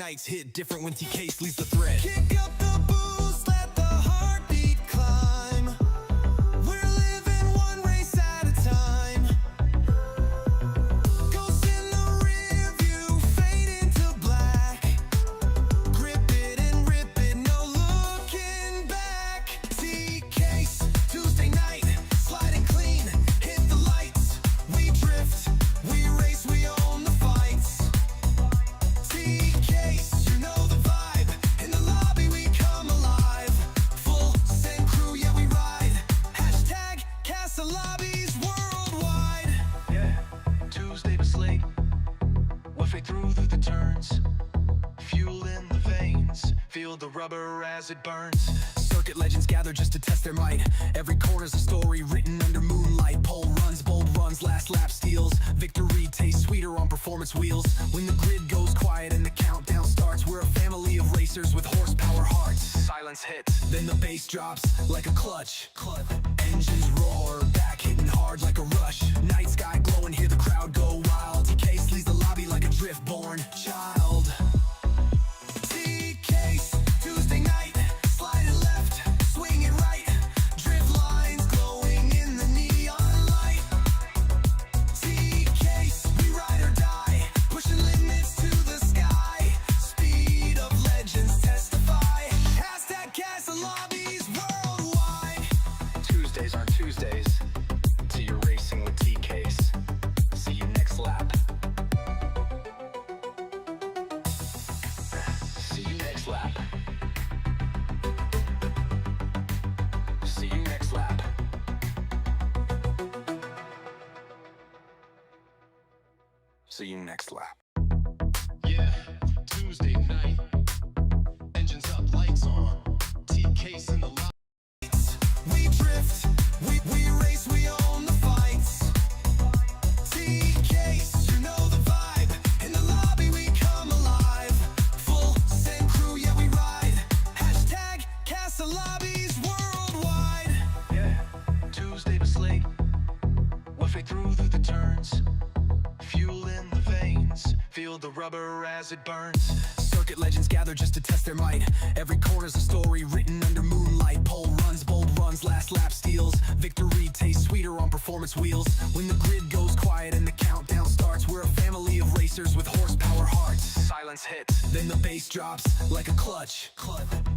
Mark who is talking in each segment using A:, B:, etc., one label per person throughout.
A: nights hit different when TK leads the thread.
B: Kick up the boost, let the heartbeat climb. We're living one race at a time. Ghosts in the rear view, fade into black. Grip it and rip it, no looking back. TK's Tuesday night, sliding clean, hit the lights. We drift, we race, we own the fights. TK's, you know the vibe. In the lobby we come alive. Full send crew, yeah we ride. Hashtag Castle Lobbies worldwide.
C: Yeah, Tuesday was late. Whiffing through the turns. Fuel in the veins. Feel the rubber as it burns.
A: Circuit legends gather just to test their might. Every corner's a story written under moonlight. Pole runs, bold runs, last lap steals. Victory tastes sweeter on performance wheels. When the grid goes quiet and the countdown starts, we're a family of racers with horsepower hearts.
C: Silence hits.
A: Then the bass drops like a clutch. Engines roar, back hitting hard like a rush. Night sky glowing, hear the crowd go wild. TK leads the lobby like a drift-born child.
B: TK's Tuesday night, sliding left, swinging right. Drift lines glowing in the neon light. TK's, we ride or die, pushing limits to the sky. Speed of legends testify. Hashtag Castle Lobbies worldwide.
C: Tuesdays aren't Tuesdays till you're racing with TKs. See you next lap. See you next lap. See you next lap. See you next lap. Yeah, Tuesday night. Engines up, lights on. TK's in the lobby.
B: We drift, we race, we own the fights. TK's, you know the vibe. In the lobby we come alive. Full send crew, yeah we ride. Hashtag Castle Lobbies worldwide.
C: Yeah, Tuesday was late. Whiffing through the turns. Fuel in the veins. Feel the rubber as it burns.
A: Circuit legends gather just to test their might. Every corner's a story written under moonlight. Pole runs, bold runs, last lap steals. Victory tastes sweeter on performance wheels. When the grid goes quiet and the countdown starts, we're a family of racers with horsepower hearts.
C: Silence hits.
A: Then the bass drops like a clutch.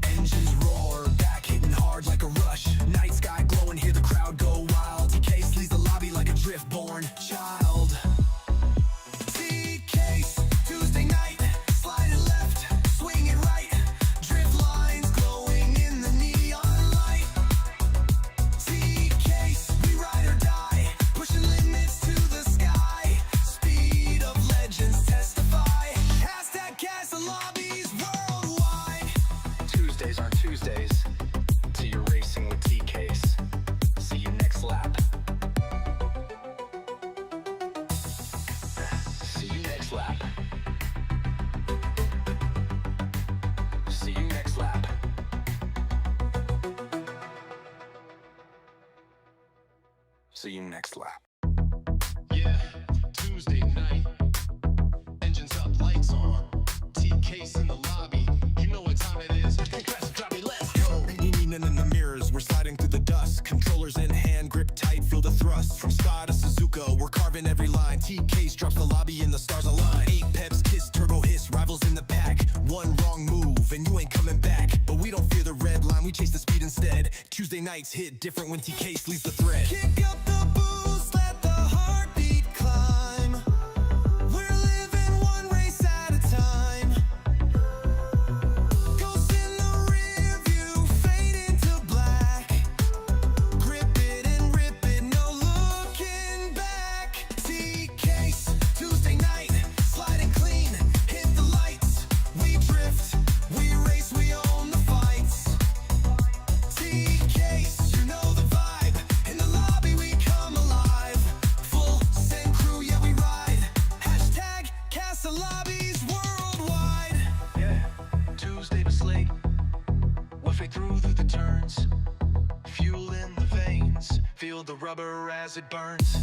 A: Engines roar, back hitting hard like a rush. Night sky glowing, hear the crowd go wild. TK leads the lobby like a drift-born child.
B: TK's Tuesday night, sliding left, swinging right. Drift lines glowing in the neon light. TK's, we ride or die, pushing limits to the sky. Speed of legends testify. Hashtag Castle Lobbies worldwide.
C: Tuesdays aren't Tuesdays till you're racing with TKs. See you next lap. See you next lap. See you next lap. See you next lap. Yeah, Tuesday night. Engines up, lights on. TK's in the lobby. You know what time it is. Let's go.
A: Leaning in the mirrors, we're sliding through the dust. Controllers in hand, grip tight, feel the thrust. From Spa to Suzuka, we're carving every line. TK's drops the lobby and the stars align. 8 peps, kiss, turbo hiss, rivals in the pack. One wrong move and you ain't coming back. But we don't fear the red line, we chase the speed instead. Tuesday nights hit different when TK leads the thread.
B: Kick up the boost, let the heartbeat climb. We're living one race at a time. Ghosts in the rear view, fade into black. Grip it and rip it, no looking back. TK's Tuesday night, sliding clean, hit the lights. We drift, we race, we own the fights. TK's, you know the vibe. In the lobby we come alive. Full send crew, yeah we ride. Hashtag Castle Lobbies worldwide.
C: Yeah, Tuesday was late. Whiffing through the turns. Fuel in the veins. Feel the rubber as it burns.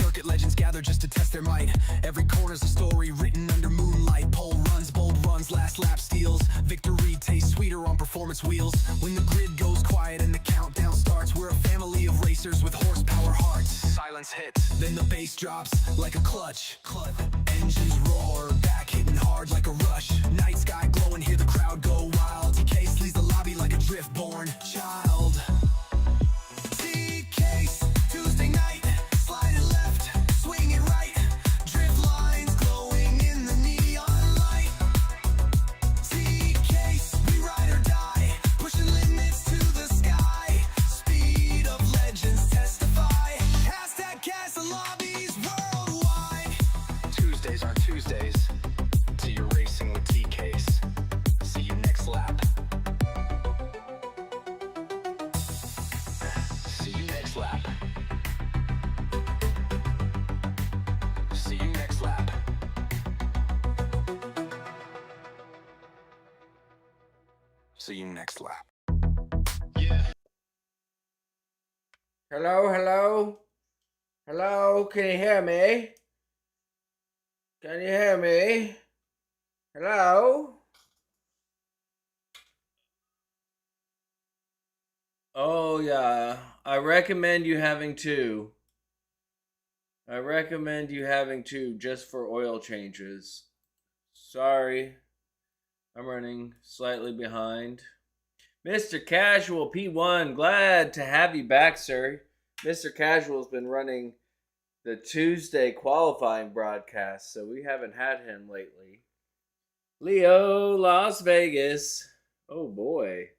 A: circuit, legends gather just to test their might. Every corner's a story written under moonlight. Pole runs, bold runs, last lap steals. Victory tastes sweeter on performance wheels. When the grid goes quiet and the countdown starts, we're a family of racers with horsepower hearts. Silence hits, then the bass drops like a clutch. Engines roar, back hitting hard like a rush. Night sky glowing, hear the crowd go wild. TK leads the lobby like a drift-born child. TK's Tuesday night, sliding left, swinging right. Drift lines glowing in the neon light. TK's, we ride or die, pushing limits to the sky. Speed of legends testify. Hashtag Castle lobbies worldwide. Tuesdays aren't Tuesdays, so you're racing with TK's. See you next lap. See you next lap. See you next lap. See you next lap.
C: Yeah.
D: Hello, hello? Hello, can you hear me? Can you hear me? Hello? Oh, yeah. I recommend you having two. I recommend you having two just for oil changes. Sorry. I'm running slightly behind. Mr. Casual P1, glad to have you back, sir. Mr. Casual's been running the Tuesday qualifying broadcast, so we haven't had him lately. Leo, Las Vegas. Oh boy.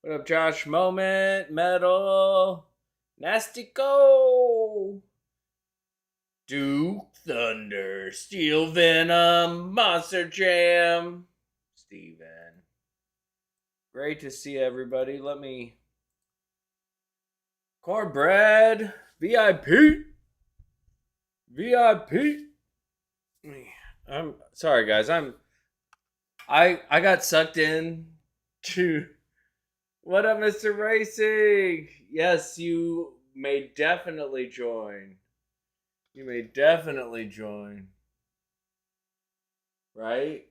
D: What up, Josh Moment, Metal, Nastico, Duke Thunder, Steel Venom, Monster Jam, Steven. Great to see everybody. Let me. Cornbread, VIP. VIP. I'm sorry, guys. I got sucked in to. What up, Mr. Racing? Yes, you may definitely join. You may definitely join. Right?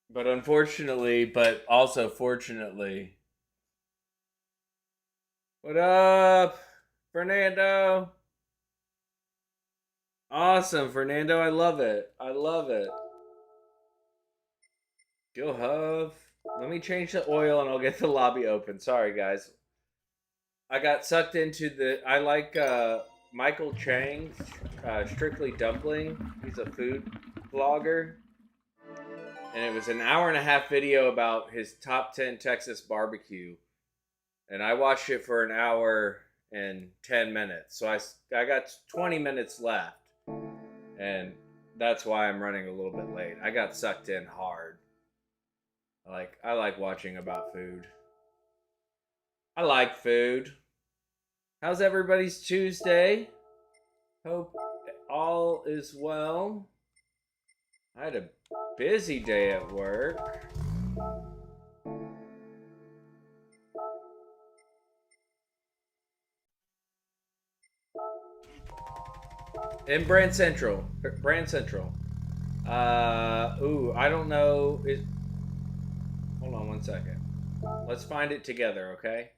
D: But unfortunately, but also fortunately. What up, Fernando? Awesome, Fernando. I love it. I love it. Go Huff. Let me change the oil and I'll get the lobby open. Sorry, guys. I got sucked into the... I like Michael Chang's Strictly Dumpling. He's a food vlogger. And it was an hour and a half video about his top 10 Texas barbecue. And I watched it for an hour and 10 minutes. So I got 20 minutes left. And that's why I'm running a little bit late. I got sucked in hard. I like watching about food. I like food. How's everybody's Tuesday? Hope all is well. I had a busy day at work. In Brand Central. Brand Central. I don't know. Hold on one second. Let's find it together, okay?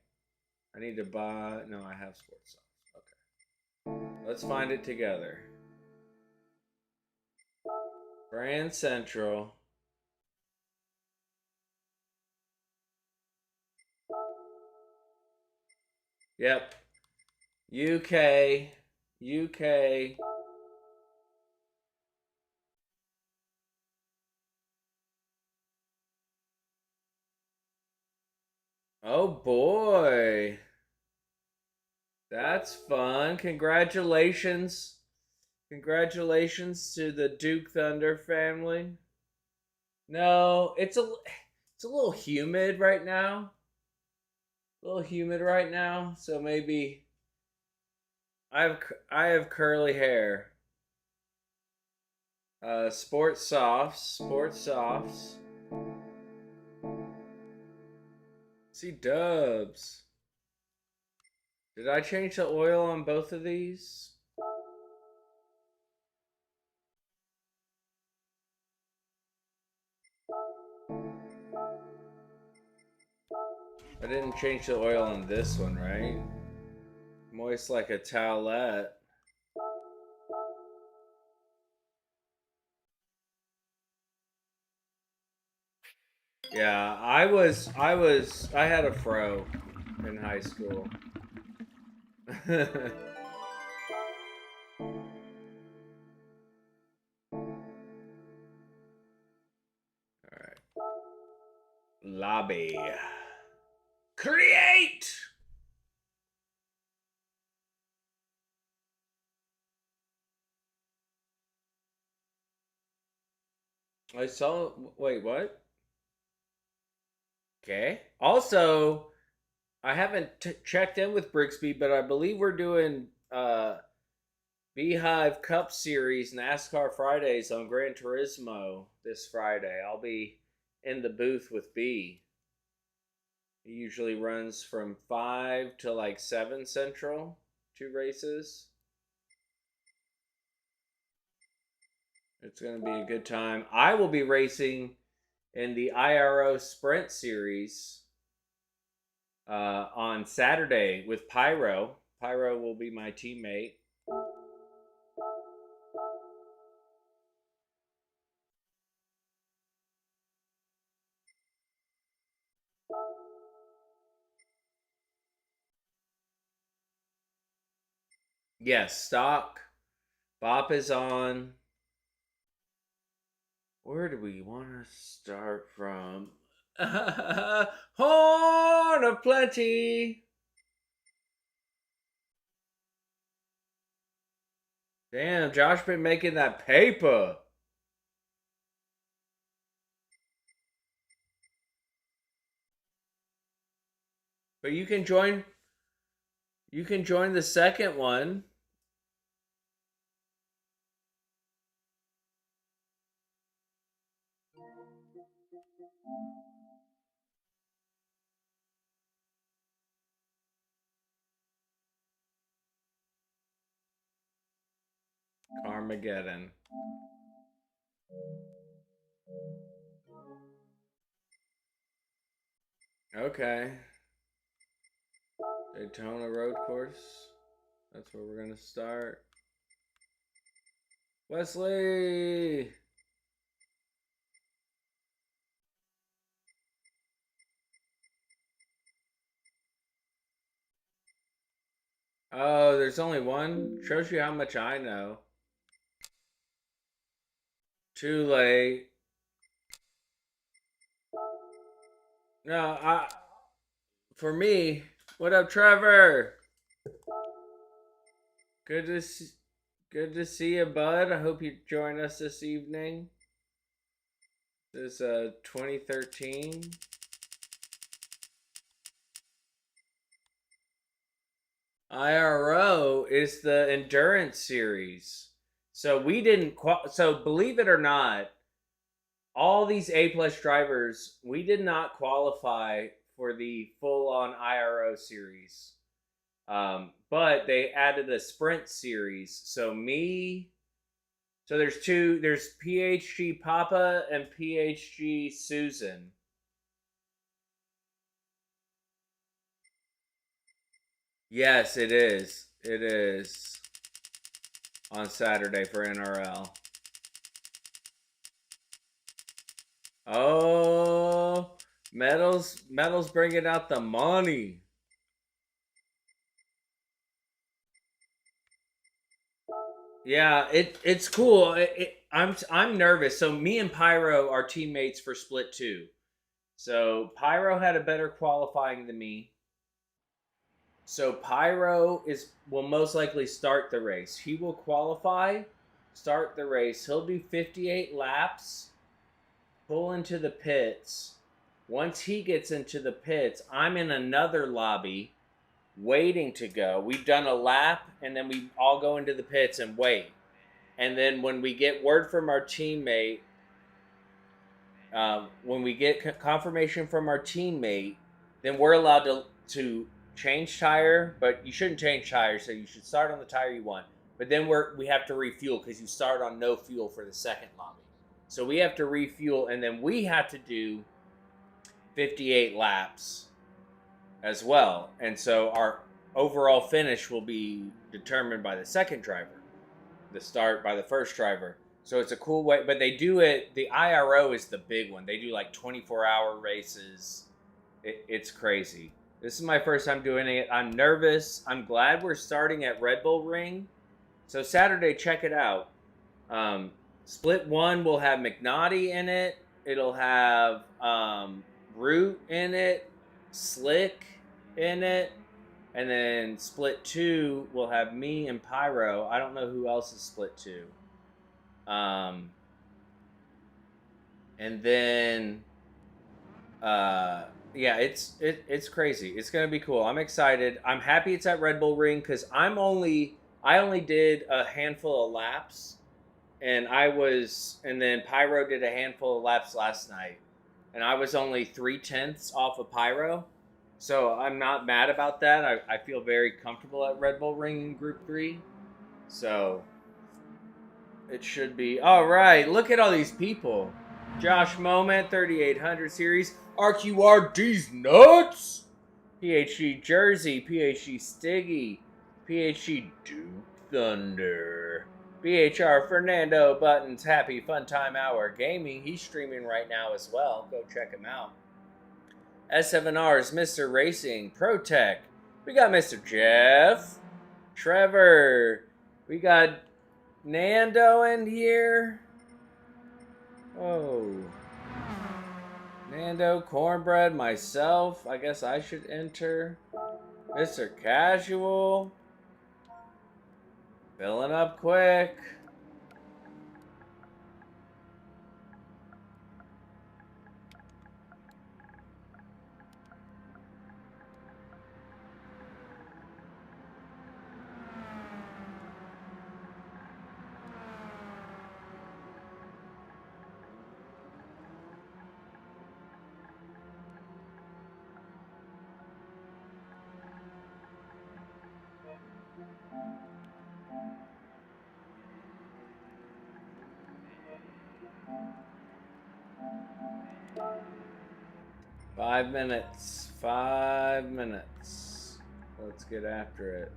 D: I need to buy... No, I have sports songs. Okay. Let's find it together. Brand Central. Yep. UK. Oh boy. That's fun. Congratulations. Congratulations to the Duke Thunder family. No, it's a little humid right now. A little humid right now, so maybe I have curly hair. Sports softs. See Dubs. Did I change the oil on both of these? I didn't change the oil on this one, right? Moist like a towelette. Yeah, I had a fro in high school. Alright. Lobby. Create! I saw. Wait, what? Okay. Also, I haven't checked in with Brixby, but I believe we're doing Beehive Cup Series NASCAR Fridays on Gran Turismo this Friday. I'll be in the booth with B. He usually runs from 5 to like 7 Central, 2 races. It's going to be a good time. I will be racing in the IRO Sprint Series on Saturday with Pyro. Pyro will be my teammate. Yes, stock. Bop is on. Where do we want to start from? Horn of Plenty. Damn, Josh been making that paper. But you can join the second one. Carmageddon. Okay. Daytona Road Course. That's where we're gonna start. Wesley! Oh, there's only one? Shows you how much I know. Too late. No, for me, what up, Trevor? Good to see you, bud. I hope you join us this evening. This 2013. IRO is the endurance series. So we didn't so believe it or not, all these A plus drivers, we did not qualify for the full on IRO series. But they added a sprint series. So there's PHG Papa and PHG Susan. Yes, it is. It is on Saturday for NRL. Oh, Metals bringing out the money. Yeah, it's cool. I'm nervous. So me and Pyro are teammates for Split 2. So Pyro had a better qualifying than me. So Pyro will most likely start the race. He will qualify, start the race. He'll do 58 laps, pull into the pits. Once he gets into the pits, I'm in another lobby waiting to go. We've done a lap, and then we all go into the pits and wait. And then when we get word from our teammate, when we get confirmation from our teammate, then we're allowed to change tire, but you shouldn't change tire, so you should start on the tire you want. But then we have to refuel because you start on no fuel for the second lobby. So we have to refuel, and then we have to do 58 laps. as well. And so our overall finish will be determined by the second driver, the start by the first driver. So it's a cool way, but they do it. The IRO is the big one. They do like 24-hour races. It's crazy. This is my first time doing it. I'm nervous. I'm glad we're starting at Red Bull Ring. So Saturday, check it out. Split 1 will have McNaughty in it. It'll have Root in it, Slick in it, and then Split 2 will have me and Pyro. I don't know who else is Split 2. And then yeah, it's crazy. It's gonna be cool. I'm excited. I'm happy it's at Red Bull Ring because I only did a handful of laps, and then Pyro did a handful of laps last night, and I was only 3/10 off of Pyro, so I'm not mad about that. I feel very comfortable at Red Bull Ring in Group 3, so it should be all right. Look at all these people. Josh Moment, 3800 series. RQRD's nuts. PhD Jersey, PhD Stiggy, PhD Duke Thunder, BHR Fernando Buttons, Happy Fun Time Hour Gaming. He's streaming right now as well. Go check him out. S7R's Mr. Racing, ProTech. We got Mr. Jeff, Trevor. We got Nando in here. Oh. Nando, Cornbread, myself. I guess I should enter. Mr. Casual. Filling up quick. Five minutes. 5 minutes. Let's get after it.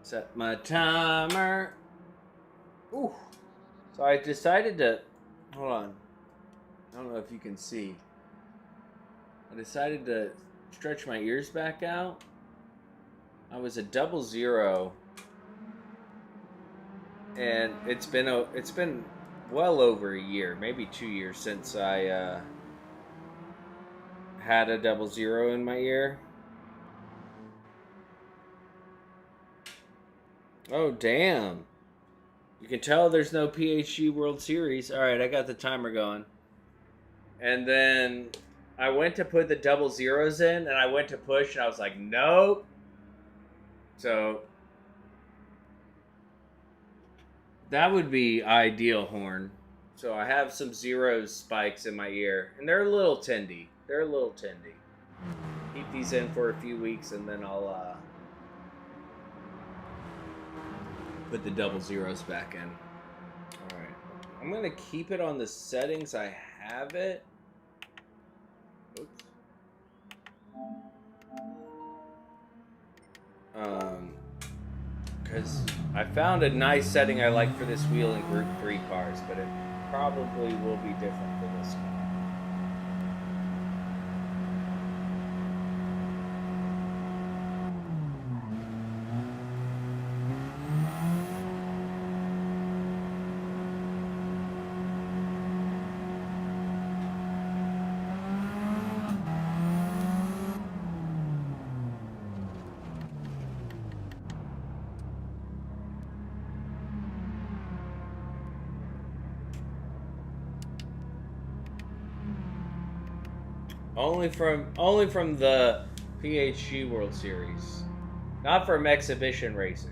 D: Set my timer. Ooh. So I decided to... Hold on. I don't know if you can see. I decided to stretch my ears back out. I was a 00. And it's been well over a year, maybe 2 years since I had a 00 in my ear. Oh, damn. You can tell there's no PhD World Series. All right, I got the timer going. And then I went to put the 00s in, and I went to push, and I was like, nope. So that would be ideal, Horn. So I have some zeros spikes in my ear, and they're a little tendy. Keep these in for a few weeks, and then I'll put the 00s back in. All right. I'm going to keep it on the settings I have it. Oops. Because I found a nice setting I like for this wheel in Group 3 cars, but it probably will be different for this one. Only from the PhD World Series, not from exhibition racing.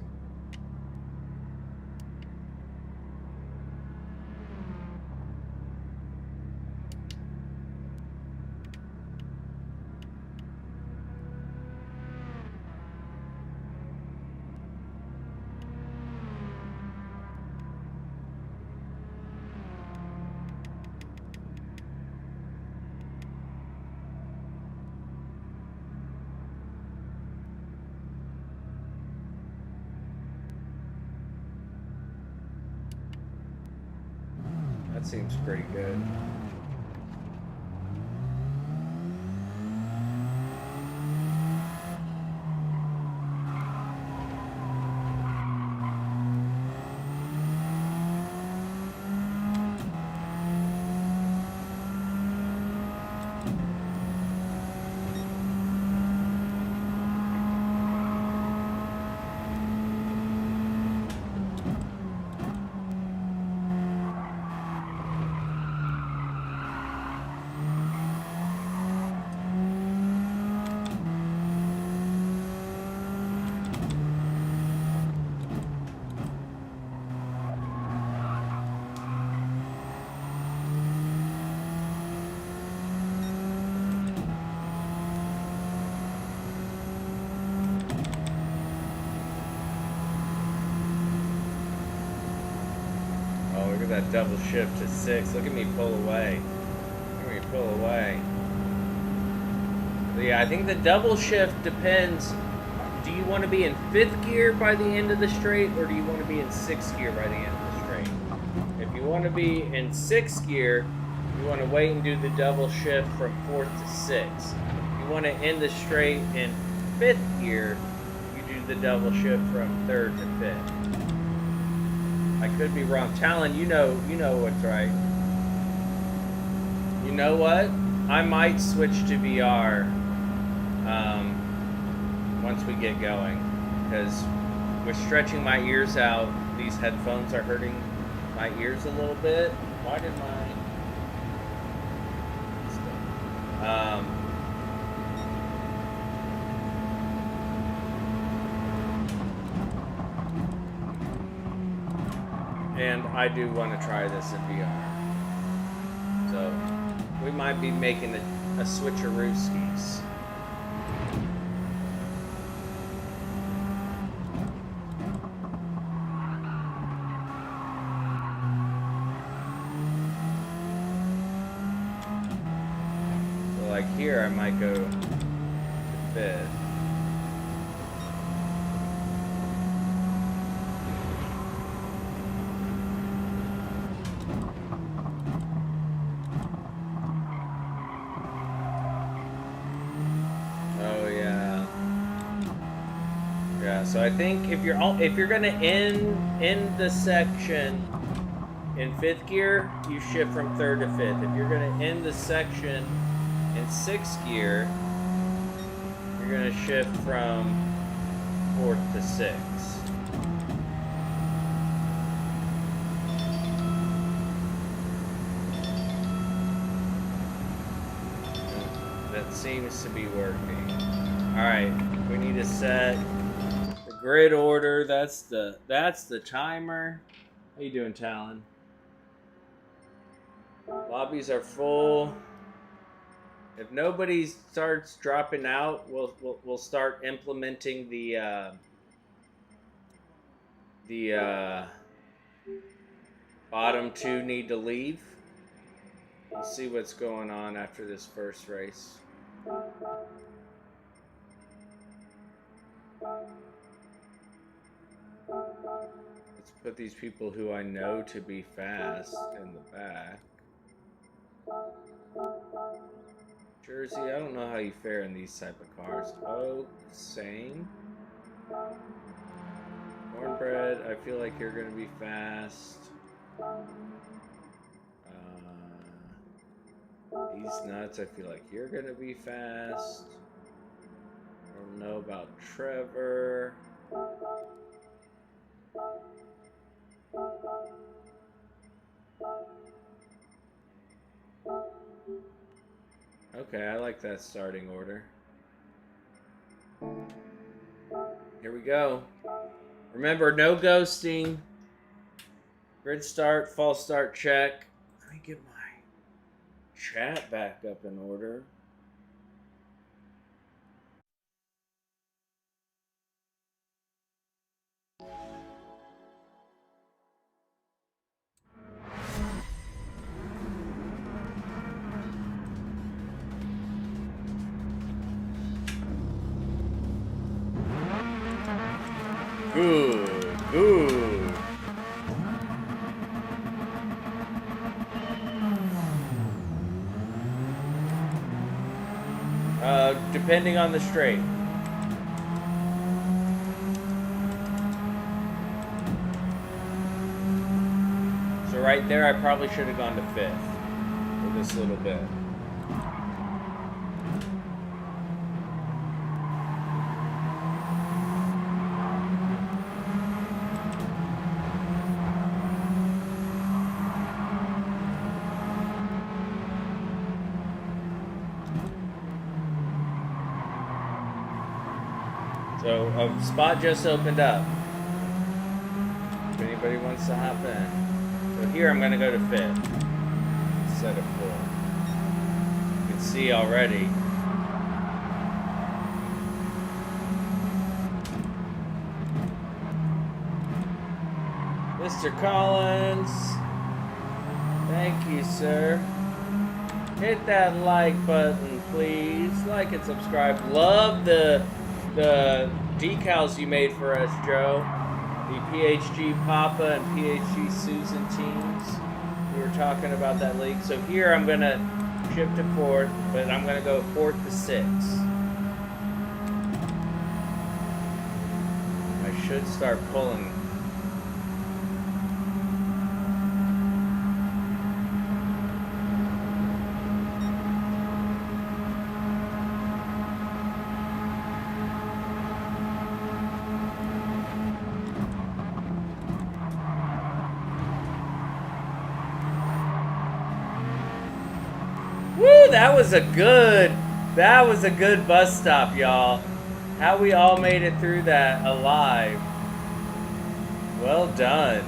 D: That seems pretty good. Look at that double shift to 6. Look at me pull away. Look at me pull away. But yeah, I think the double shift depends. Do you want to be in 5th gear by the end of the straight, or do you want to be in 6th gear by the end of the straight? If you want to be in 6th gear, you want to wait and do the double shift from 4th to 6th. If you want to end the straight in 5th gear, you do the double shift from 3rd to 5th. I could be wrong. Talon, you know what's right. You know what? I might switch to VR once we get going, because with stretching my ears out, these headphones are hurting my ears a little bit. Why did and I do want to try this in VR. So we might be making a switcheroo skis. So like here I might go to 5th. So I think if you're gonna end the section in 5th gear, you shift from 3rd to 5th. If you're gonna end the section in 6th gear, you're gonna shift from 4th to 6th. That seems to be working. All right, we need to set grid order. That's the timer. How you doing, Talon? Lobbies are full. If nobody starts dropping out, we'll start implementing the bottom 2 need to leave. We'll see what's going on after this first race. Let's put these people who I know to be fast in the back. Jersey, I don't know how you fare in these type of cars. Oh, same. Cornbread, I feel like you're gonna be fast. These nuts, I feel like you're gonna be fast. I don't know about Trevor. Okay, I like that starting order. Here we go. Remember, no ghosting. Grid start, false start check. Let me get my chat back up in order. Good, good. depending on the straight. So right there, I probably should have gone to 5th for this little bit. So a spot just opened up. If anybody wants to hop in. So here I'm going to go to 5th instead of 4th. You can see already. Mr. Collins. Thank you, sir. Hit that like button, please. Like and subscribe. Love the decals you made for us, Joe. The PHG Papa and PHG Susan teams. We were talking about that league. So here I'm going to shift to 4th, but I'm going to go 4th to 6th. I should start pulling. Woo, that was a good bus stop, y'all. How we all made it through that alive. Well done.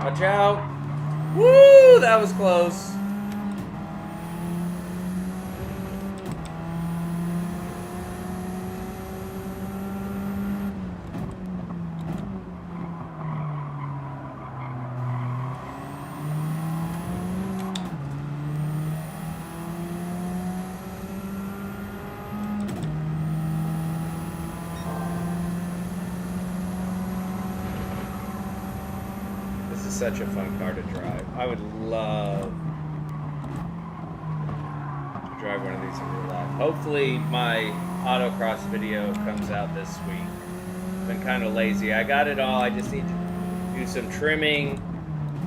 D: Watch out. Woo, that was close. Such a fun car to drive. I would love to drive one of these in real life. Hopefully my autocross video comes out this week. Been kind of lazy. I got it all. I just need to do some trimming,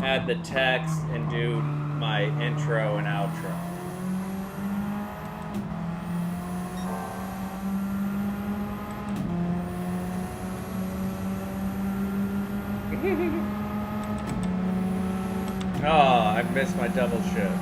D: add the text, and do my intro and outro. Oh, I missed my double shift.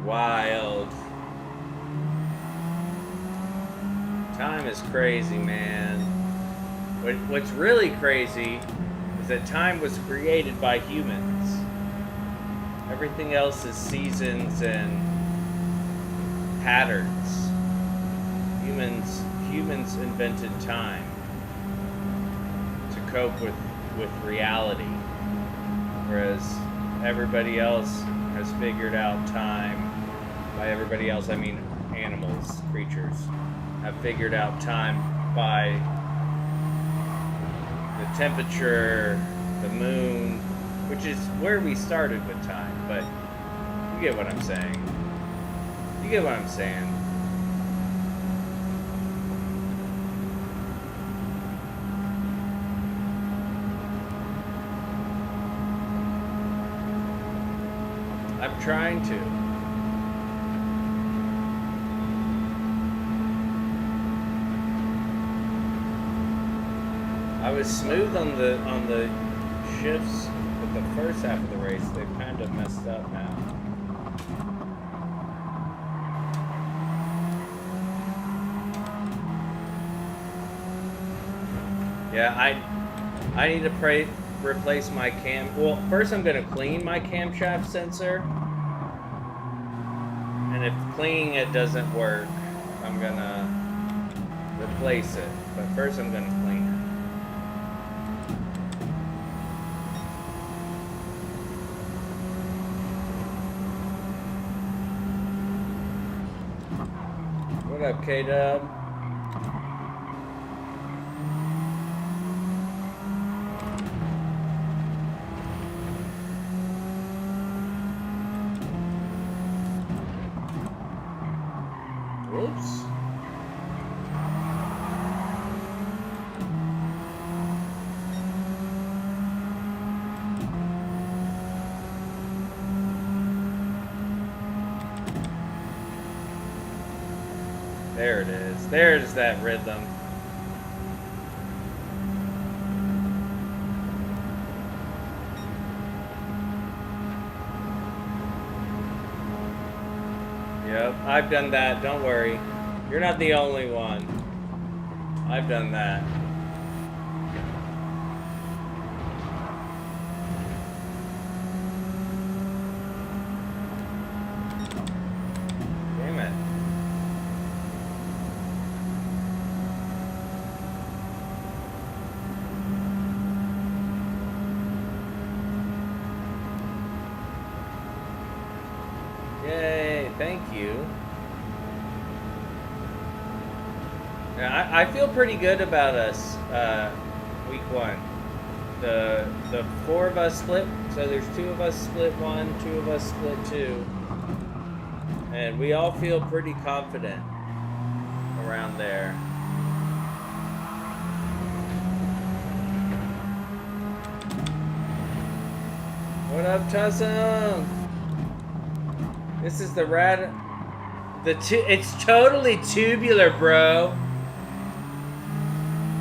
D: wild. Time is crazy, man. What's really crazy is that time was created by humans. Everything else is seasons and patterns. Humans invented time to cope with reality, whereas everybody else has figured out time. By everybody else, I mean animals, creatures, have figured out time by the temperature, the moon, which is where we started with time, but you get what I'm saying. You get what I'm saying. I'm trying to. I was smooth on the shifts with the first half of the race. They've kind of messed up now. Yeah, I need to replace my cam. Well, first I'm gonna clean my camshaft sensor, and if cleaning it doesn't work, I'm gonna replace it. But first I'm gonna clean it. What up, K-Dub? Whoops. There it is. There's that rhythm. Yep, I've done that. Don't worry. You're not the only one. I've done that. Damn it. Yay, thank you. Yeah, I feel pretty good about us, week one. The four of us split, so there's two of us split one, two of us split two. And we all feel pretty confident around there. What up, Tussum? This is the rad. It's totally tubular, bro.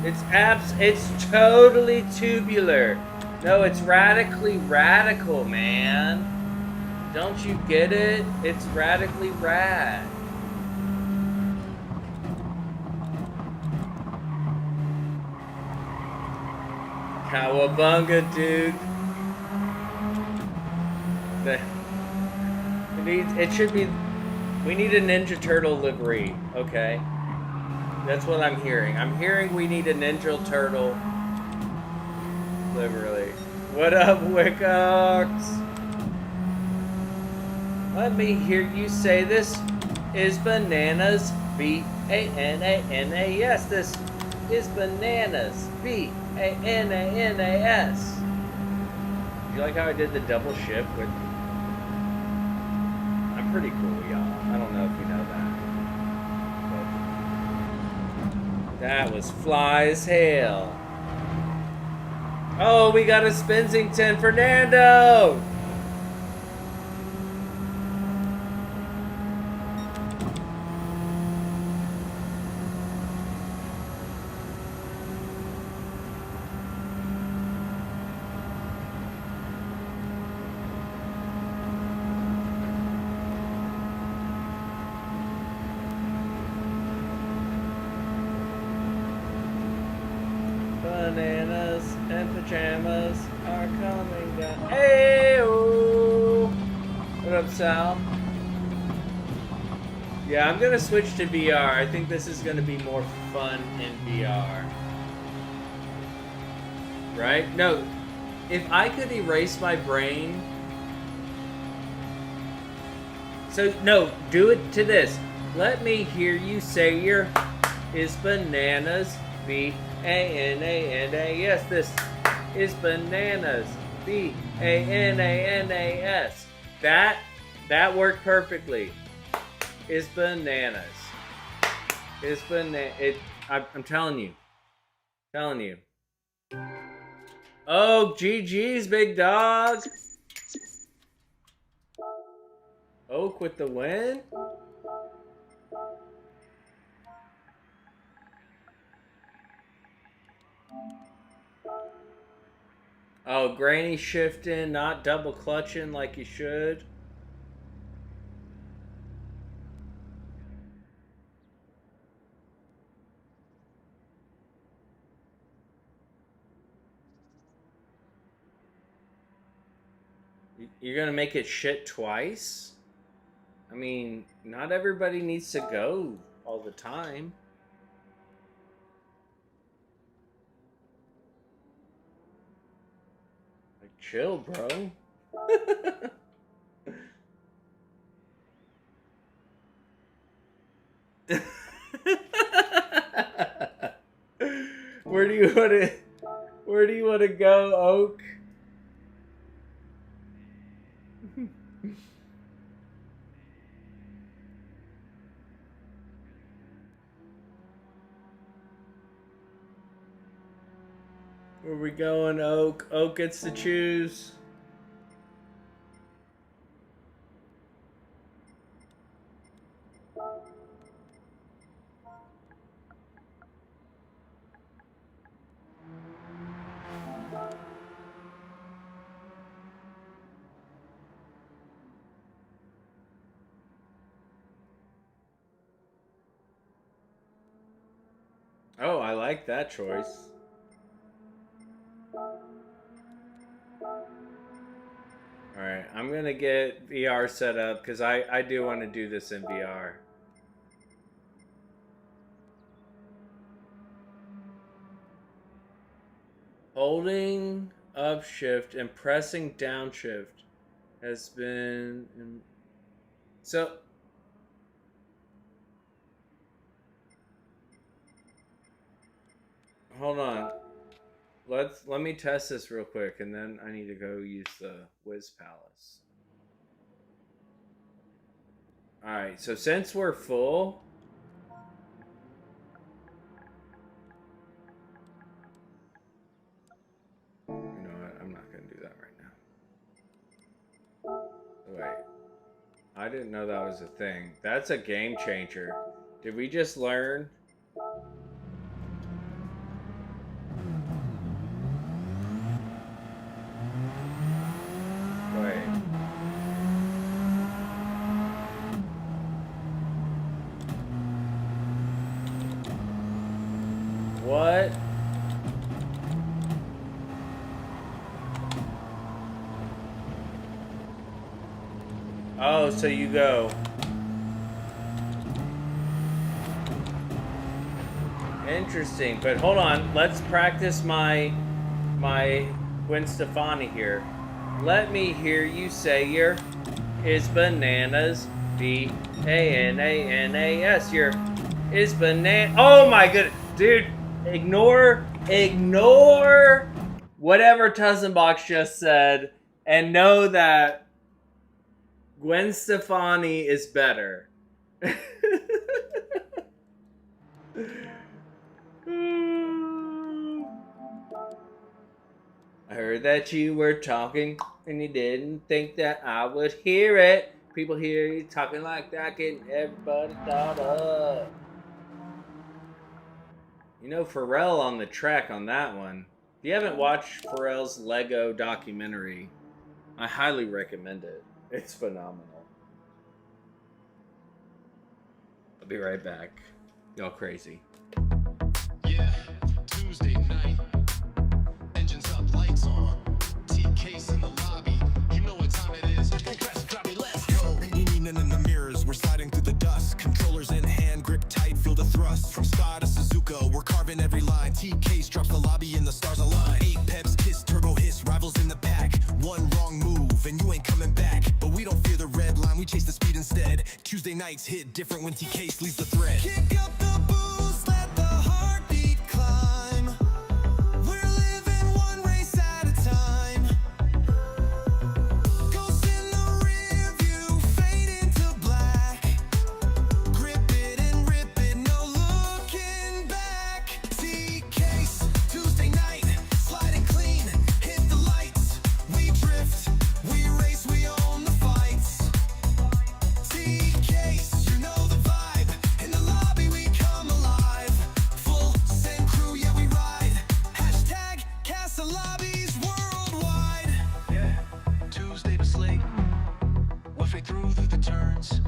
D: It's totally tubular. No, it's radically radical, man. Don't you get it? It's radically rad. Cowabunga, dude. It should be. We need a Ninja Turtle livery, okay? That's what I'm hearing. I'm hearing we need a Ninja Turtle livery. What up, Wickox? Let me hear you say this is bananas. B-A-N-A-N-A-S. This is bananas. B-A-N-A-N-A-S. You like how I did the double shift with... I'm pretty cool, y'all. I don't know if you know that. But that was fly as hell. Oh, we got a Spensington Fernando! bananas and pajamas are coming down. Hey, what up, Sal? Yeah, I'm gonna switch to VR. I think this is gonna be more fun in VR. Right? No, if I could erase my brain. So, no, do it to this. Let me hear you say your is bananas. B-A-N-A-N-A-S. This is bananas. B-A-N-A-N-A-S. That worked perfectly. Is bananas. Is I'm telling you. Telling you. Oh, GG's, big dog. Oak with the win? Oh, granny shifting, not double clutching like you should. You're gonna make it shit twice? I mean, not everybody needs to go all the time. Like, chill, bro. Where do you want to go, Oak? Where we going, Oak? Oak gets to choose. Oh, I like that choice. Alright, I'm gonna get VR set up because I do want to do this in VR. Holding up shift and pressing down shift has been... So... Hold on. Let me test this real quick, and then I need to go use the Wiz Palace. Alright, so since we're full... You know what? I'm not going to do that right now. Wait. I didn't know that was a thing. That's a game changer. Did we just learn... What? Oh, so you go. Interesting, but hold on. Let's practice my Gwen Stefani here. Let me hear you say your is bananas. B-A-N-A-N-A-S. Your is banana. Oh my goodness. Dude, ignore whatever Tuzzenbox just said and know that Gwen Stefani is better. I heard that you were talking and you didn't think that I would hear it. People hear you talking like that, getting everybody thought up. You know, Pharrell on the track on that one. If you haven't watched Pharrell's Lego documentary, I highly recommend it. It's phenomenal. I'll be right back. Y'all crazy.
C: Yeah, Tuesday night.
A: nights hit different when TK leaves the thread.
B: Kick up the boost, let the heartbeat climb. We're living one race at a time. Ghosts in the rear view fade into black. Grip it and rip it, no looking back. TK's Tuesday night, sliding clean, hit the lights. We drift, we race, we own the fights. TK's, you know the vibe. In the lobby we come alive. Full send crew, yeah we ride. Hashtag Castle Lobbies worldwide.
C: Yeah, Tuesday was late. Halfway through the turns.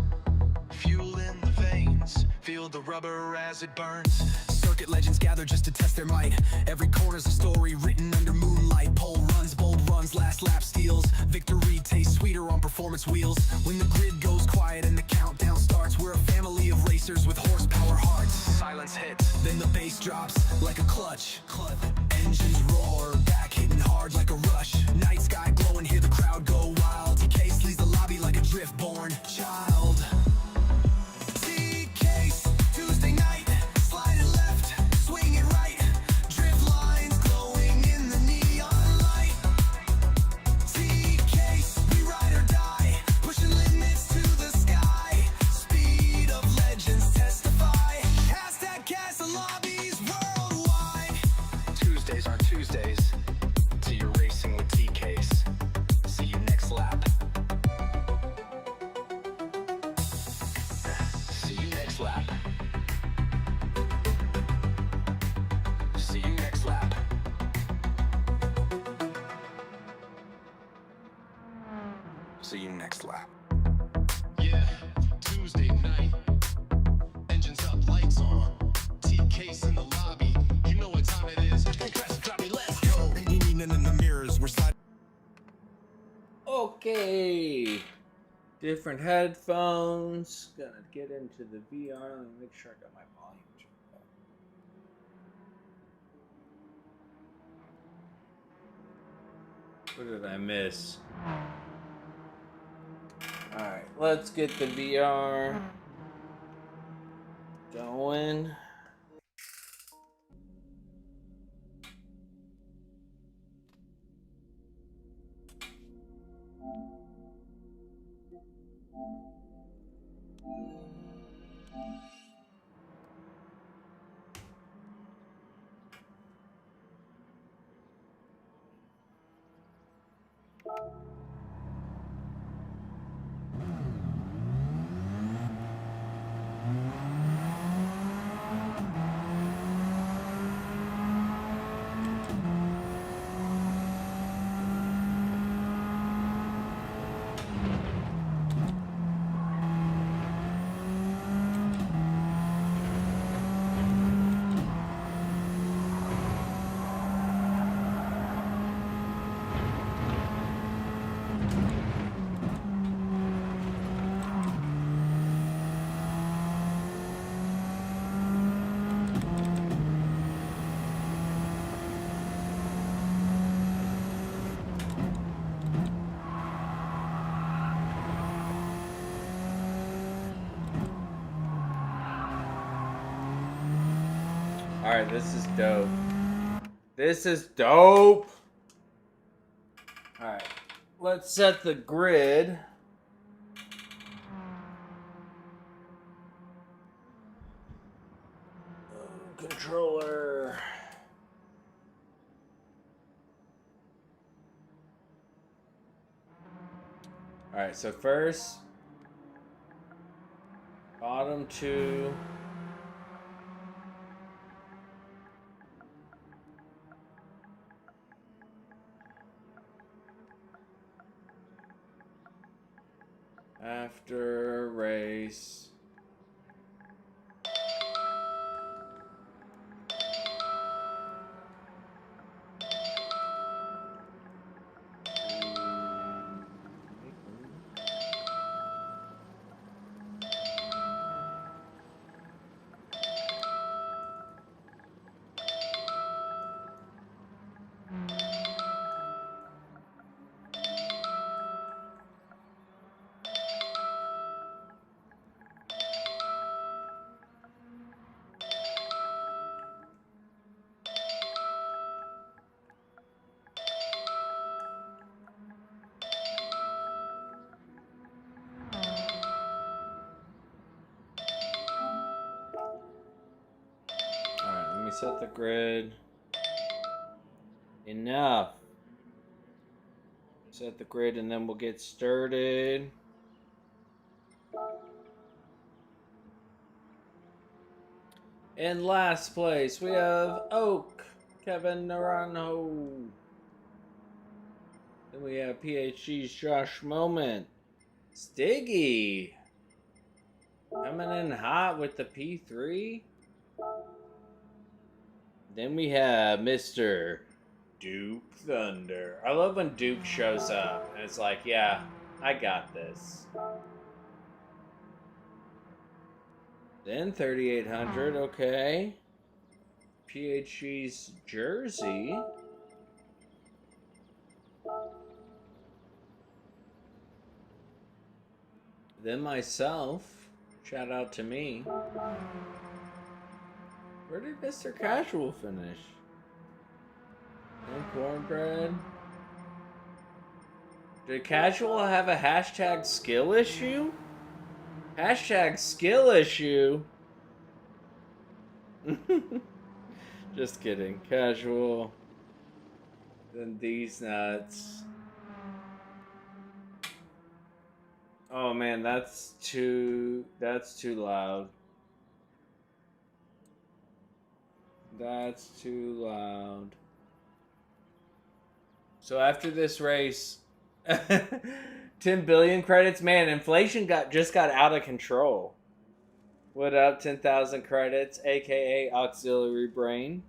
C: Fuel in the veins. Feel the rubber as it burns.
A: Circuit legends gather just to test their might. Every corner's a story written under moonlight. Pole runs, bold runs, last lap steals. Victory tastes sweeter on performance wheels. When the grid goes quiet and the countdown starts, we're a family of racers with horsepower hearts.
C: Silence hits.
A: Then the bass drops like a clutch. Engines roar, back hitting hard like a rush. Night sky glowing, hear the crowd go wild. TK leads the lobby like a drift-born child.
B: TK's Tuesday night, sliding left, swinging right. Drift lines glowing in the neon light. TK's, we ride or die, pushing limits to the sky. Speed of legends testify. Hashtag Castle Lobbies worldwide.
C: Tuesdays aren't Tuesdays till you're racing with TKs. See you next lap. See you next lap. See you next lap. See you next lap. Yeah, Tuesday night. Engines up, lights on. TK's in the lobby. You know what time it is. Congrats, Johnny, let's go.
A: In the mirrors, we're sliding.
D: Okay. Different headphones. Gonna get into the VR. Let me make sure I got my volume turned up. What did I miss? Alright, let's get the VR going. Alright, this is dope. This is dope! Alright, let's set the grid. Controller. Alright, so first, bottom two. After race. Reset the grid. Enough. Set the grid and then we'll get started. In last place, we have Oak, Kevin Naranjo. Then we have PhD's Josh Moment. Stiggy. Coming in hot with the P3. Then we have Mr. Duke Thunder. I love when Duke shows up and it's like, yeah, I got this. Then 3800, okay. PHG's Jersey. Then myself. Shout out to me. Where did Mr. Casual finish? And Cornbread. Did Casual have a hashtag skill issue? Hashtag skill issue. Just kidding. Casual. Then these nuts. Oh man, that's too loud. That's too loud. So after this race, 10 billion credits. Man, inflation just got out of control. What up, 10,000 credits, aka auxiliary brain.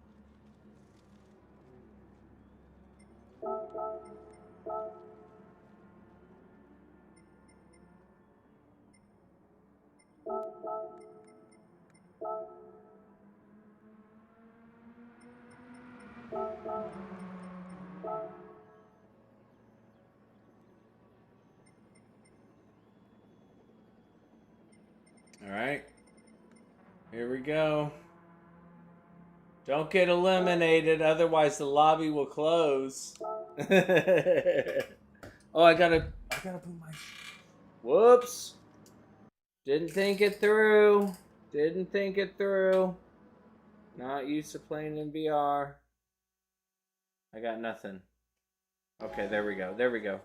D: All right, here we go. Don't get eliminated, otherwise the lobby will close. Oh, I gotta put my. Whoops! Didn't think it through. Didn't think it through. Not used to playing in VR. I got nothing. Okay, there we go. There we go.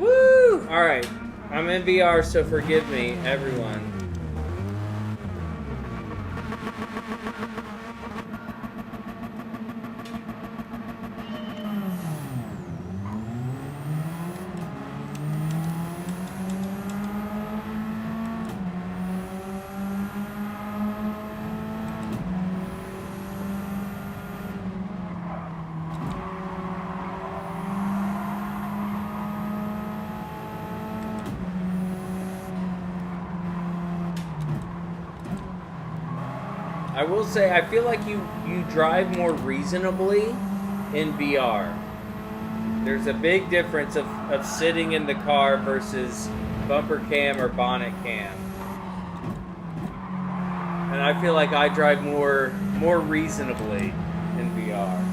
D: Woo! Alright. I'm in VR, so forgive me, everyone. I will say, I feel like you drive more reasonably in VR. There's a big difference of sitting in the car versus bumper cam or bonnet cam. And I feel like I drive more reasonably in VR.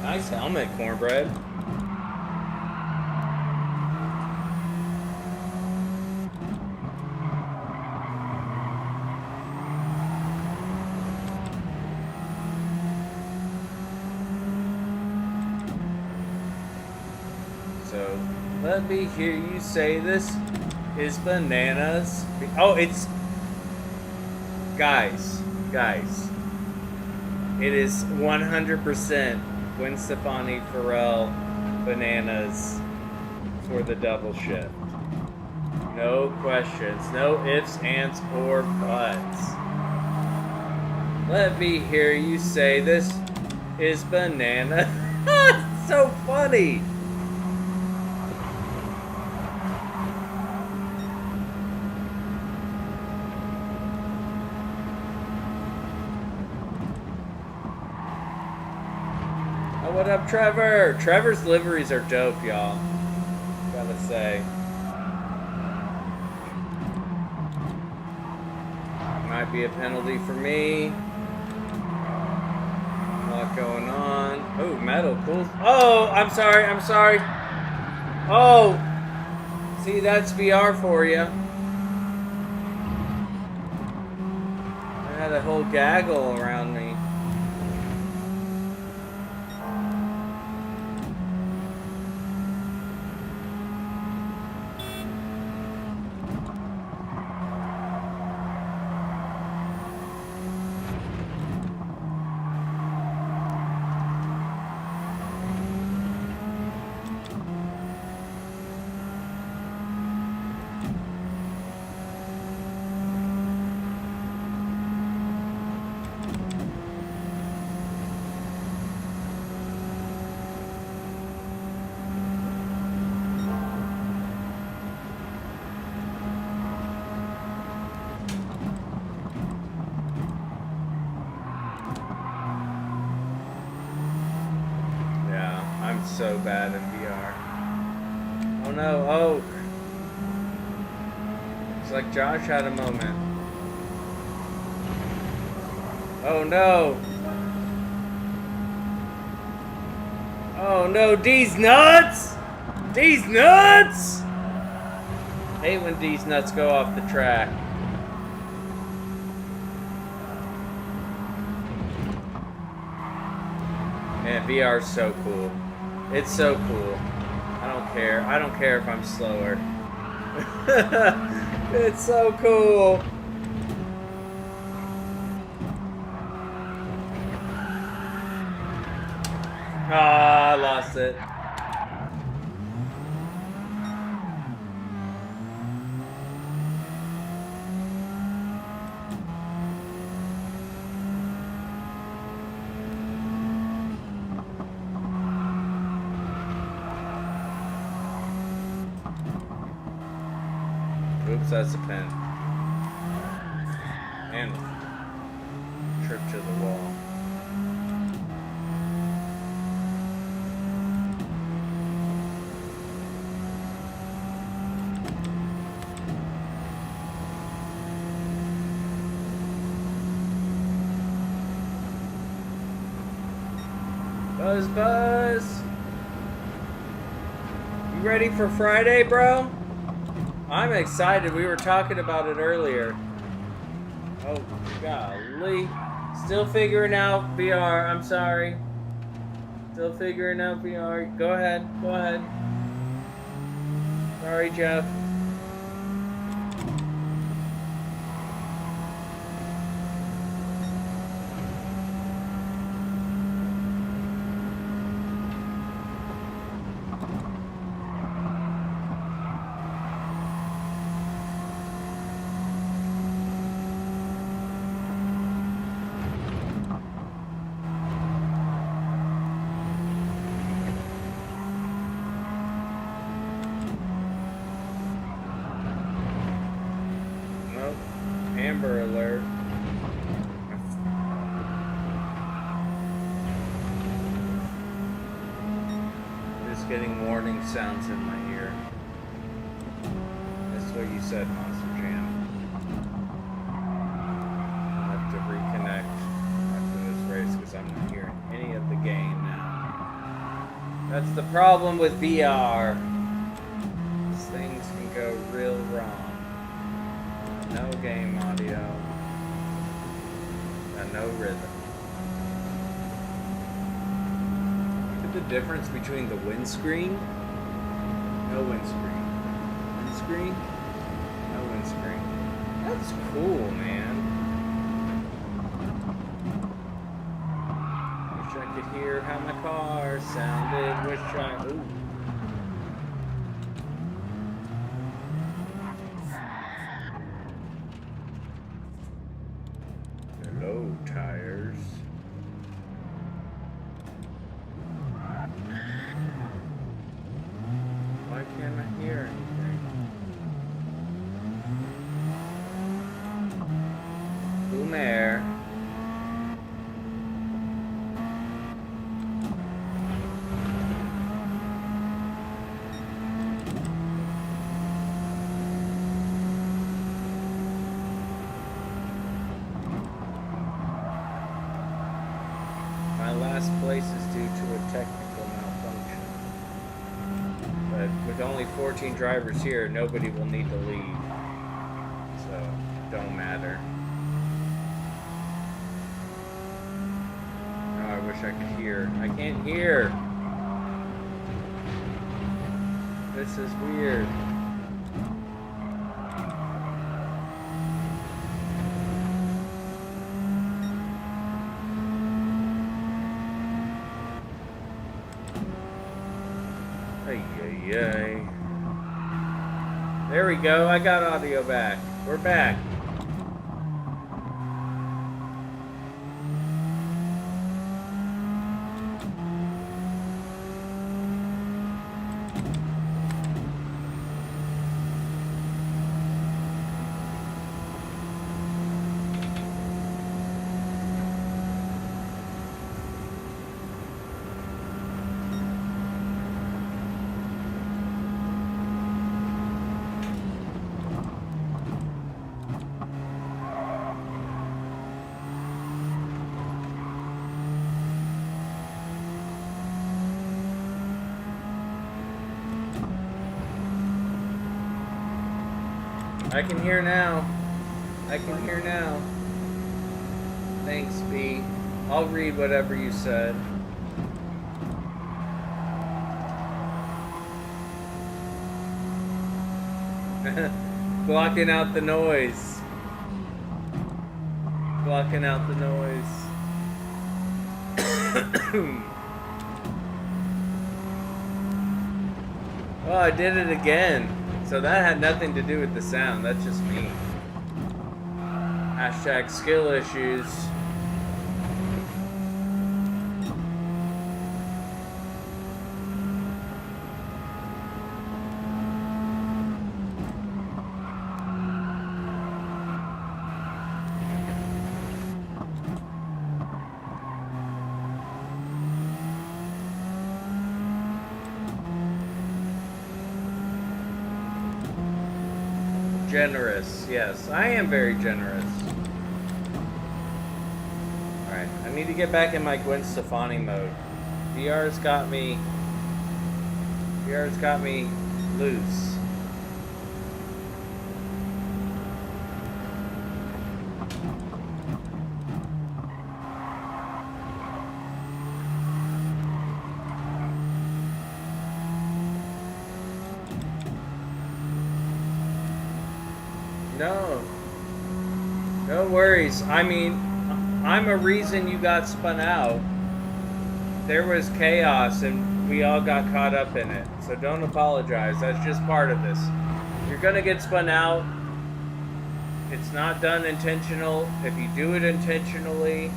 D: Nice helmet, Cornbread. Let me hear you say this is bananas. Oh, it's... Guys. It is 100% Gwen Stefani Pharrell bananas for the double shift. No questions. No ifs, ands, or buts. Let me hear you say this is banana. So funny. What up, Trevor? Trevor's liveries are dope, y'all. Gotta say. Might be a penalty for me. A lot going on. Oh, metal, cool. Oh, I'm sorry, I'm sorry. Oh, see, that's VR for you. I had a whole gaggle around me. I'm so bad at VR. Oh no, Oak. Looks like Josh had a moment. Oh no. Oh no, D's nuts! D's nuts! I hate when D's nuts go off the track. Man, VR's so cool. It's so cool. I don't care. I don't care if I'm slower. It's so cool. Ah, I lost it. Oops, that's a pen. And trip to the wall. Buzz, Buzz. You ready for Friday, bro? I'm excited. We were talking about it earlier. Oh, golly. Still figuring out VR. I'm sorry. Still figuring out VR. Go ahead. Go ahead. Sorry, Jeff. Amber alert. Just getting warning sounds in my ear. That's what you said, Monster Jam. I'll have to reconnect after this race because I'm not hearing any of the game now. That's the problem with VR. These things can go real wrong. No game audio, and no rhythm. Look at the difference between the windscreen, no windscreen, windscreen, no windscreen. That's cool, man. Wish I could hear how my car sounded. Wish I. Ooh. Hello, tires. Why can't I hear anything? Boom air. My last place is due to a technical malfunction. But with only 14 drivers here, nobody will need to leave. So, don't matter. Oh, I wish I could hear. I can't hear! This is weird. Ay, ay, ay. There we go. I got audio back. We're back. I can hear now. I can hear now. Thanks, B. I'll read whatever you said. Blocking out the noise. Blocking out the noise. Oh, I did it again. So that had nothing to do with the sound. That's just me. Hashtag skill issues. Generous, yes. I am very generous. Alright, I need to get back in my Gwen Stefani mode. VR's got me loose. No worries. I mean, I'm a reason you got spun out. There was chaos and we all got caught up in it. So don't apologize. That's just part of this. You're gonna get spun out. It's not done intentional. If you do it intentionally,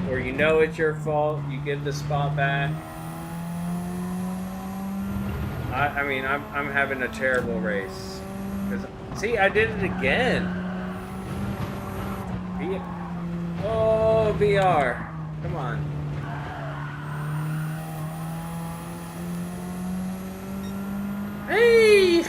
D: or you know it's your fault, you get the spot back. I mean, I'm having a terrible race. See, I did it again. Oh, VR. Come on. Hey!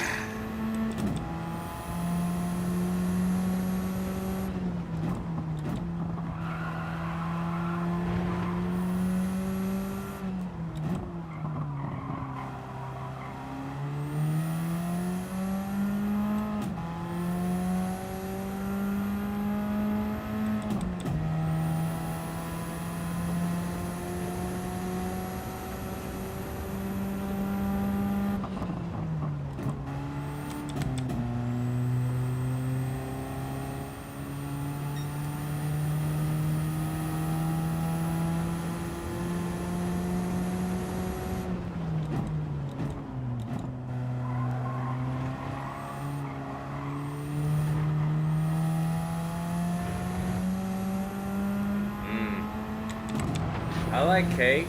D: I like cake.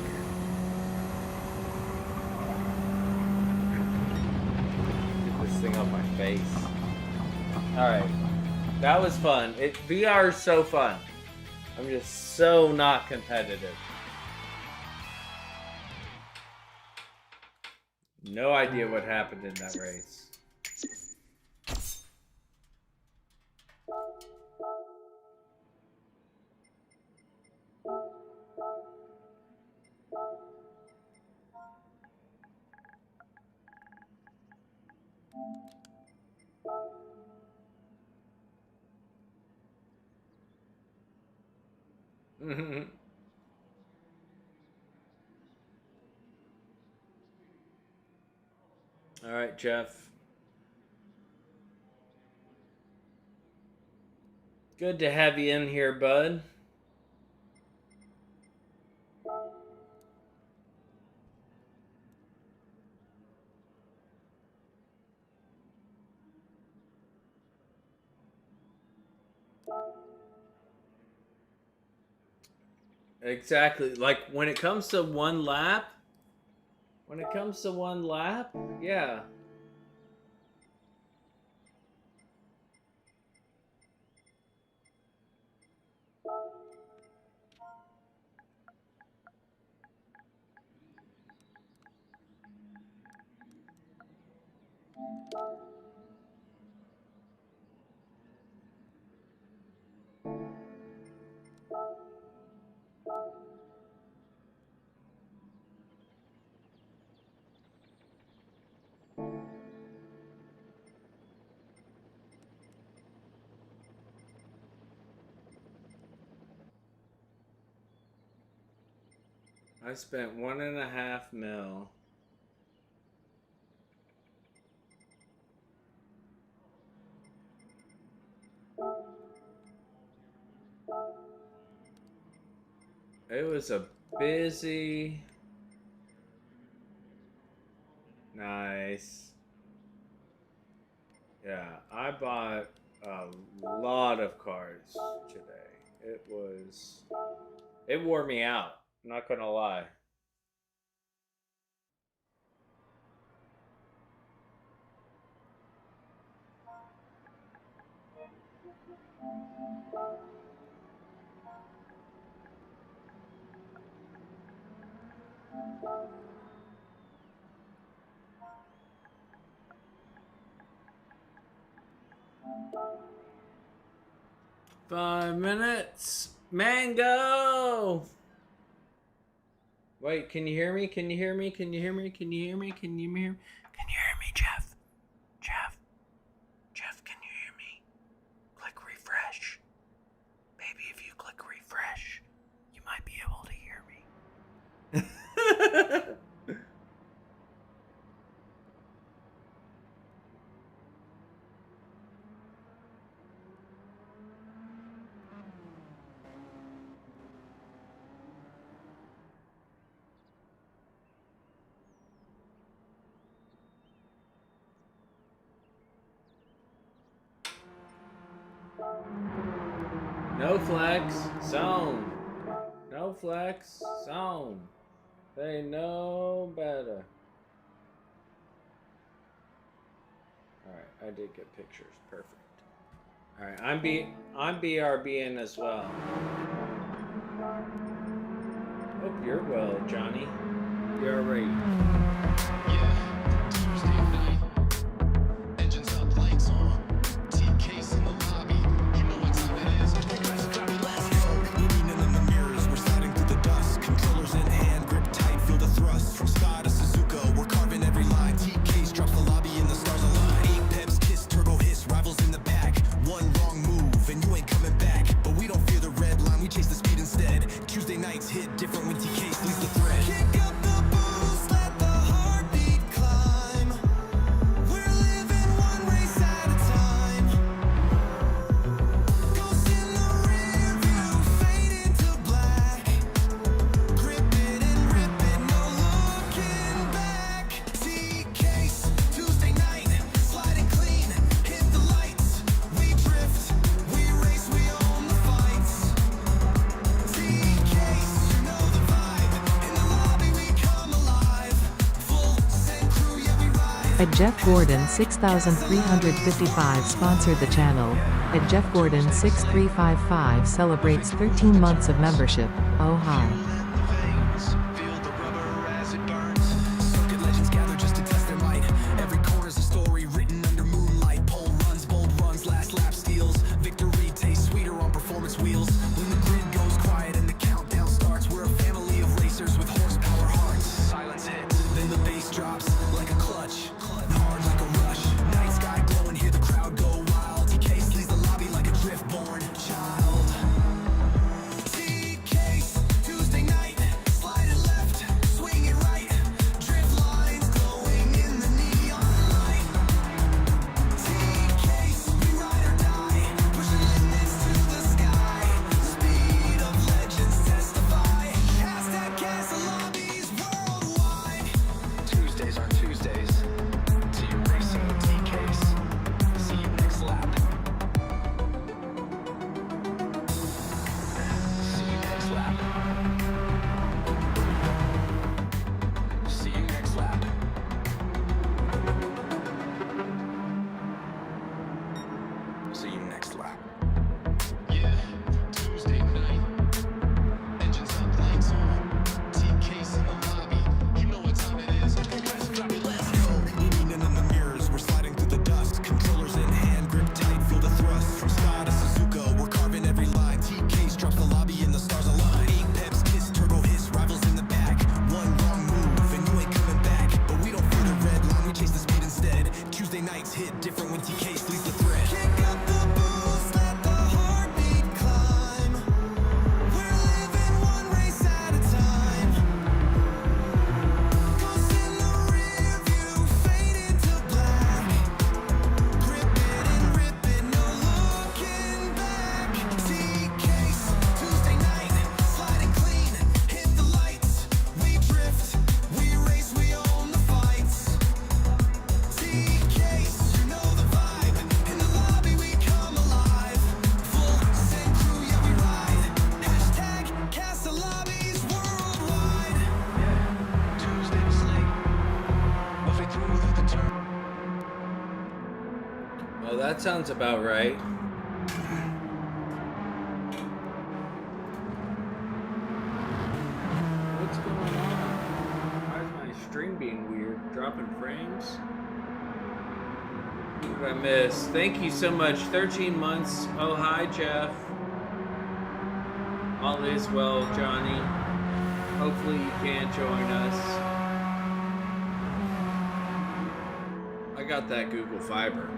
D: Get this thing off my face. Alright. That was fun. VR is so fun. I'm just so not competitive. No idea what happened in that race. All right, Jeff. Good to have you in here, bud. Exactly. Like when it comes to one lap, yeah. I spent 1.5 mil. It was a busy. Nice. Yeah, I bought a lot of cards today. It wore me out. I'm not gonna lie. Five minutes. Mango! Wait, can you hear me? Can you hear me? Can you hear me? Can you hear me? Can you hear me? Can you hear me, Jeff? Jeff? Jeff, can you hear me? Click refresh. Maybe if you click refresh, you might be able to hear me. No flex, zone. No flex, zone. They know better. Alright, I did get pictures. Perfect. Alright, I'm BRBing as well. Hope you're well, Johnny. You're right.
C: Yeah, Tuesday night. Engines up, lights on. TK's in the lobby. You know what time it is.
A: Leaning in the mirrors, we're sliding through the dust. Controllers in hand, grip tight, feel the thrust. From Spa to Suzuka, we're carving every line. TK's drops the lobby and the stars align. 8 peps, kiss, turbo hiss, rivals in the pack. One wrong move and you ain't coming back. But we don't fear the red line, we chase the speed instead. Tuesday nights hit different when TK leads the thread.
B: Kick up the boost, let the heartbeat climb. We're living one race at a time. Ghost in the rear view, fade into black. Grip it and rip it, no looking back. TK's Tuesday night, sliding clean, hit the lights. We drift, we race, we own the fights. TK's, you know the vibe. In the lobby we come alive. Full send crew, yeah we ride.
E: At Jeff Gordon 6355 sponsored the channel. At Jeff Gordon 6355 celebrates 13 months of membership. Oh hi.
C: Feel the rubber as it burns.
A: Circuit legends gather just to test their might. Every corner's a story written under moonlight. Pole runs, bold runs, last lap steals. Victory tastes sweeter on performance wheels. When the grid goes quiet and the countdown starts, we're a family of racers with horsepower hearts. Silence hits, then the bass drops like a clutch. Hard like a rush. Night sky glowing, hear the crowd go wild. TK leads the lobby like a drift-born child.
B: TK
A: TK's leads the thread.
B: Kick up the boost, let the heartbeat climb. We're living one race at a time. Ghosts in the rear view, fade into black. Grip it and rip it, no looking back. TK's Tuesday night, sliding clean, hit the lights. We drift, we race, we own the fights. TK's, you know the vibe. In the lobby we come alive. Full send crew, yeah we ride. Hashtag cast the lobbies worldwide.
C: Tuesday slate. Buffet through the turn.
D: Well, that sounds about right. What's going on? Why is my stream being weird? Dropping frames? What did I miss? Thank you so much. 13 months. Oh, hi, Jeff. All is well, Johnny. Hopefully you can join us. I got that Google Fiber.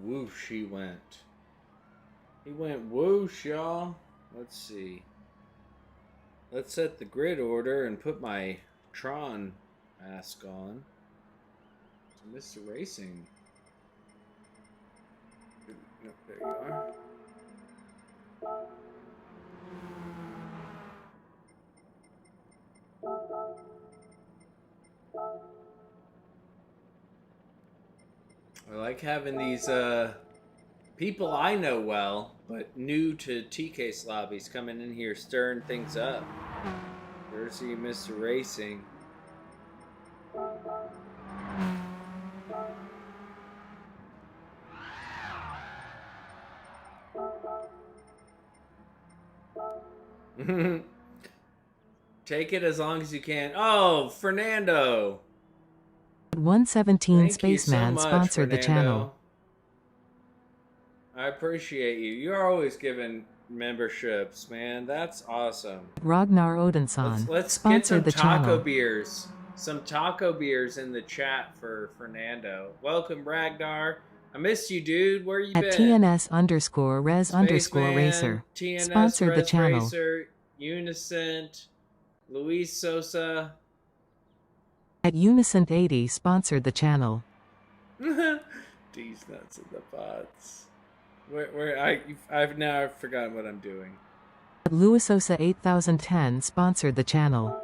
D: Whoosh, he went. He went whoosh, y'all. Let's see. Let's set the grid order and put my Tron mask on. So Mr. Racing. No, there you are. I like having these people I know well, but new to TK lobbies coming in here stirring things up. Jersey Mr. Racing. Take it as long as you can. Oh, Fernando.
E: 117
D: Thank you
E: Spaceman
D: so much,
E: sponsored the
D: Fernando.
E: channel.
D: I appreciate you. You're always giving memberships, man. That's awesome.
E: Ragnar Odinson
D: Let's get
E: sponsored
D: some
E: the
D: taco
E: channel.
D: beers. Some taco beers in the chat for Fernando. Welcome, Ragnar. I missed you, dude. Where you
E: At
D: been?
E: TNS_res_racer
D: TNS
E: sponsored the
D: Res
E: channel.
D: Racer, Unicent, Luis Sosa.
E: At Unicent80 sponsored the channel.
D: These nuts in the pots. I've now forgotten what I'm doing.
E: At Luisosa 8010 sponsored the channel.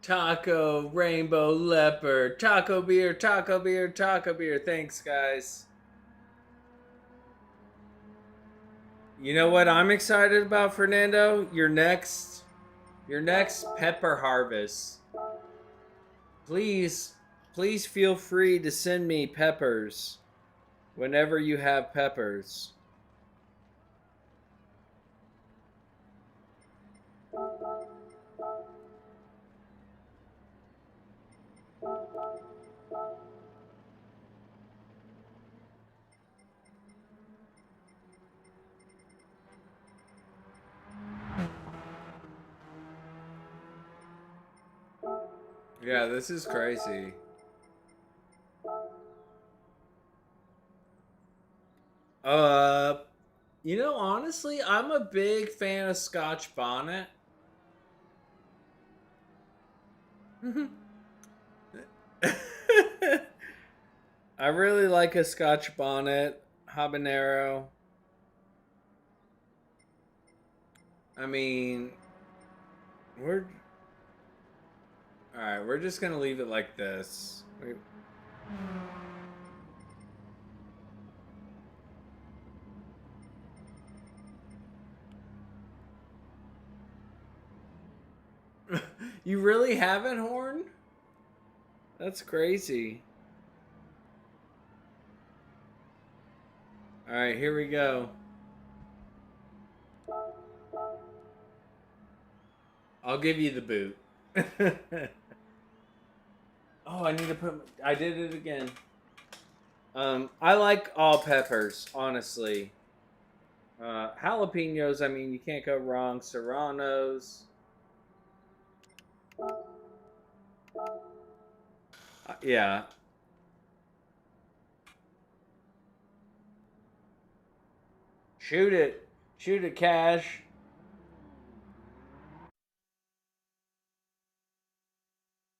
D: Taco, rainbow, leopard, taco beer, taco beer, taco beer. Thanks, guys. You know what I'm excited about, Fernando? Your next pepper harvest. Please feel free to send me peppers whenever you have peppers. Yeah, this is crazy. You know, honestly, I'm a big fan of Scotch Bonnet. I really like a Scotch Bonnet habanero. I mean, we're alright, we're just gonna leave it like this. You really haven't, Horn? That's crazy. Alright, here we go. I'll give you the boot. Oh, I need to put... I did it again. I like all peppers, honestly. Jalapenos, I mean, you can't go wrong. Serranos. Yeah. Shoot it. Shoot it, Cash.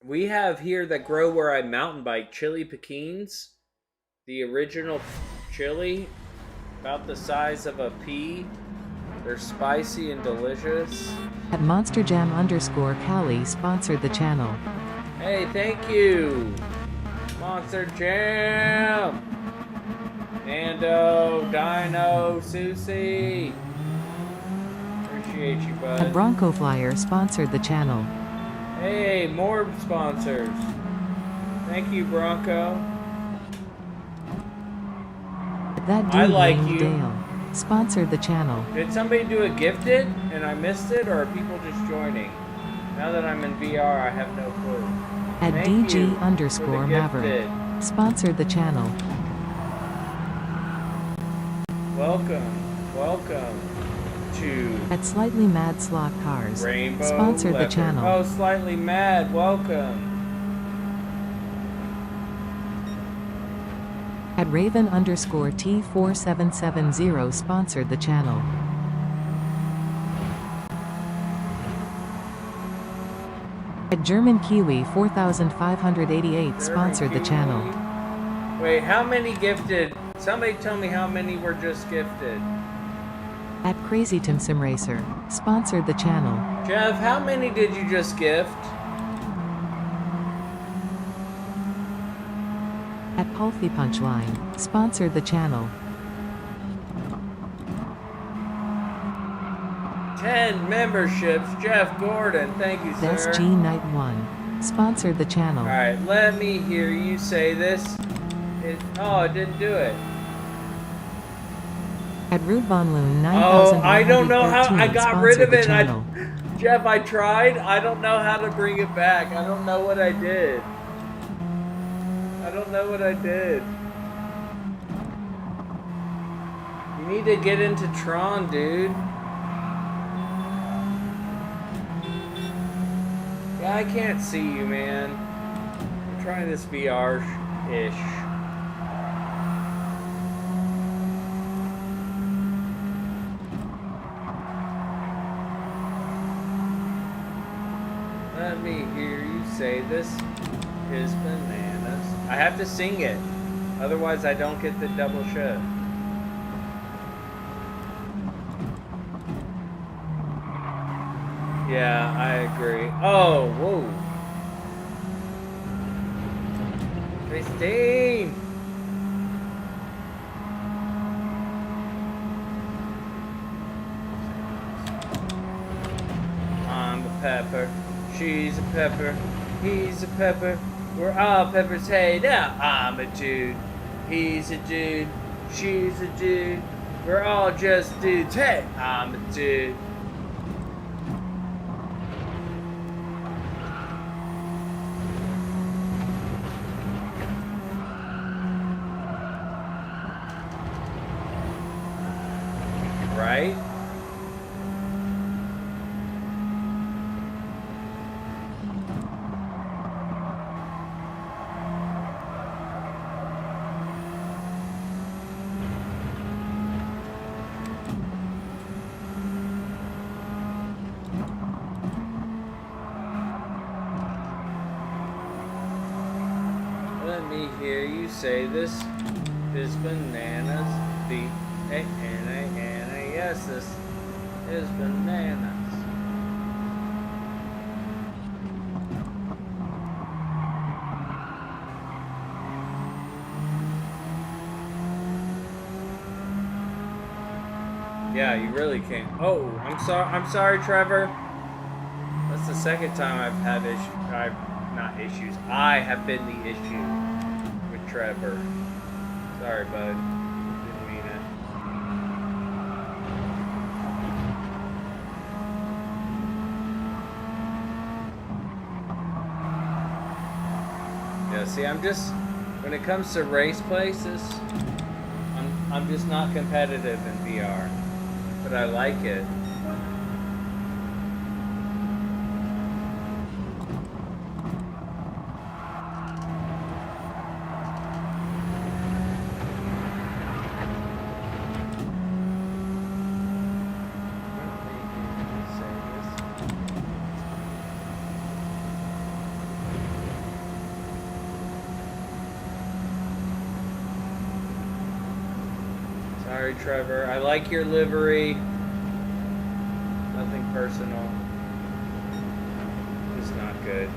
D: We have here that grow where I mountain bike chili pekins. The original chili, about the size of a pea. They're spicy and delicious.
E: At MonsterJam_Cali sponsored the channel.
D: Hey, thank you, Monster Jam. Nando, Dino, Susie. Appreciate you, bud.
E: At Bronco Flyer sponsored the channel.
D: Hey, more sponsors. Thank you, Bronco.
E: That
D: I
E: dude
D: like
E: named
D: you.
E: Dale sponsored the channel.
D: Did somebody do a gifted and I missed it, or are people just joining? Now that I'm in VR, I have no clue.
E: At
D: Thank you for the
E: DG_Maverick
D: gifted.
E: sponsored the channel.
D: Welcome to
E: At Slightly Mad Slot Cars
D: Rainbow
E: sponsored
D: Leopard.
E: the channel.
D: Oh, Slightly Mad, welcome.
E: At Raven_T4770 sponsored the channel. At German Kiwi 4588 sponsored the channel.
D: Wait, how many gifted? Somebody tell me how many were just gifted.
E: At Crazy Tim Sim Racer sponsored the channel.
D: Jeff, how many did you just gift?
E: At Pulpy Punchline sponsored the channel.
D: 10 memberships. Jeff Gordon, thank you, sir.
E: That's G Night 1 sponsored the channel.
D: Alright, let me hear you say this. It didn't do it.
E: At Rude Von Loon
D: Oh, I don't know how
E: 9113
D: I got rid of it.
E: channel.
D: Jeff, I tried. I don't know how to bring it back. I don't know what I did. I don't know what I did. You need to get into Tron, dude. Yeah, I can't see you, man. I'm trying this VR-ish. Let me hear you say this is bananas. I have to sing it. Otherwise, I don't get the double show. Yeah, I agree. Oh, whoa. Christine! I'm a pepper. She's a pepper. He's a pepper. We're all peppers. Hey, now I'm a dude. He's a dude. She's a dude. We're all just dudes. Hey, I'm a dude. Right? Let me hear you say this is bananas. B-A-N-A-N-A. Yes, this is bananas. Yeah, you really can't. Oh, I'm sorry, Trevor. That's the second time I've had issues. I have been the issue with Trevor. Sorry, bud. Didn't mean it. Yeah, see, I'm just When it comes to race places, I'm just not competitive in VR, but I like it. Sorry, Trevor. I like your livery. Nothing personal. It's not good.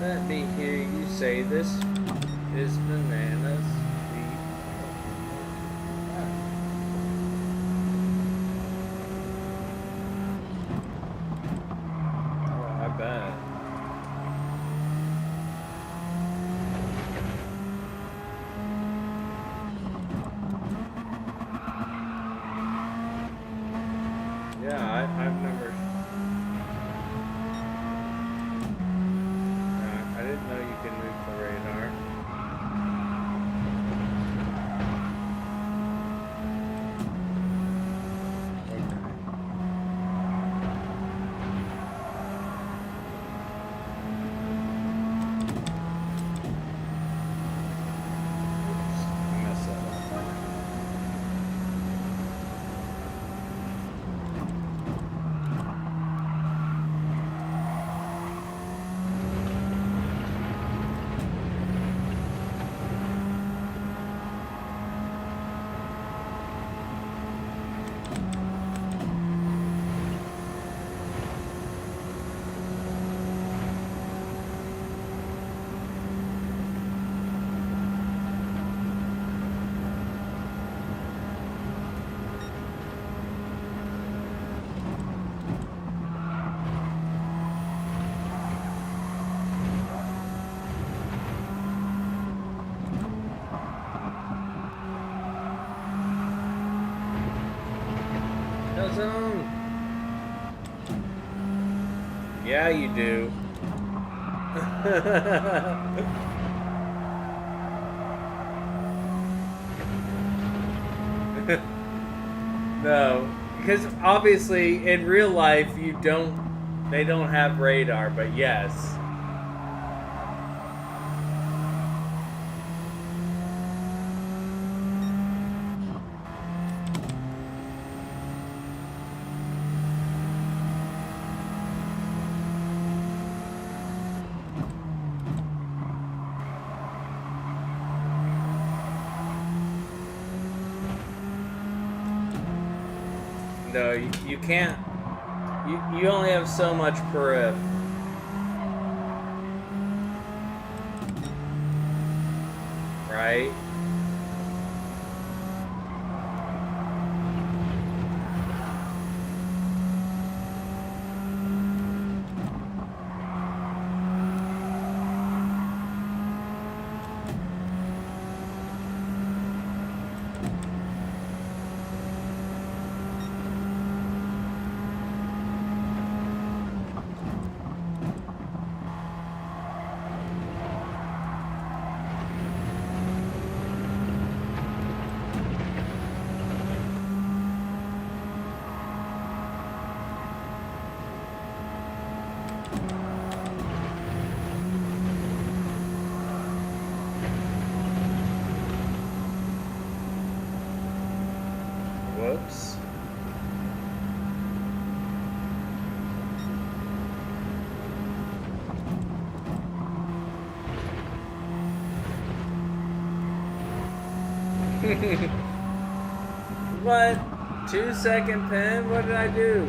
D: Let me hear you say this is bananas. Oh, I bet. Yeah, I've never. I didn't know you could move the radar. Zone. Yeah, you do. No, because obviously in real life they don't have radar, but yes. No, you can't. You only have so much periph. Right? Whoops. What? 2-second pin? What did I do?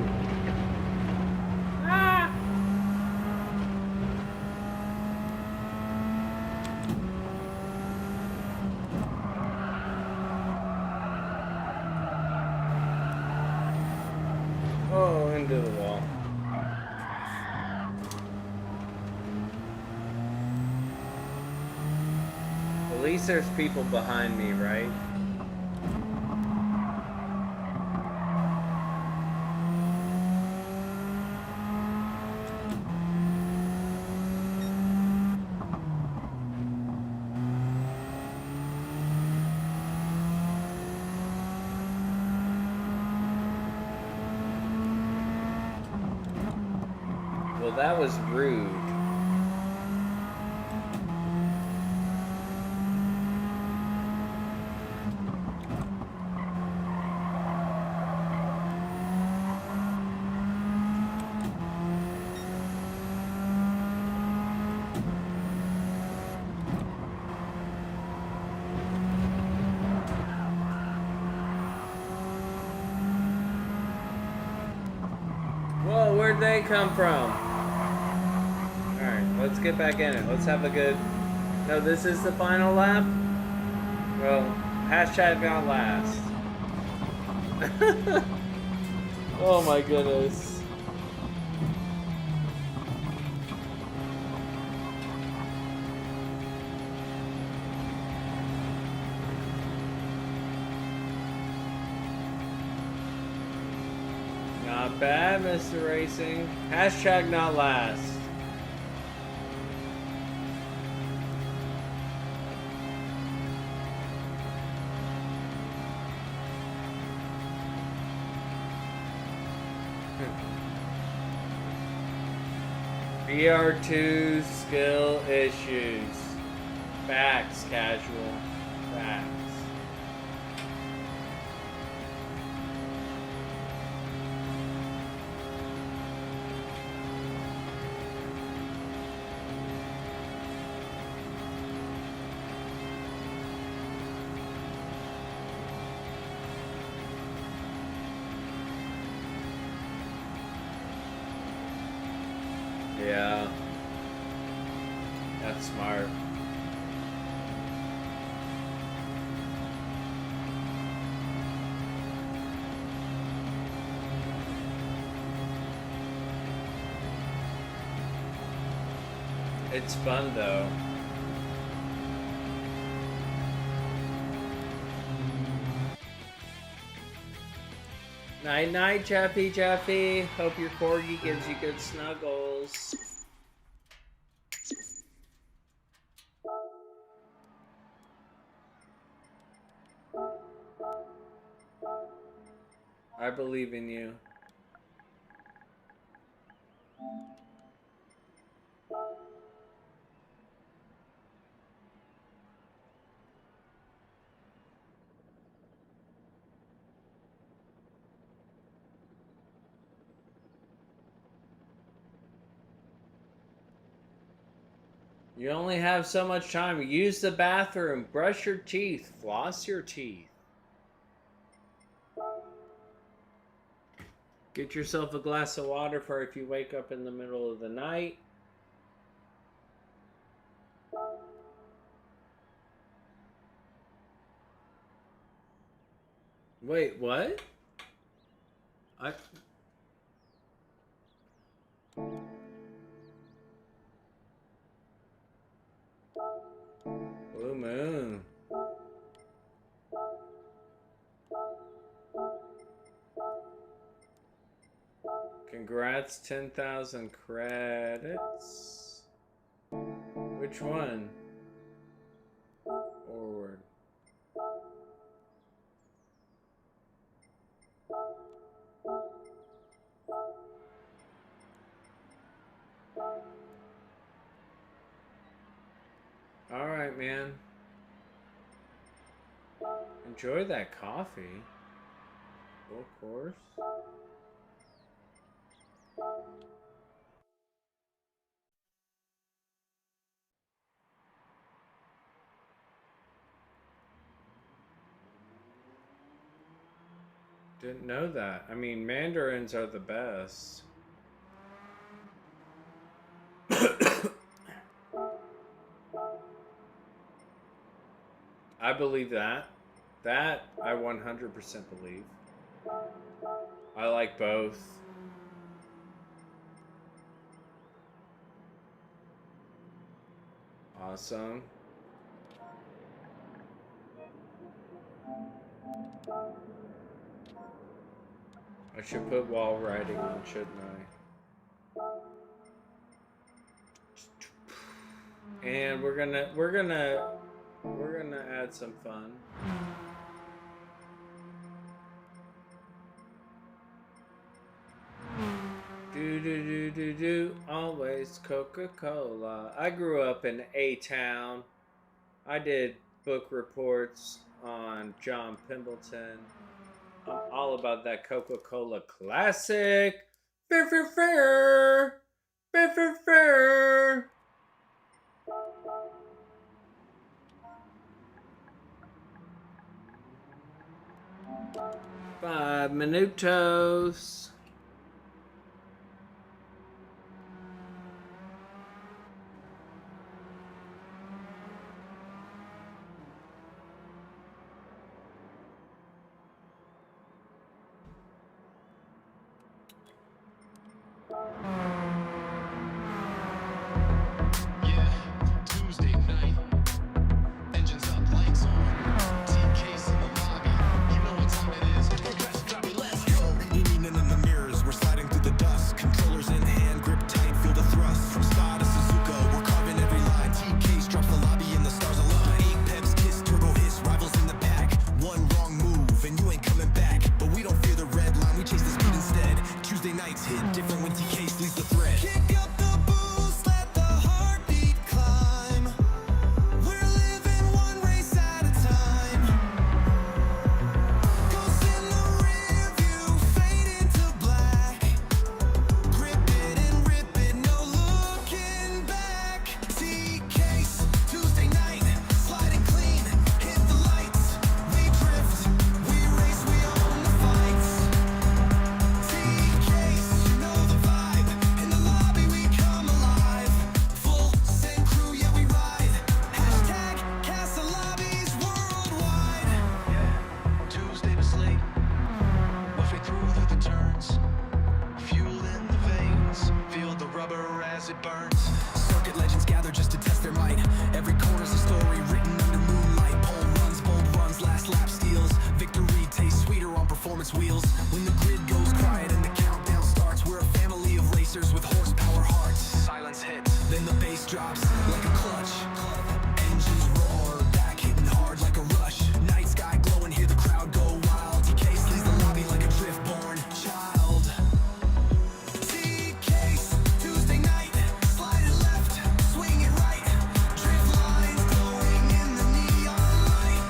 D: At least there's people behind me, right? Well, that was rude. Whoa, where'd they come from? Alright, let's get back in it. Let's have a good... No, this is the final lap? Well, hashtag not last. Oh my goodness. Not bad, Mr. Racing. Hashtag not last. BR2 skill issues. Facts, casual. Facts. Yeah. That's smart. It's fun though. Night night, Jeffy Jeffy. Hope your corgi gives you good snuggles. I believe in you. You only have so much time. Use the bathroom, brush your teeth, floss your teeth. Get yourself a glass of water for if you wake up in the middle of the night. Wait, what? Blue moon. Congrats, 10,000 credits. Which one? Forward. Alright, man. Enjoy that coffee. Of course. Didn't know that. I mean, mandarins are the best. I believe that. That I 100% believe. I like both. Awesome. I should put wall writing on, shouldn't I? And we're gonna add some fun. Do, always Coca-Cola. I grew up in A-Town. I did book reports on John Pimbleton. I'm all about that Coca-Cola classic. Fair, fair, fair. Fair, fair, fair. Five minutos.
C: Yeah, Tuesday night. Engines up, lights on. TK's in the lobby. You know what time it is. Press drop it, let's go.
A: Leaning in the mirrors, we're sliding through the dust. Controllers in hand, grip tight, feel the thrust. From Spa to Suzuka, we're carving every line. TK's drops the lobby and the stars align. 8 peps, kiss, turbo hiss, rivals in the back. One wrong move and you ain't coming back. But we don't fear the red line, we chase the speed instead. Tuesday nights hit different when TK's leads the thread.
B: Kick up the boost, let the heartbeat climb. We're living one race at a time. Ghosts in the rear view, fade into black. Grip it and rip it, no looking back. TK's, Tuesday night, sliding clean, hit the lights. We drift, we race, we own the fights. TK's, you know the vibe. In the lobby we come alive. Full send crew, yeah we ride. Hashtag Casa Lobbies worldwide.
C: Tuesday to slate. Buffet through the turns. Fuel in the veins. Feel the rubber as it burns.
A: Circuit legends gather just to test their might. Every corner's a story written under moonlight. Pole runs, bold runs, last lap steals. Victory tastes sweeter on performance wheels. When the grid goes quiet and the countdown starts, we're a family of racers with horsepower hearts.
C: Silence hits.
A: Then the bass drops like a clutch. Engines roar, back hitting hard like a rush. Night sky glowing, hear the crowd go wild. TK's leads the lobby like a drift-born child.
B: TK's, Tuesday night, slide it left, swing it right. Drift lines glowing in the neon light.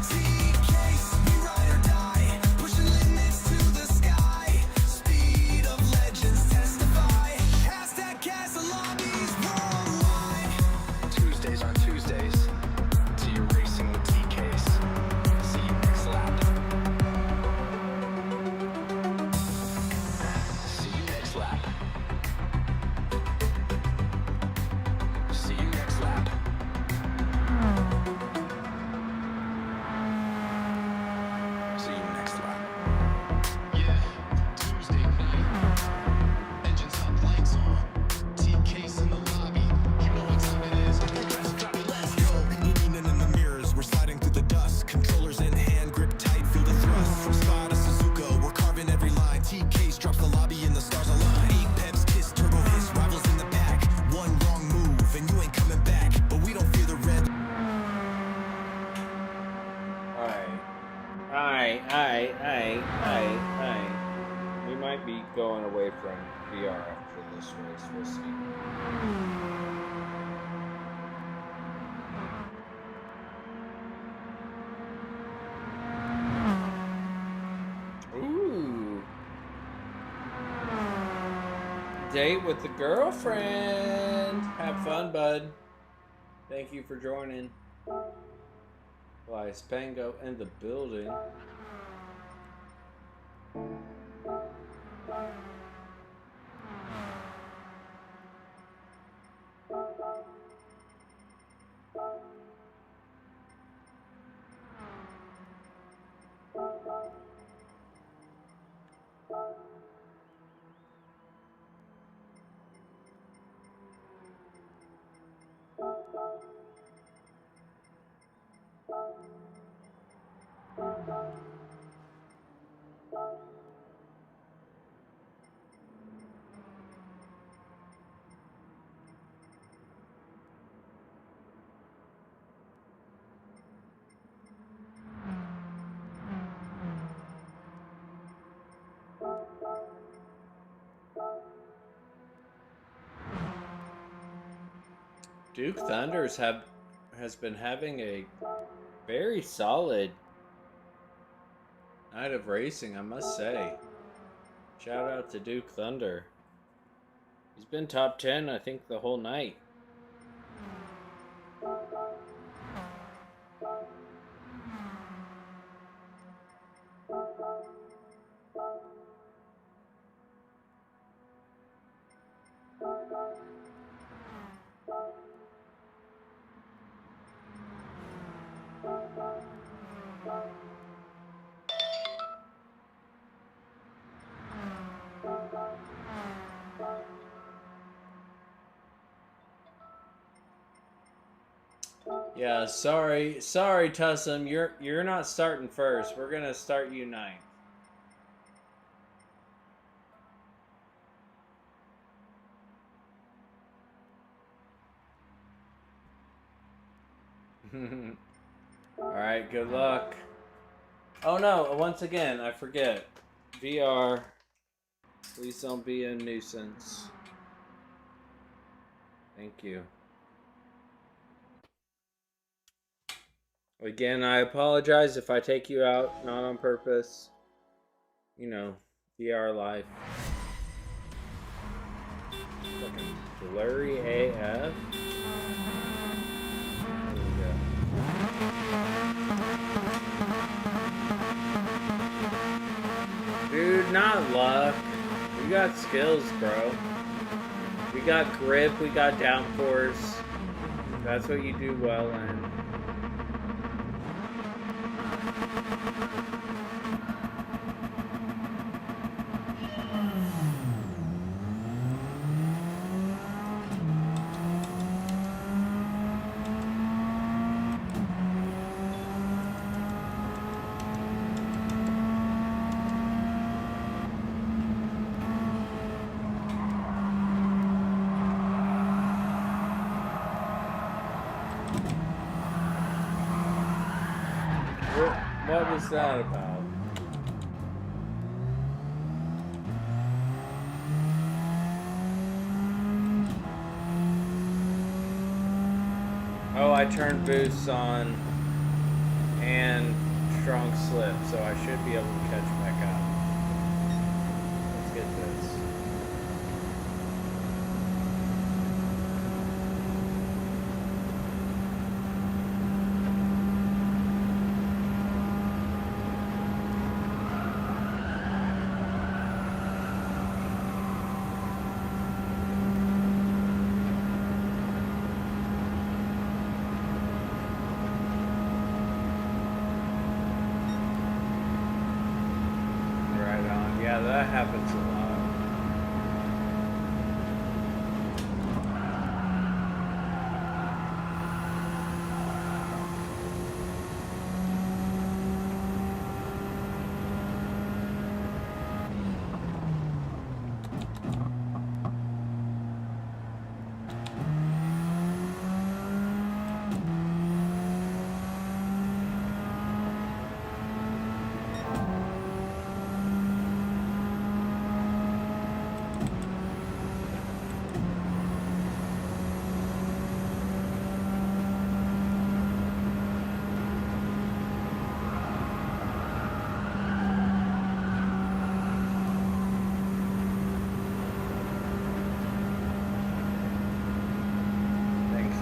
B: TK's, we ride or die, pushing limits to the sky. Speed of legends testify. Hashtag Casa Lobbies worldwide.
C: Tuesdays are Tuesdays. So you're racing with TK's. See you next lap. See you next lap. See you next lap. See you next lap. Yeah, Tuesday night. Engines up, lights on. TK's in the lobby. You know what time it is. Press drop it, let's go.
A: Leaning in the mirrors, we're sliding through the dust. Controllers in hand, grip tight, feel the thrust. From Spa to Suzuka, we're carving every line. TK's drops the lobby and the stars align. 8 peps, kiss, turbo hiss, rivals in the back. One wrong move and you ain't coming back. But we don't fear the red.
D: Alright. We might be going away from VR after this race. We'll see. Ooh. Date with the girlfriend. Have fun, bud. Thank you for joining. Why is Pango in the building? Duke Thunders has been having a very solid night of racing, I must say. Shout out to Duke Thunder. He's been top 10, I think, the whole night. Yeah, sorry, Tussum, you're not starting first. We're gonna start you ninth. All right, good luck. Oh no! Once again, I forget. VR, please don't be a nuisance. Thank you. Again, I apologize if I take you out, not on purpose. You know, VR life. Fucking blurry AF. There we go. Dude, not luck. We got skills, bro. We got grip, we got downforce. That's what you do well in. What was that about? Oh, I turned boosts on and strong slip, so I should be able to catch back up. Let's get this. Yeah, that happens a lot.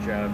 D: Job.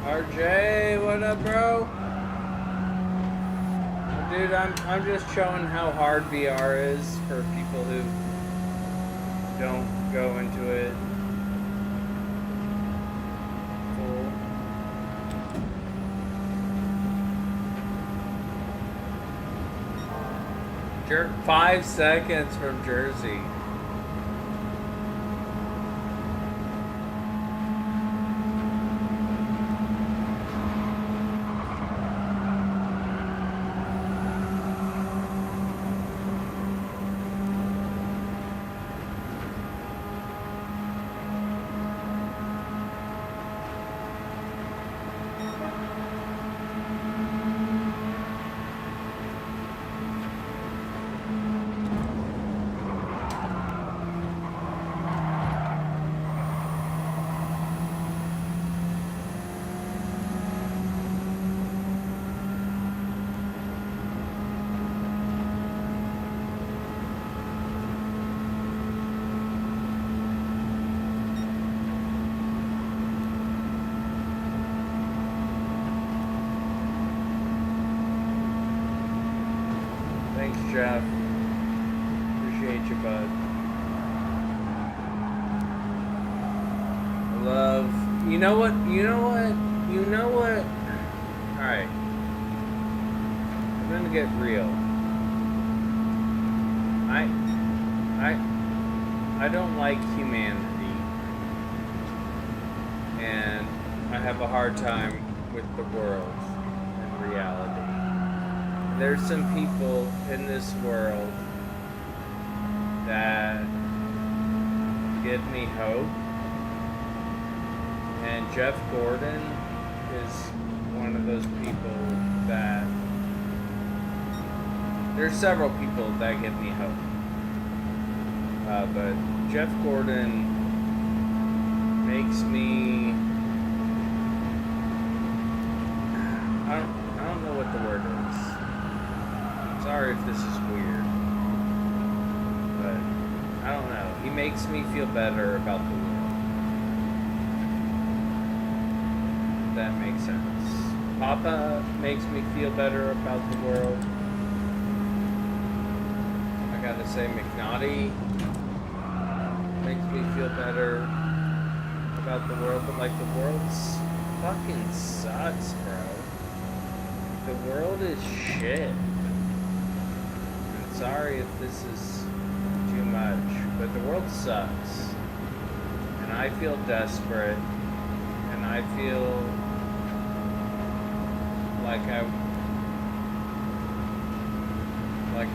D: RJ, what up, bro? Dude, I'm just showing how hard VR is for people who don't go into it full. Jerk, 5 seconds from Jersey. Thanks, Jeff. Appreciate you, bud. I love. You know what? You know what? You know what? Alright. I'm gonna get real. I don't like humanity. And I have a hard time with the world and reality. There's some people in this world that give me hope, and Jeff Gordon is one of those people that there's several people that give me hope, but Jeff Gordon makes me I don't know what the word is. Sorry if this is weird, but I don't know. He makes me feel better about the world. If that makes sense. Papa makes me feel better about the world. I gotta say, McNaughty makes me feel better about the world, but like the world's fucking sucks, bro. The world is shit. Sorry if this is too much, but the world sucks, and I feel desperate, and I feel like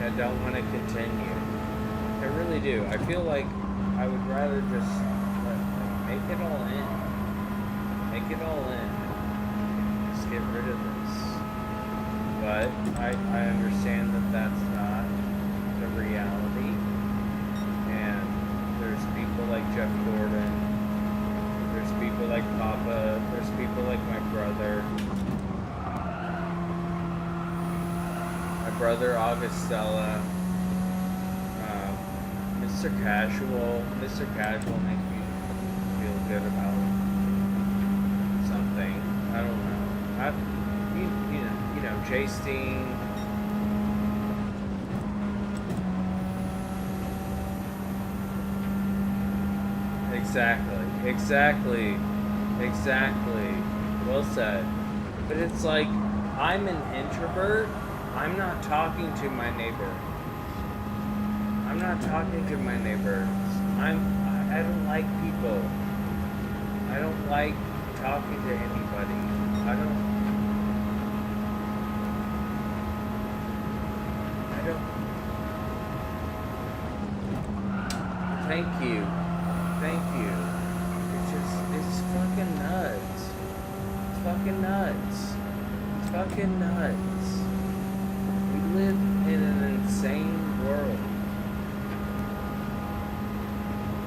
D: I don't want to continue. I really do. I feel like I would rather just make it all in. Make it all in. Just get rid of this. But I understand that that's not the reality. And there's people like Jeff Gordon. There's people like Papa. There's people like my brother. My brother Augustella. Mr. Casual. Mr. Casual makes me feel good about something. I don't know. You know, J-Steen. Exactly. Well said. But it's like, I'm an introvert. I'm not talking to my neighbor. I don't like people. I don't like talking to anybody. Thank you. It's fucking nuts. We live in an insane world.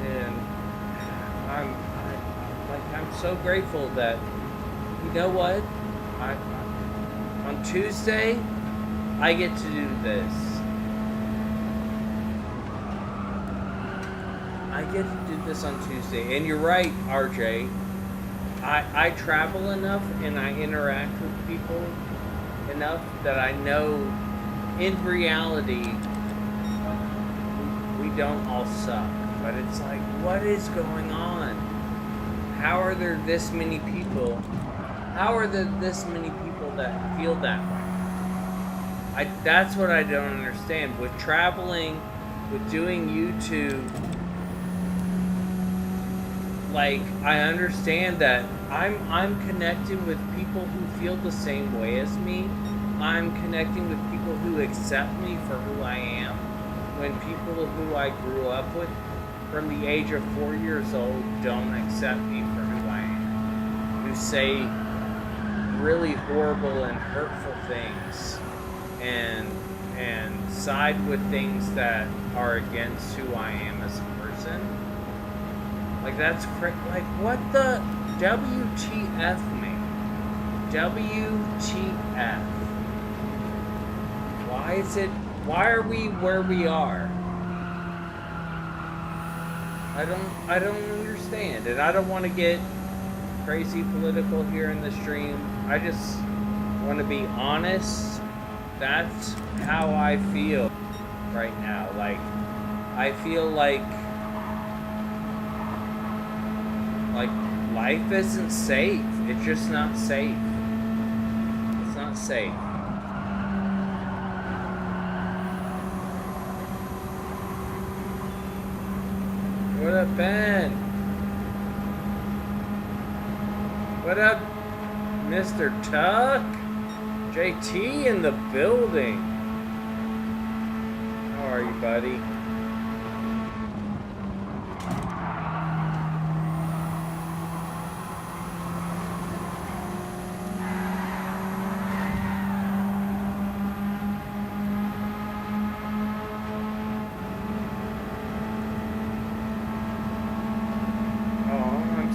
D: And I'm so grateful that, you know what? On Tuesday, I get to do this. I get to do this on Tuesday. And you're right, RJ. I travel enough and I interact with people enough that I know in reality we don't all suck. But it's like, what is going on? How are there this many people? How are there this many people that feel that way? That's what I don't understand. With traveling, with doing YouTube, like, I understand that I'm connecting with people who feel the same way as me. I'm connecting with people who accept me for who I am. When people who I grew up with from the age of 4 years old don't accept me for who I am, who say really horrible and hurtful things and side with things that are against who I am as a person. Like, that's like, what the WTF, man? WTF. Why are we where we are? I don't understand, and I don't want to get crazy political here in the stream. I just want to be honest. That's how I feel right now. Like, I feel like life isn't safe. It's just not safe. It's not safe. What up, Ben? What up, Mr. Tuck? JT in the building. How are you, buddy?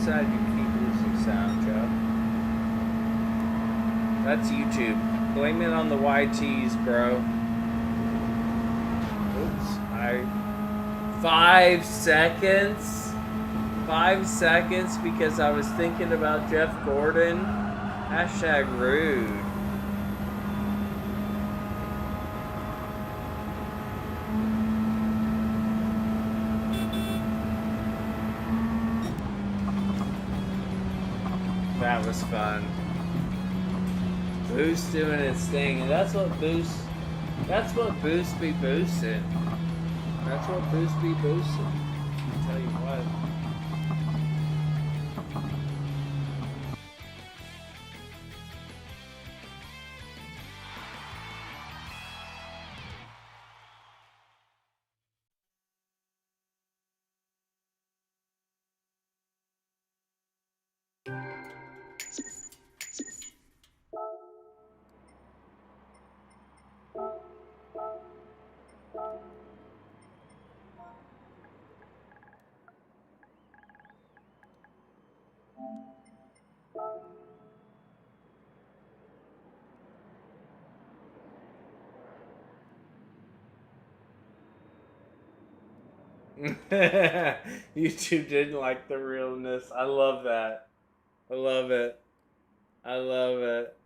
D: Sad you keep losing sound, Joe. That's YouTube. Blame it on the YTs, bro. Oops. 5 seconds? 5 seconds because I was thinking about Jeff Gordon? Hashtag rude. That was fun. Boost doing its thing, and that's what Boost be boosting. That's what Boost be boosting. I'll tell you what. YouTube didn't like the realness. I love that. I love it. I love it.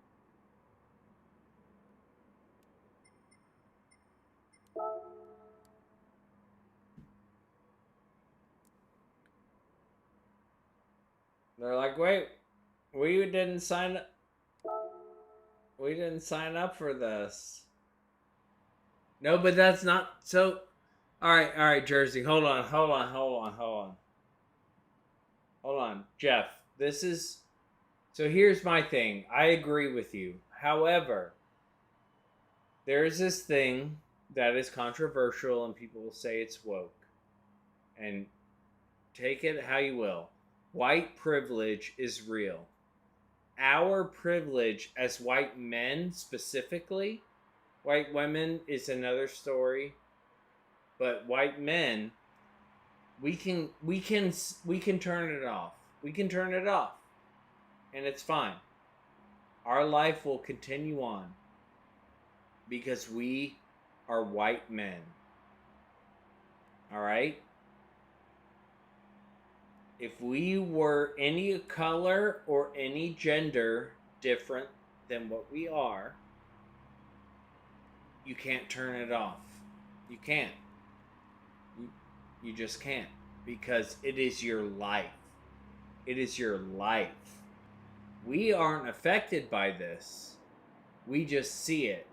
D: They're like, wait, we didn't sign up. We didn't sign up for this. No, but that's not so. All right, Jersey. Hold on, Jeff. This is. So here's my thing. I agree with you. However, there is this thing that is controversial, and people will say it's woke. And take it how you will. White privilege is real. Our privilege as white men specifically, white women is another story, but white men, we can turn it off. We can turn it off, and it's fine. Our life will continue on because we are white men. All right? If we were any color or any gender different than what we are, you can't turn it off. You can't. You just can't. Because it is your life. It is your life. We aren't affected by this. We just see it.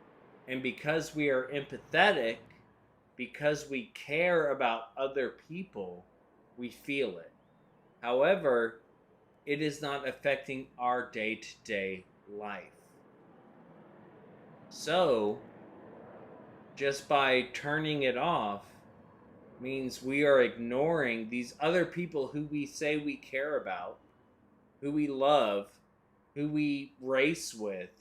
D: And because we are empathetic, because we care about other people, we feel it. However, it is not affecting our day-to-day life. So, just by turning it off means we are ignoring these other people who we say we care about, who we love, who we race with,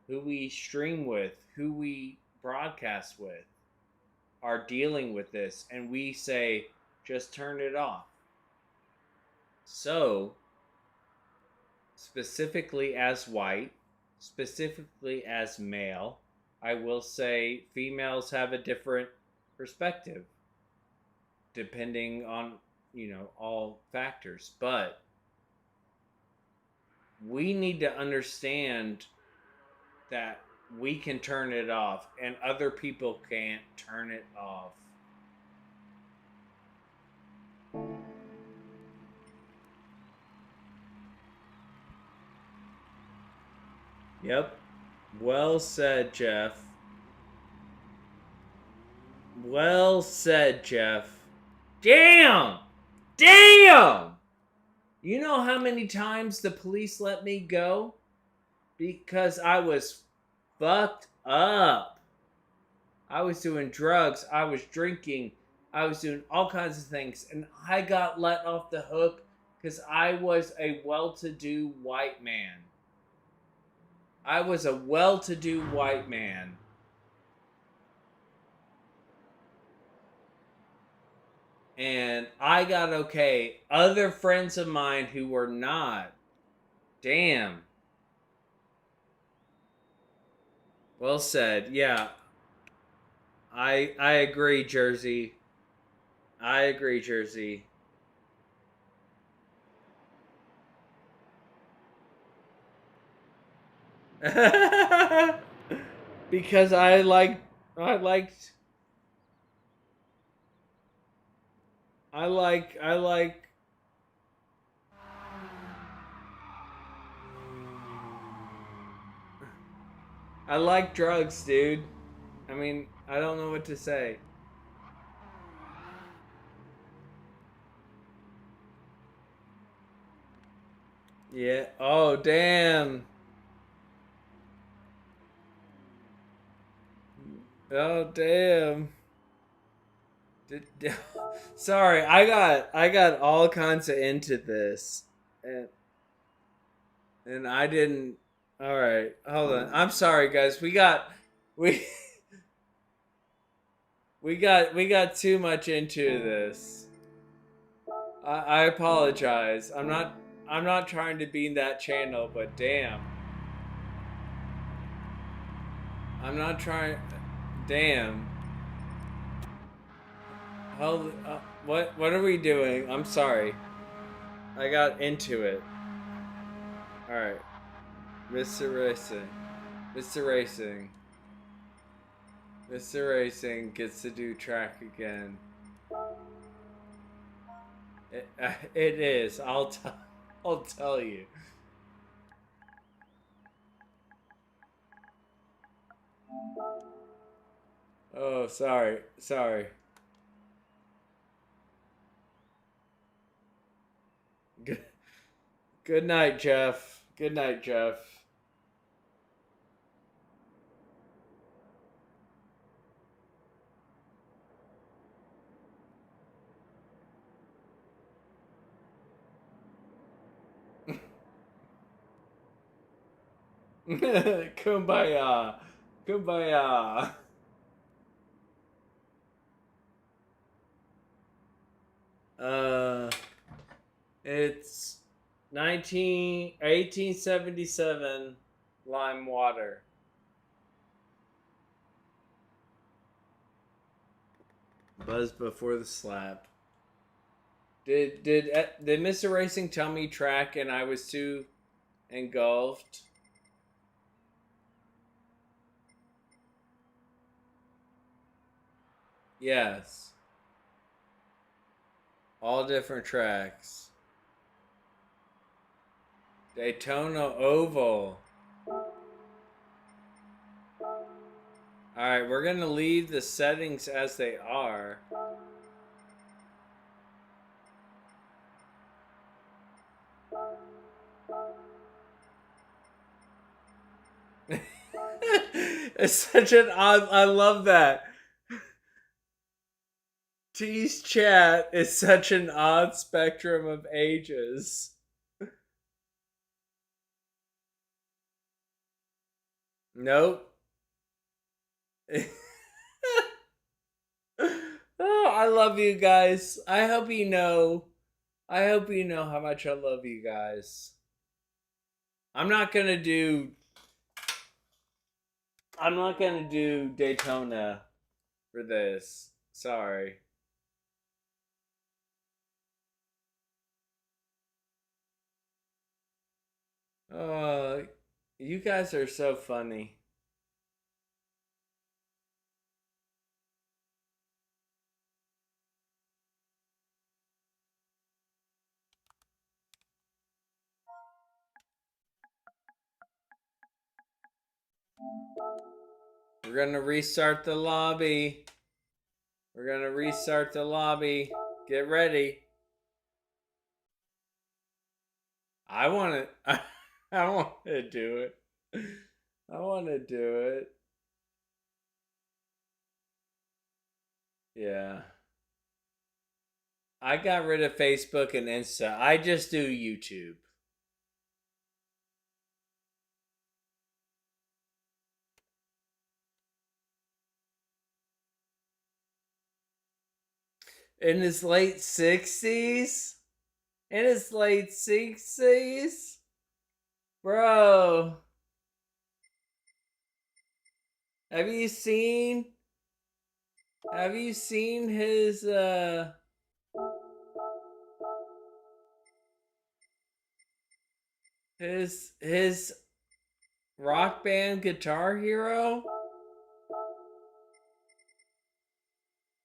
D: who we stream with, who we broadcast with, are dealing with this, and we say, just turn it off. So, specifically as white, specifically as male, I will say females have a different perspective depending on, all factors. But we need to understand that we can turn it off and other people can't turn it off. Yep. Well said, Jeff. Well said, Jeff. Damn! Damn! You know how many times the police let me go? Because I was fucked up. I was doing drugs. I was drinking. I was doing all kinds of things. And I got let off the hook because I was a well-to-do white man. I was a well-to-do white man. And I got okay. Other friends of mine who were not. Damn. Well said. Yeah. I agree, Jersey. I agree, Jersey. Because I liked I like drugs, dude. I mean, I don't know what to say. Yeah. Oh, damn. Oh, damn. Sorry, I got all kinds of into this, and I didn't. All right, hold on. I'm sorry, guys. We we we got too much into this. I apologize. I'm not trying to be in that channel, but damn. I'm not trying. Damn. Hold. What are we doing? I'm sorry. I got into it. All right, Mr. Racing. Mr. Racing. Mr. Racing gets to do track again. It is. I'll tell you. Oh, sorry. Good night, Jeff. Good night, Jeff. Kumbaya. Kumbaya. It's 1877 lime water. Buzz before the slap. Did Mr. Racing tell me track and I was too engulfed? Yes. All different tracks. Daytona Oval. Alright, we're gonna leave the settings as they are. It's such an odd. I love that. T's chat is such an odd spectrum of ages. Nope. Oh, I love you guys. I hope you know. I hope you know how much I love you guys. I'm not gonna do Daytona for this. Sorry. Oh, you guys are so funny. We're gonna restart the lobby. We're gonna restart the lobby. Get ready. I want to. I want to do it. I want to do it. Yeah. I got rid of Facebook and Insta. I just do YouTube. In his late 60s? In his late 60s? Bro. Have you seen his his rock band Guitar Hero?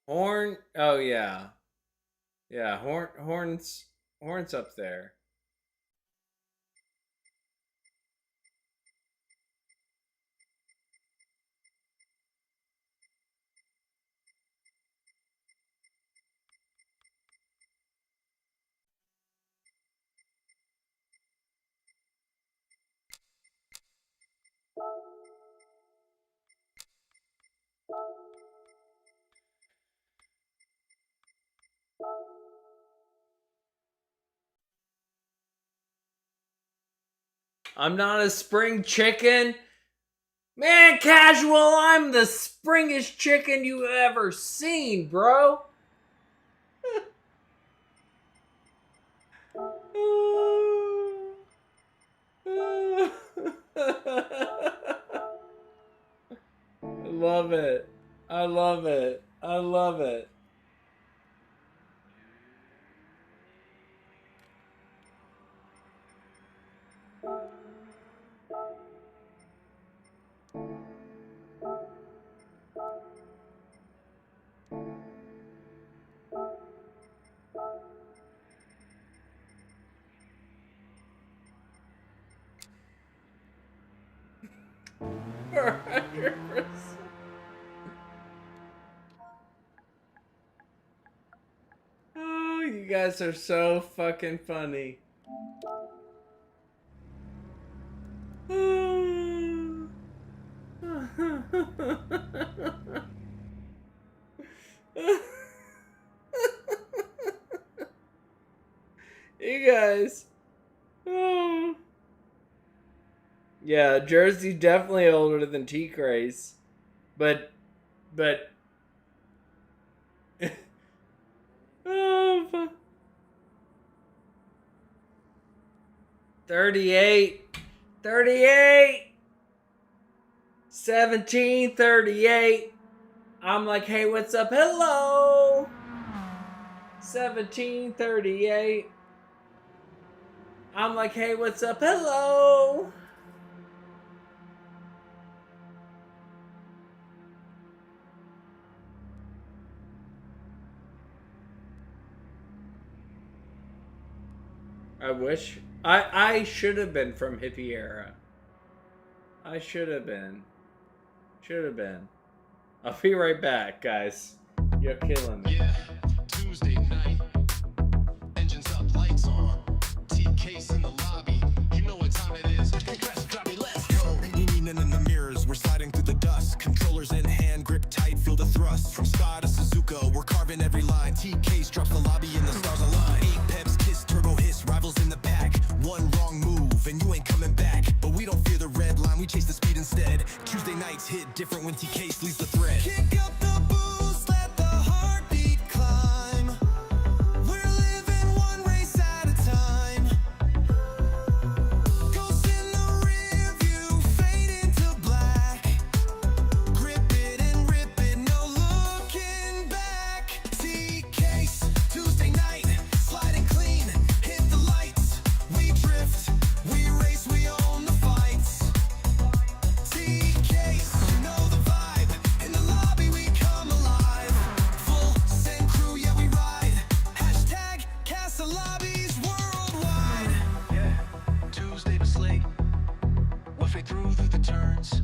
D: Horn? Oh yeah. Yeah, horns up there. I'm not a spring chicken. Man, casual, I'm the springiest chicken you ever seen, bro. I love it. I love it. I love it. Oh, you guys are so fucking funny. You guys. Oh. Yeah, Jersey definitely older than T Craze. But oh, 38 38 17 38. I'm like, hey, what's up? Hello. 1738. I'm like, hey, what's up? Hello. I wish I should have been from hippie era. I should have been. Should have been. I'll be right back, guys. You're killing me.
C: Yeah, Tuesday night. Engines up, lights on. T-case in the lobby. You know what time it is. Congrats, drop me, let's go.
A: Leaning in the mirrors, we're sliding through the dust. Controllers in hand, grip tight, feel the thrust. From Spa to Suzuka, we're carving every line. T-case drops the lobby and the stars align. 8 peps, kiss, turbo hiss, rivals in the pack. One wrong move and you ain't coming back. But we don't fear the red line, we chase the speed instead. Tuesday nights hit different when T-case leaves the thread.
B: Kick up the boost, let the heartbeat climb. We're living one race at a time. Ghost in the rear view, fade into black. Grip it and rip it, no looking back. T-case, Tuesday night, sliding clean, hit the lights. We drift, we race, we own the fights. T-case, you know the vibe. In the lobby we come alive. Full send crew, yeah we ride. Hashtag Casa Lobbies worldwide.
C: Yeah, Tuesday was late. Halfway through the turns.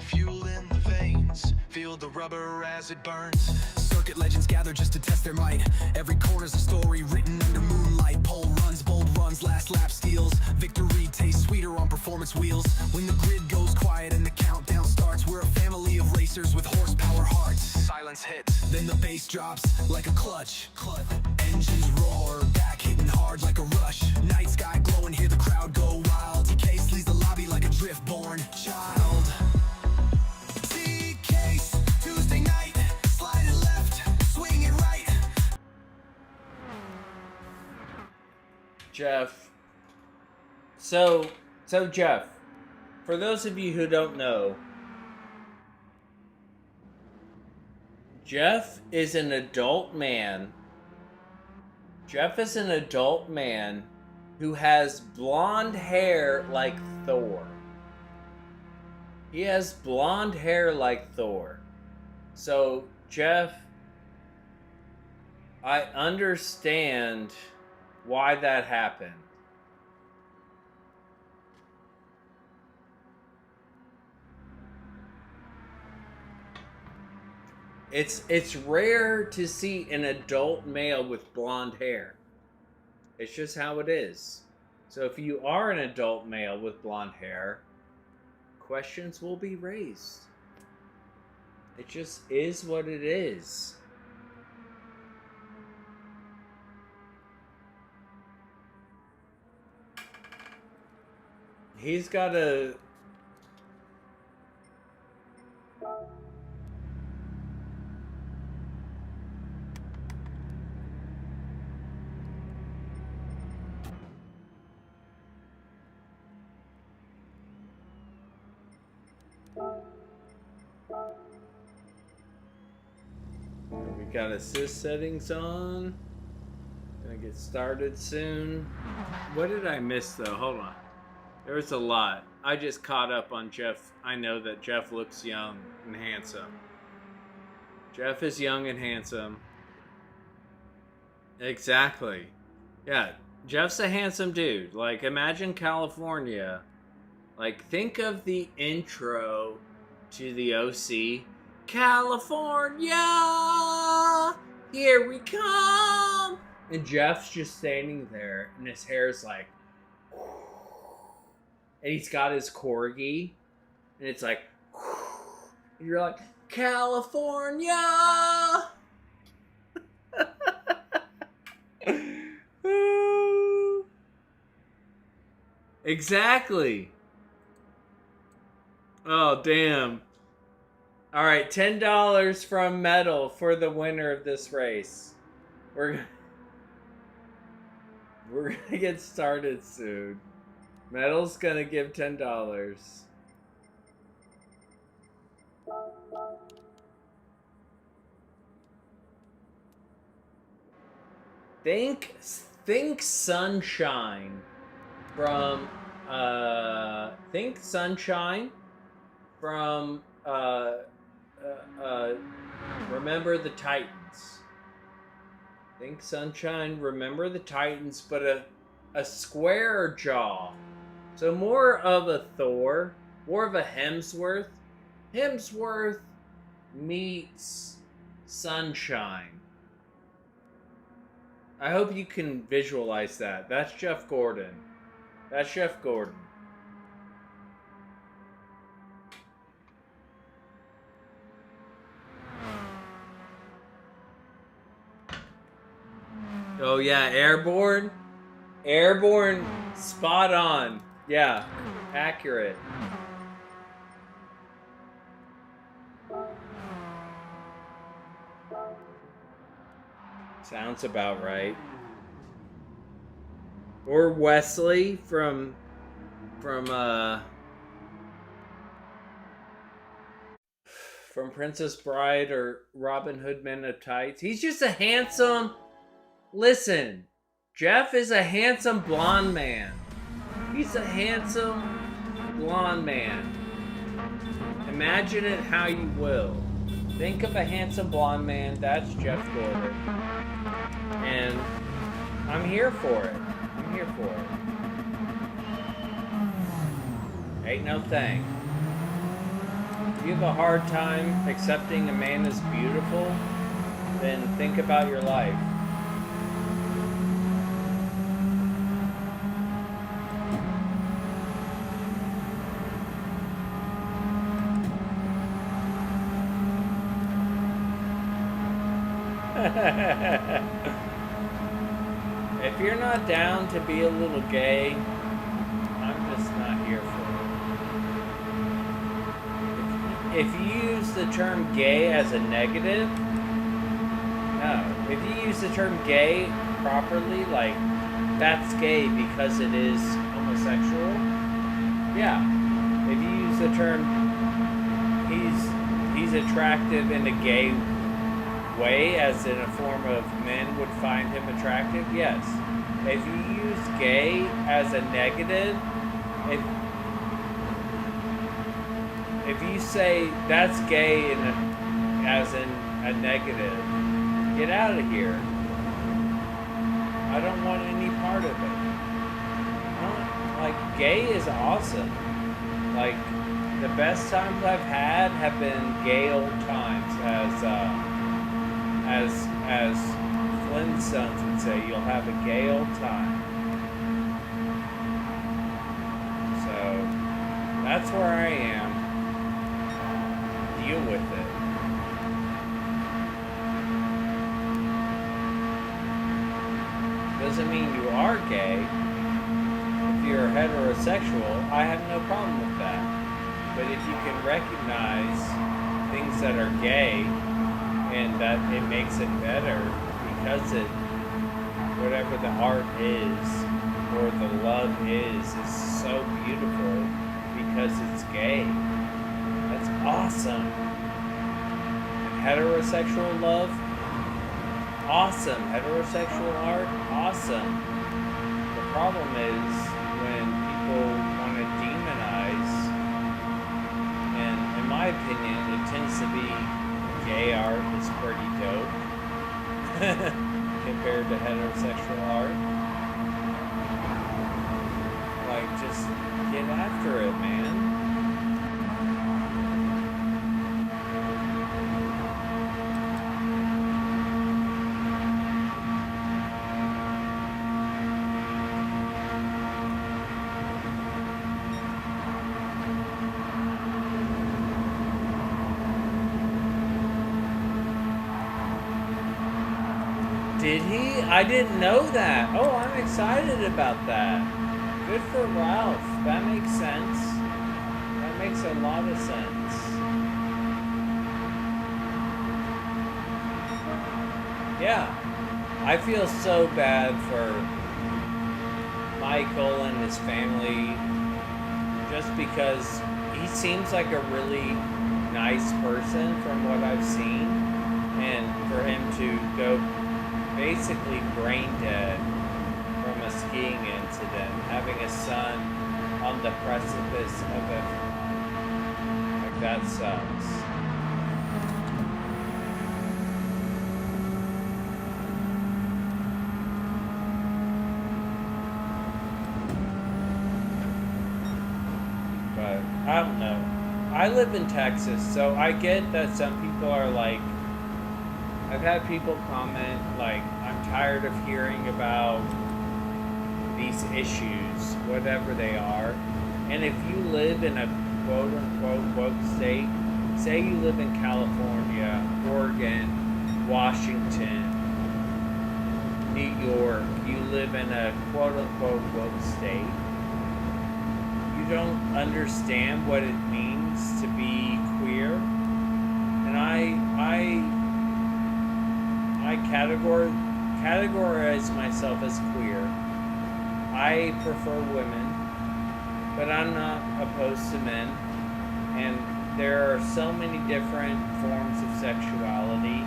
C: Fuel in the veins. Feel the rubber as it burns.
A: Circuit legends gather just to test their might. Every corner's a story written under moonlight. Pole runs, bold runs, last lap steals. Victory tastes sweeter on performance wheels. When the grid goes quiet and the countdown starts, we're a family of racers with horsepower hearts.
C: Silence hits.
A: Then the bass drops like a clutch. Engines roar, back hitting hard like a rush. Night sky glowing, hear the crowd go wild. T-case leaves the lobby like a drift-born child.
B: T-case, Tuesday night, slide it left, swing it right.
D: Jeff. So Jeff, for those of you who don't know, Jeff is an adult man. Jeff is an adult man who has blonde hair like Thor. He has blonde hair like Thor. So, Jeff, I understand why that happened. It's rare to see an adult male with blonde hair. It's just how it is. So if you are an adult male with blonde hair, questions will be raised. It just is what it is. He's got a... We got assist settings on. Gonna get started soon. What did I miss though? Hold on. There was a lot. I just caught up on Jeff. I know that Jeff looks young and handsome. Jeff is young and handsome. Exactly. Yeah, Jeff's a handsome dude. Like, imagine California. Like, think of the intro to the OC. California, here we come. And Jeff's just standing there, and his hair's like, and he's got his corgi, and it's like, and you're like, California. Exactly. Oh, damn. All right, $10 from Metal for the winner of this race. We're gonna get started soon. Metal's gonna give $10. Think Sunshine from Remember the Titans. Think Sunshine, Remember the Titans, but a square jaw. So more of a Thor, more of a Hemsworth. Hemsworth meets Sunshine. I hope you can visualize that. That's Jeff Gordon. That's Jeff Gordon. Oh yeah, Airborne. Airborne, spot on. Yeah, accurate. Sounds about right. Or Wesley from Princess Bride or Robin Hood Men of Tights. He's just a handsome. Listen, Jeff is a handsome blonde man. He's a handsome blonde man. Imagine it how you will. Think of a handsome blonde man. That's Jeff Gordon. And I'm here for it. I'm here for it. Ain't no thing. If you have a hard time accepting a man as beautiful, then think about your life. If you're not down to be a little gay, I'm just not here for it. If you use the term gay as a negative, no. If you use the term gay properly, like that's gay because it is homosexual, yeah. If you use the term he's attractive in a gay way, as in a form of men would find him attractive, yes. If you use gay as a negative, if you say that's gay as in a negative, get out of here. I don't want any part of it. Like, gay is awesome. Like, the best times I've had have been gay old times, as Flintstones would say, you'll have a gay old time. So, that's where I am. Deal with it. Doesn't mean you are gay. If you're heterosexual, I have no problem with that. But if you can recognize things that are gay, and that it makes it better because whatever the art is or the love is so beautiful because it's gay. That's awesome. And heterosexual love, awesome. Heterosexual art, awesome. The problem is when people want to demonize, and in my opinion, it tends to be gay art is pretty dope compared to heterosexual art. Like, just get after it, man. Did he? I didn't know that. Oh, I'm excited about that. Good for Ralph. That makes sense. That makes a lot of sense. Yeah. I feel so bad for Michael and his family just because he seems like a really nice person from what I've seen. And for him to go basically brain dead from a skiing incident, having a son on the precipice of it. Like, that sucks. But I don't know. I live in Texas, so I get that some people are like, I've had people comment like, I'm tired of hearing about these issues, whatever they are. And if you live in a quote unquote woke state, say you live in California, Oregon, Washington, New York, you live in a quote unquote woke state, you don't understand what it means to be queer. And I categorize myself as queer. I prefer women, but I'm not opposed to men. And there are so many different forms of sexuality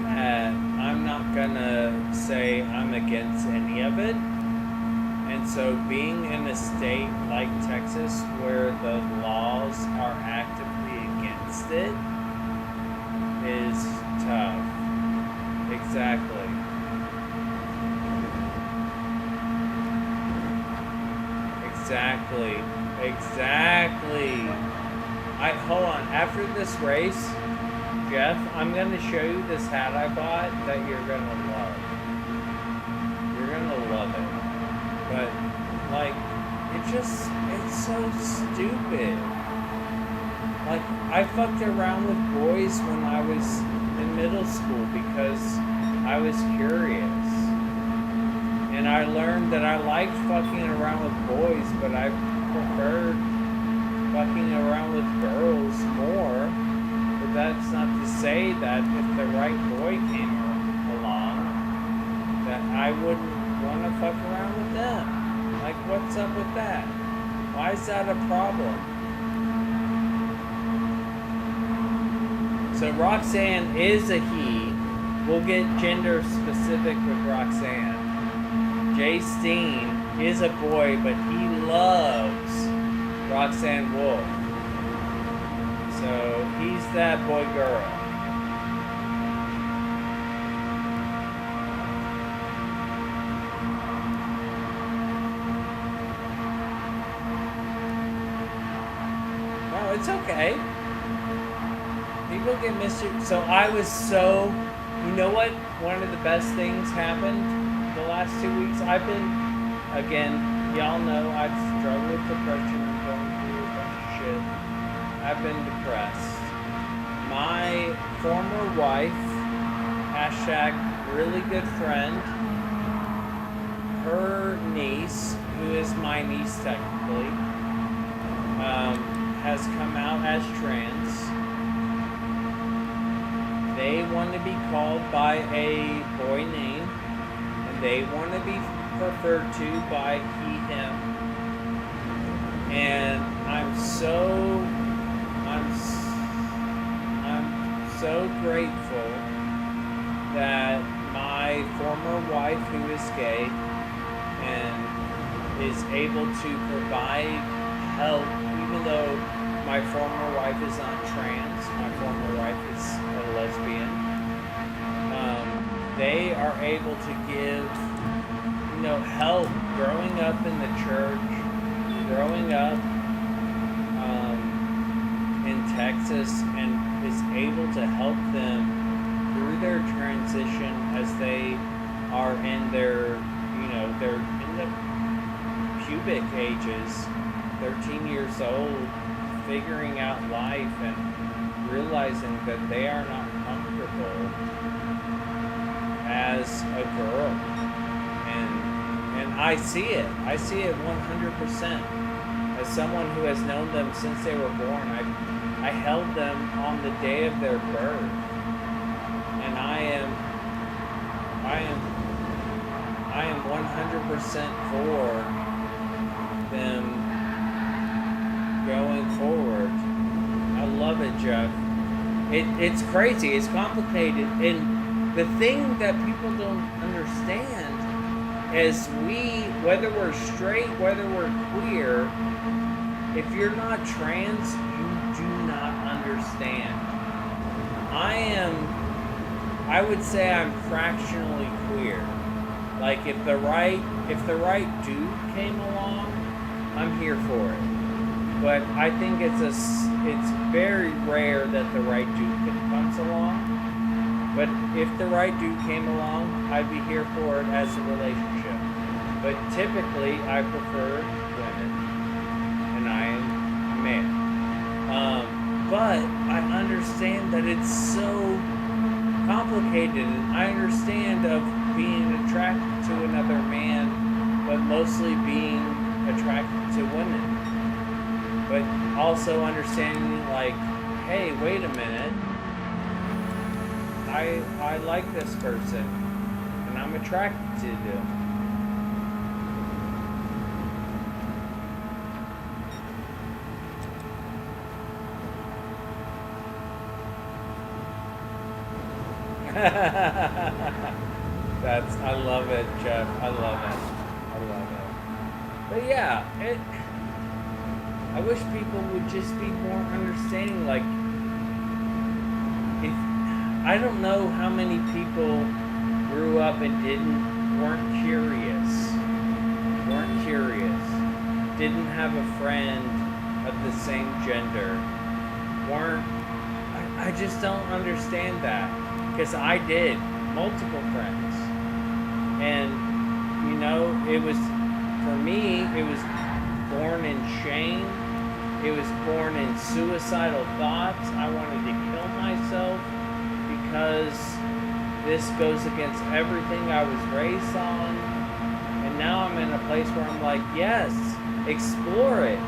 D: that I'm not gonna say I'm against any of it. And so being in a state like Texas where the laws are actively against it is tough. Exactly. Exactly. Hold on. After this race, Jeff, I'm gonna show you this hat I bought that you're gonna love. You're gonna love it. But like, it's so stupid. Like, I fucked around with boys when I was in middle school because I was curious. And I learned that I liked fucking around with boys, but I preferred fucking around with girls more. But that's not to say that if the right boy came along, that I wouldn't want to fuck around with them. Like, what's up with that? Why is that a problem? So Roxanne is a he. We'll get gender specific with Roxanne. Jay Steen is a boy, but he loves Roxanne Wolf. So he's that boy girl. No, it's okay. People get misused. So I was so, you know what? One of the best things happened the last 2 weeks. I've been, again, y'all know I've struggled with depression and going through a bunch of shit. I've been depressed. My former wife, hashtag really good friend, her niece, who is my niece technically, has come out as trans. They want to be called by a boy name, and they want to be referred to by he, him. And I'm so grateful that my former wife, who is gay and is able to provide help, even though my former wife is not trans, my former wife is a lesbian. They are able to give, help growing up in the church, growing up in Texas, and is able to help them through their transition as they are in their, they're in the pubic ages, 13 years old, figuring out life and realizing that they are not comfortable as a girl. And I see it 100%. As someone who has known them since they were born, I held them on the day of their birth, and I am 100% for them going forward. I love it, Jeff. It's crazy. It's complicated. And the thing that people don't understand is whether we're straight, whether we're queer, if you're not trans, you do not understand. I would say I'm fractionally queer. Like if the right dude came along, I'm here for it. But I think it's very rare that the right dude comes along. But if the right dude came along, I'd be here for it as a relationship. But typically, I prefer women, and I am male. But I understand that it's so complicated, and I understand of being attracted to another man, but mostly being attracted to women. But also understanding, like, hey, wait a minute, I like this person, and I'm attracted to them. I love it, Jeff. I love it. But yeah, I wish people would just be more understanding. Like, I don't know how many people grew up and weren't curious, didn't have a friend of the same gender, I just don't understand that, because I did multiple friends, and you know, for me, it was born in shame. It was born in suicidal thoughts. I wanted to kill myself because this goes against everything I was raised on. And now I'm in a place where I'm like, yes, explore it.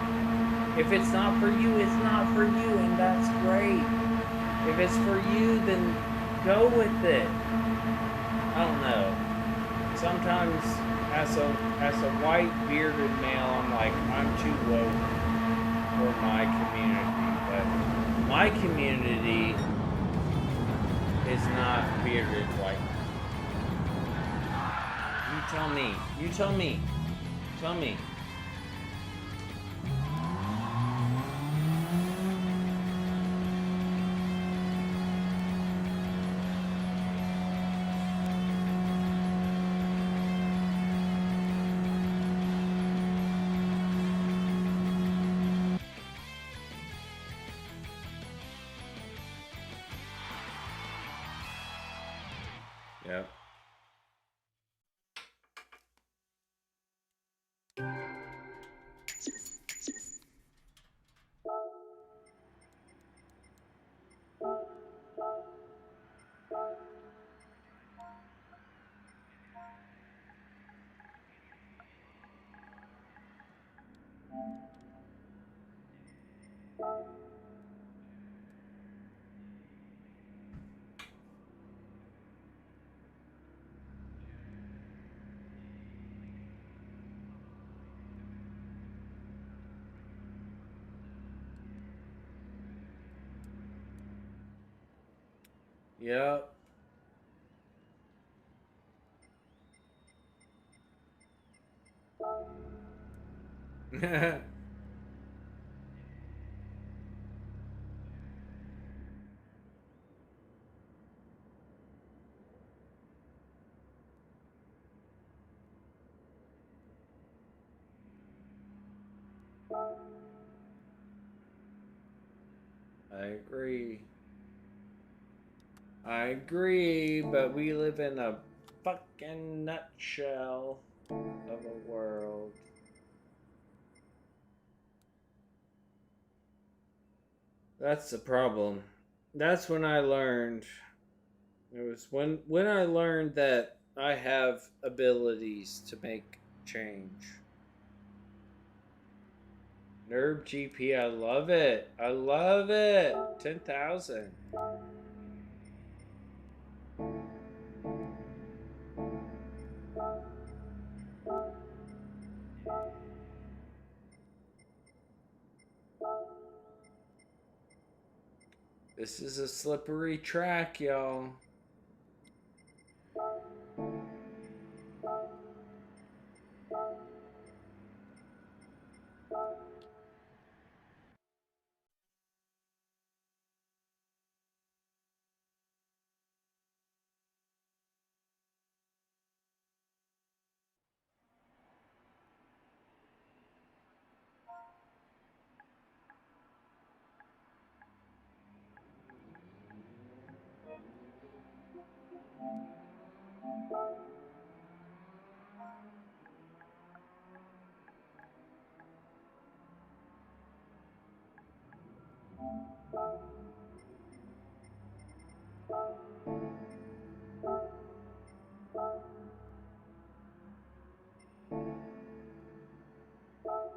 D: If it's not for you, it's not for you, and that's great. If it's for you, then go with it. I don't know. Sometimes as a white bearded male, I'm like, I'm too woke for my community, but my community is not bearded white. You tell me. Yep. Yep. I agree, but we live in a fucking nutshell of a world. That's the problem. That's when I learned. It was when I learned that I have abilities to make change. Nerb GP, I love it. 10,000. This is a slippery track, y'all.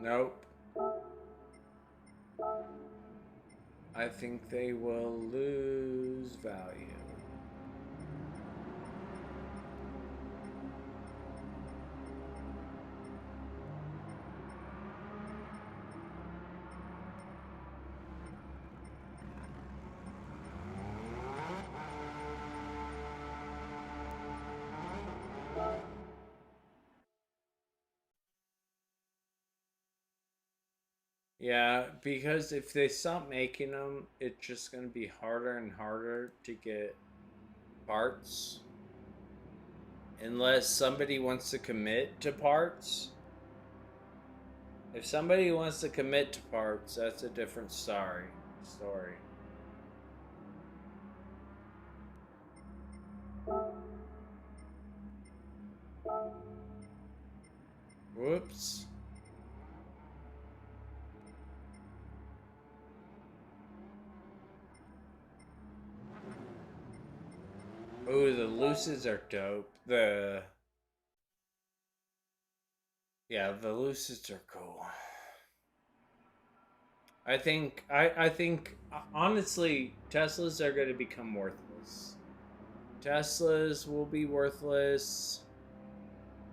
D: Nope. I think they will lose value. Yeah, because if they stop making them, it's just going to be harder and harder to get parts. Unless somebody wants to commit to parts. If somebody wants to commit to parts, that's a different story. Whoops. Ooh, the looses are dope. The looses are cool. I think honestly Teslas are going to become worthless. Teslas will be worthless.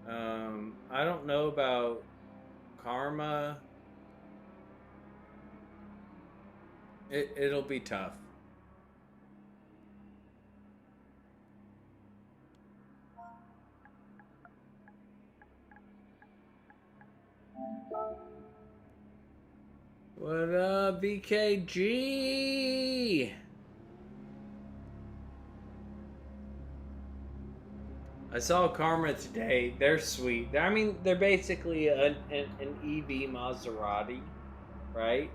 D: I don't know about Karma. It'll be tough. What up, BKG? I saw Karma today. They're sweet. I mean, they're basically an EV Maserati, right?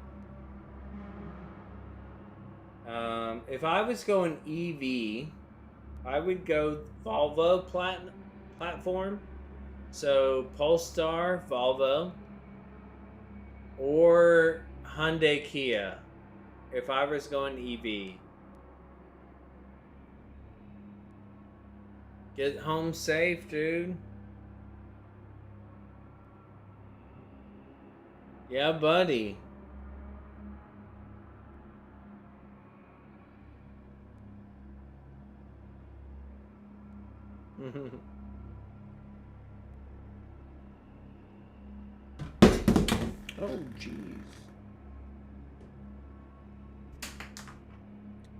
D: If I was going EV, I would go Volvo platform. So Polestar, Volvo, or Hyundai Kia. If I was going EV. Get home safe, dude. Yeah, buddy. Oh, jeez.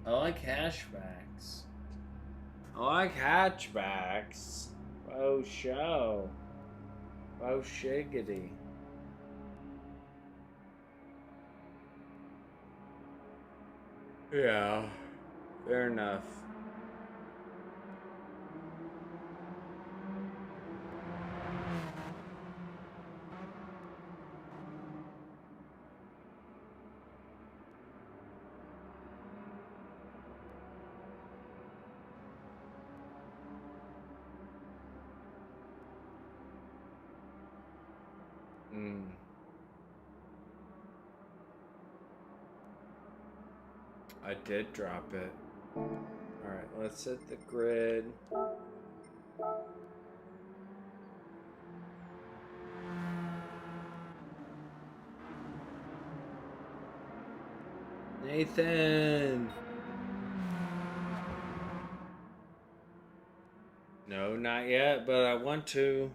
D: I like hatchbacks. Oh, show. Oh, shiggity. Yeah, fair enough. I did drop it. Alright, let's hit the grid. Nathan! No, not yet, but I want to.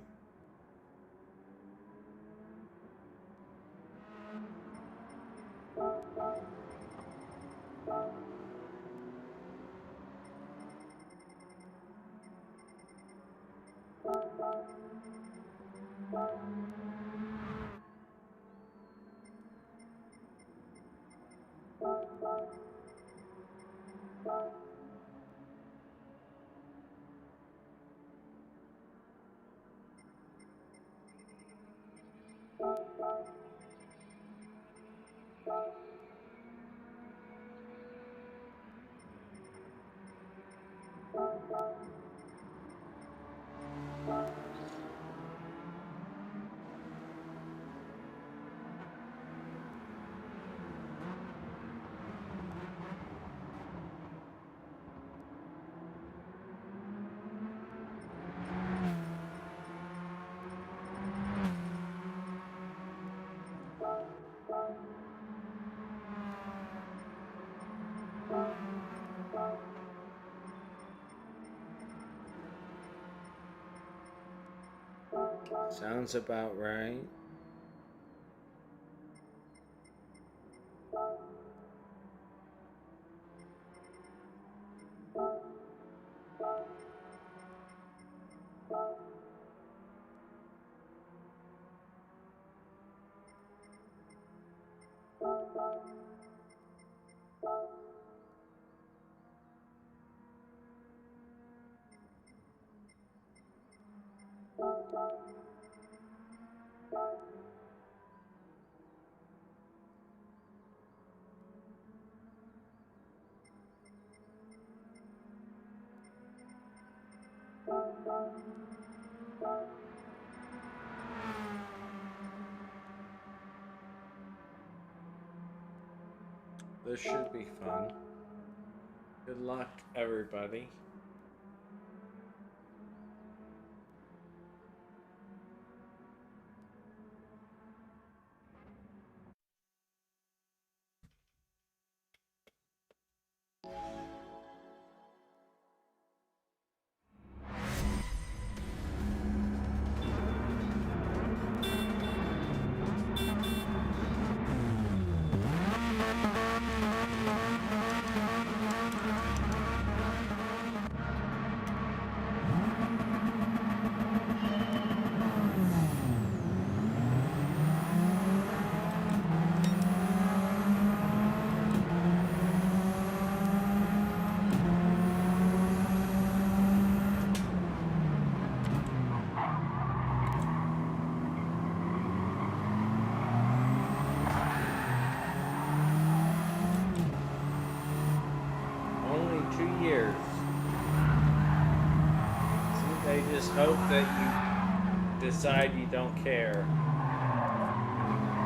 D: Sounds about right. This should be fun. Good luck, everybody. Only 2 years. See, they just hope that you decide you don't care.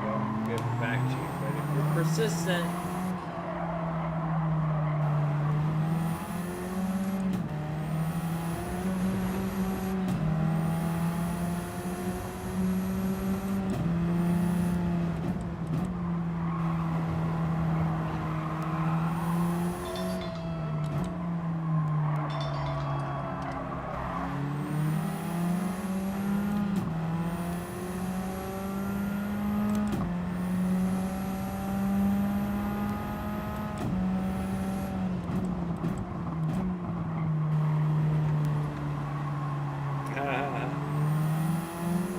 D: They'll give it back to you. But if you're persistent,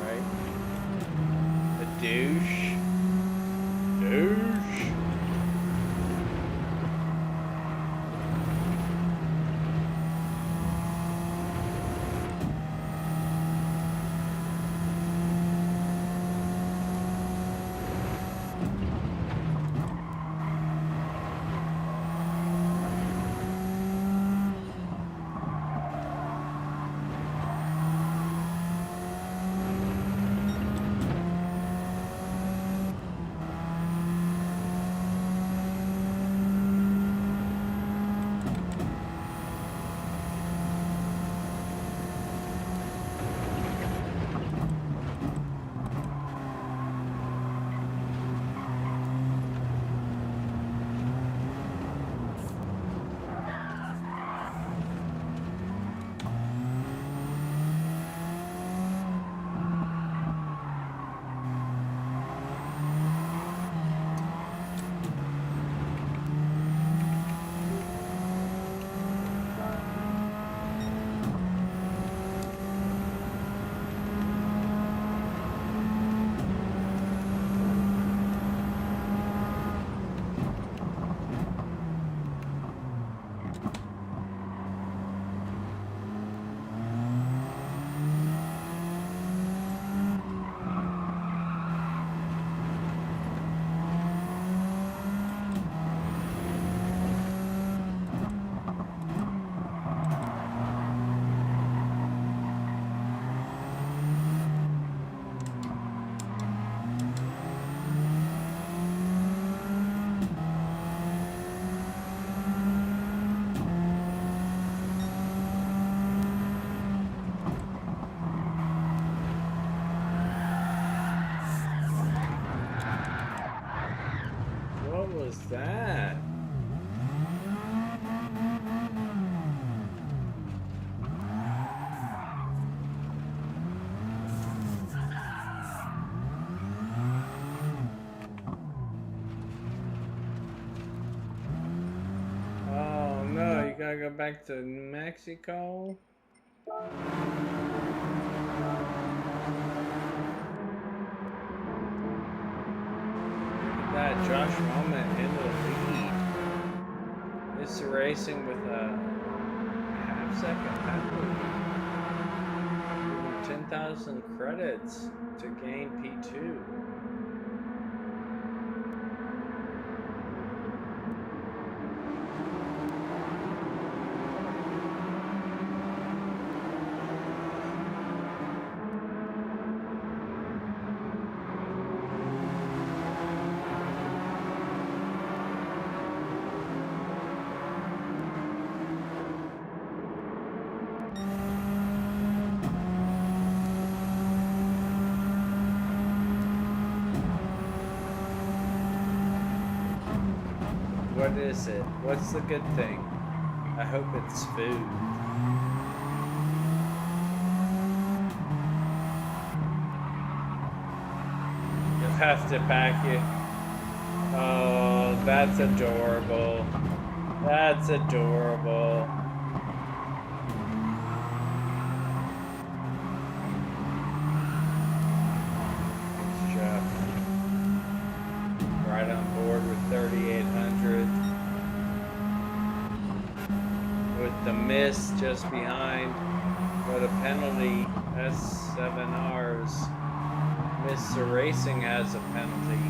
D: right? A douche. Douche. that? Oh no, you gotta go back to New Mexico? That Josh Roman in the lead. It's racing with a half-second penalty. 10,000 credits to gain P2. What is it? What's the good thing? I hope it's food. You'll have to pack it. Oh, that's adorable. That's adorable. It's Jeff. Right on board with 3,800. With the miss just behind, but a penalty. S7Rs. Mr. Racing has a penalty.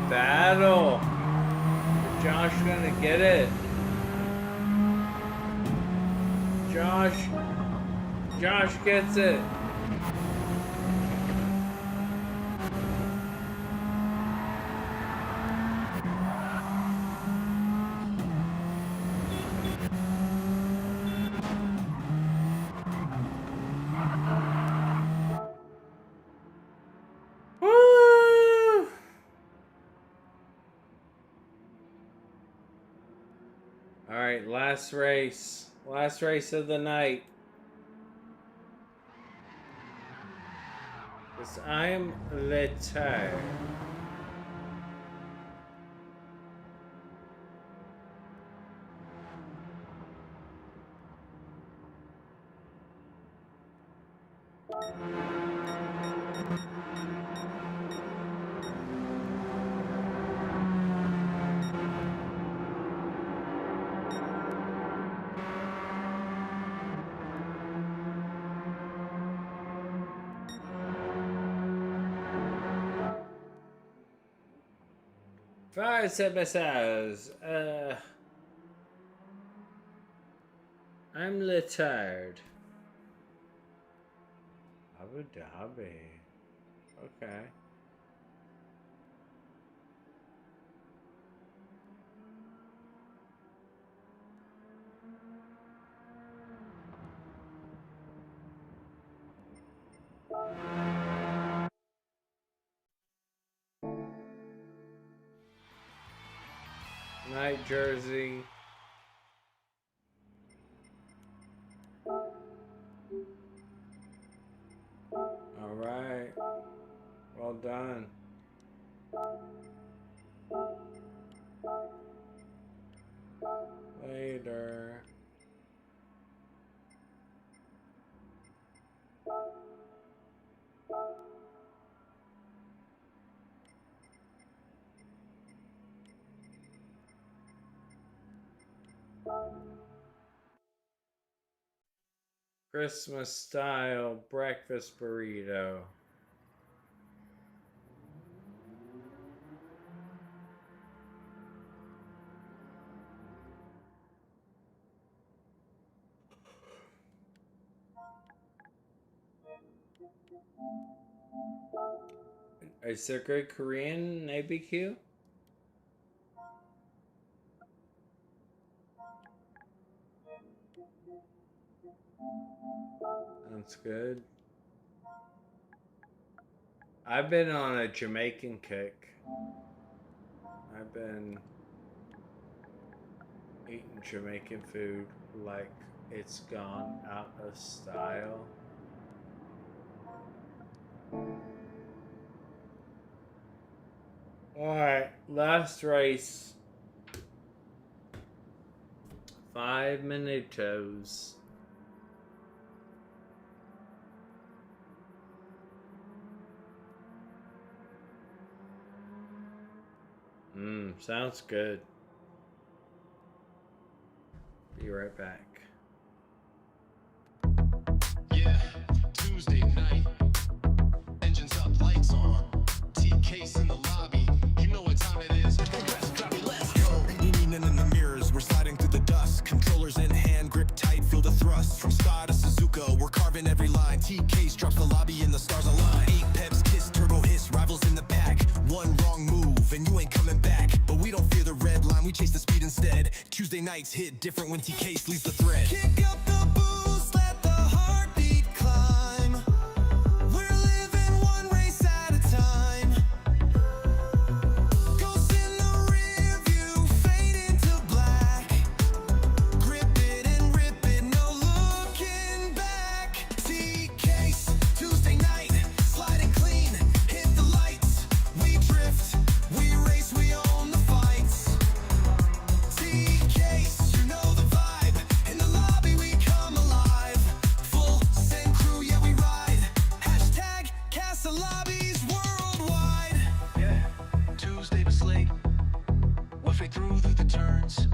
D: battle. Is Josh gonna get it? Josh gets it. Woo! All right, last race of the night. Because I'm tired. Five services. I'm tired. Abu Dhabi. Okay. Night Jersey. All right. Well done. Later. Christmas style breakfast burrito. Is there good Korean ABQ? Sounds good. I've been on a Jamaican kick. I've been eating Jamaican food like it's gone out of style. Alright, last race. 5 minutos. Sounds good. Be right back.
C: Yeah, Tuesday night. Engines up, lights on. T-case in the lobby. You know what time it is. Let's go.
A: Leaning in the mirrors, we're sliding through the dust. Controllers in hand, grip tight, feel the thrust. From Spa to Suzuka, we're carving every line. T-case drops the lobby and the stars align. 8 peps, kiss, turbo hiss, rivals in the pack. One wrong move and you ain't coming back. But we don't fear the red line, we chase the speed instead. Tuesday nights hit different when T-case leaves the thread.
B: Kick up the boost, let the heartbeat climb. We're living one race at a time. Ghosts in the rear view, fade into black. Grip it and rip it, no looking back. T-case, Tuesday night, sliding clean, hit the lights. We drift, we race, we own the fights. T-case, you know the vibe. In the lobby we come alive. Full send crew, yeah we ride. Hashtag Casa Lobbies worldwide.
C: Yeah, Tuesday was late. Whiffing through the turns.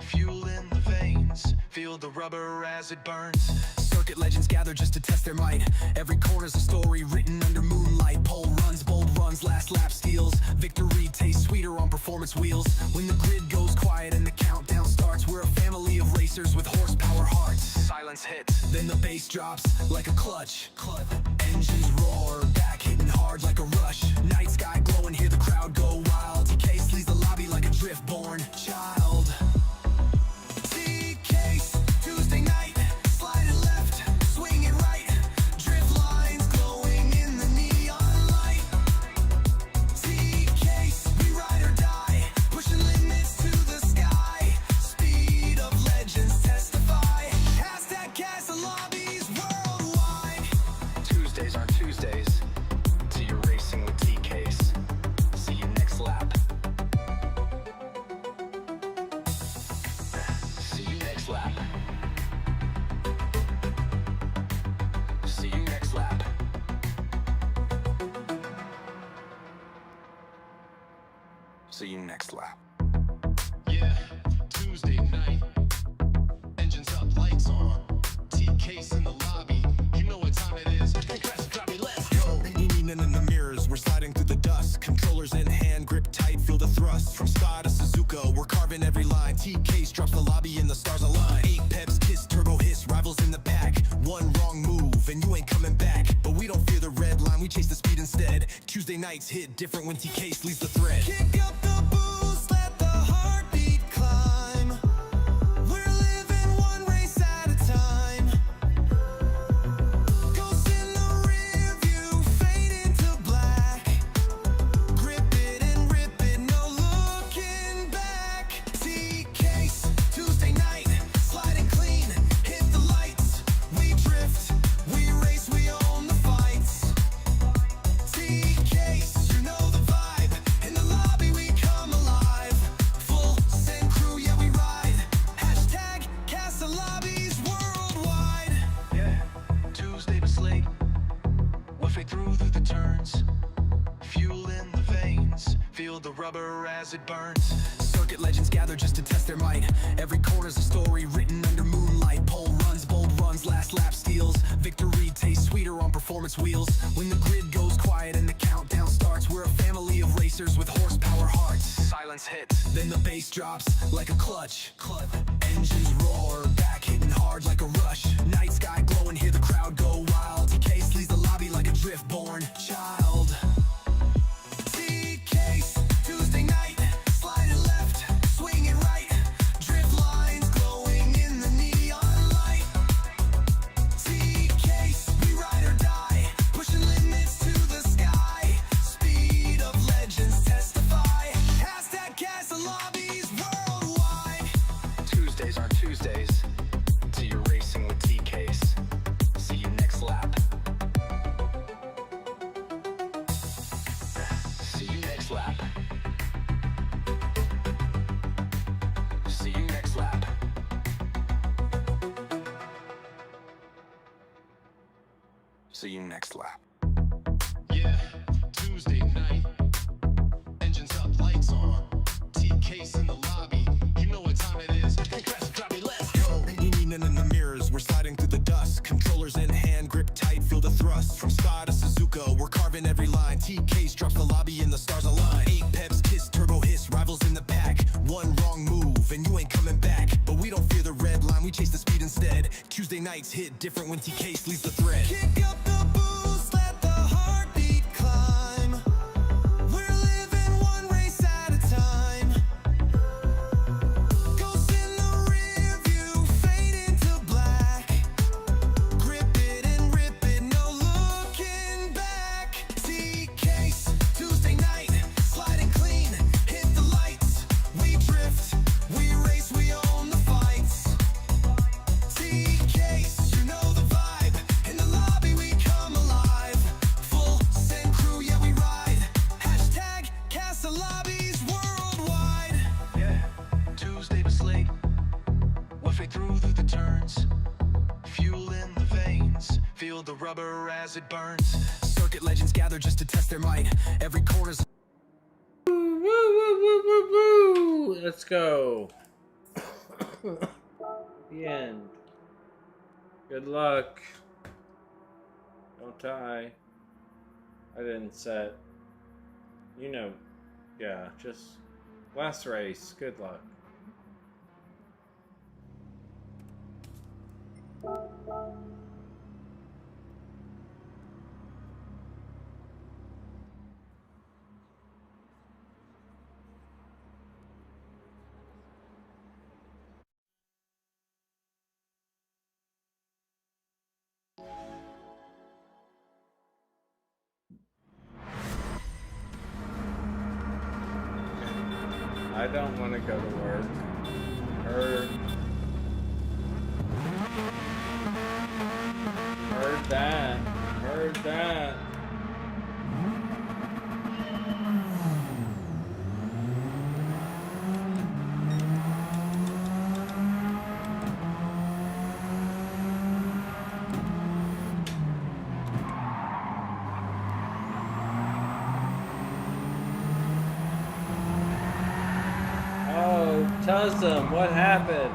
C: Fuel in the veins. Feel the rubber as it burns.
B: Circuit legends gather just to test their might. Every corner's a story written under moonlight. Pole runs, bold runs, last lap steals. Victory tastes sweeter on performance wheels. When the grid goes quiet and the countdown starts, we're a family of racers with horsepower hearts. Silence hits, then the bass drops like a clutch. Engines roar, back hitting hard like a rush. Night sky glowing, hear the crowd go wild. TK leads the lobby like a drift-born child. TK's Tuesday night, sliding left, swinging right. Drift lines glowing in the neon light. TK's, we ride or die, pushing limits to the sky. Speed of legends testify. Hashtag Castle Lobbies worldwide. Tuesdays aren't Tuesdays till you're racing with TK's. See you next lap. See you next lap. See you next lap.
A: See you next lap.
C: Yeah, Tuesday night. Engines up, lights on. TK's in the lobby. You know what time it is. Compressor, drop me, let's go.
A: Leaning in the mirrors, we're sliding through the dust. Controllers in hand, grip tight, feel the thrust. From Spa to Suzuka, we're carving every line. TK's drops the lobby and the stars align. 8 peps, kiss, turbo hiss, rivals in the back. One wrong move and you ain't coming back. But we don't fear the red line, we chase the speed instead. Tuesday nights hit different when TK's leads the thread.
B: Kick up the boost, let the heartbeat climb. We're living one race at a time. Ghosts in the rear view, fade into black. Grip it and rip it, no looking back. TK's Tuesday night, sliding clean, hit the lights. We drift, we race, we own the fights. TK's, you know the vibe. In the lobby we come alive. Full send crew, yeah we ride. Hashtag Castle Lobbies worldwide. Yeah, Tuesday was late. Whiffing through the turns. Fuel in the veins. Feel the rubber as it burns. Circuit legends gather just to test their might. Every corner's a story written under moonlight. Pole runs, bold runs, last lap steals. Victory tastes sweeter on performance wheels. When the grid goes quiet and the countdown starts, we're a family of racers with horsepower hearts. Silence hits, then the bass drops like a clutch. Engines roar, back hitting hard like a rush. Night sky glowing, hear the crowd go wild. TK leads the lobby like a drift-born child. TK's Tuesday night, sliding left, swinging right. Drift lines glowing in the neon light. TK's, we ride or die, pushing limits to the sky. Speed of legends testify. Hashtag Castle Lobbies worldwide. Tuesdays aren't Tuesdays till you're racing with TK's. See you next lap. See you next lap. See you next lap.
A: See you next lap.
C: Yeah, Tuesday night. Engines up, lights on. TK's in the lobby. You know what time it is. Compressor, drop me, let's go.
A: Leaning in the mirrors, we're sliding through the dust. Controllers in hand, grip tight, feel the thrust. From Spa to Suzuka, we're carving every line. TK's drops the lobby and the stars align. 8 peps, kiss, turbo hiss, rivals in the pack. One wrong move and you ain't coming back. But we don't fear the red line, we chase the speed instead. Tuesday nights hit different when TK's leads the thread.
B: Kick up the boost, let the heartbeat climb. We're living one race at a time. Ghosts in the rear view, fade into black. Grip it and rip it, no looking back. TK's Tuesday night, sliding clean, hit the lights. We drift, we race, we own the fights. TK's, you know the vibe. In the lobby we come alive. Full send crew, yeah we ride. Hashtag Castle Lobbies worldwide. Yeah, Tuesday was late. Whiffing through the turns. Fuel in the veins. Feel the rubber as it burns. Circuit legends gather just to test their might. Every corner's
D: Woo, woo, woo, woo, woo, woo. Let's go. The end. Good luck. Don't die. I didn't set. You know, yeah, just last race. Good luck. I don't want to go to work. Heard that. Heard that. Oh, Tussum, what happened?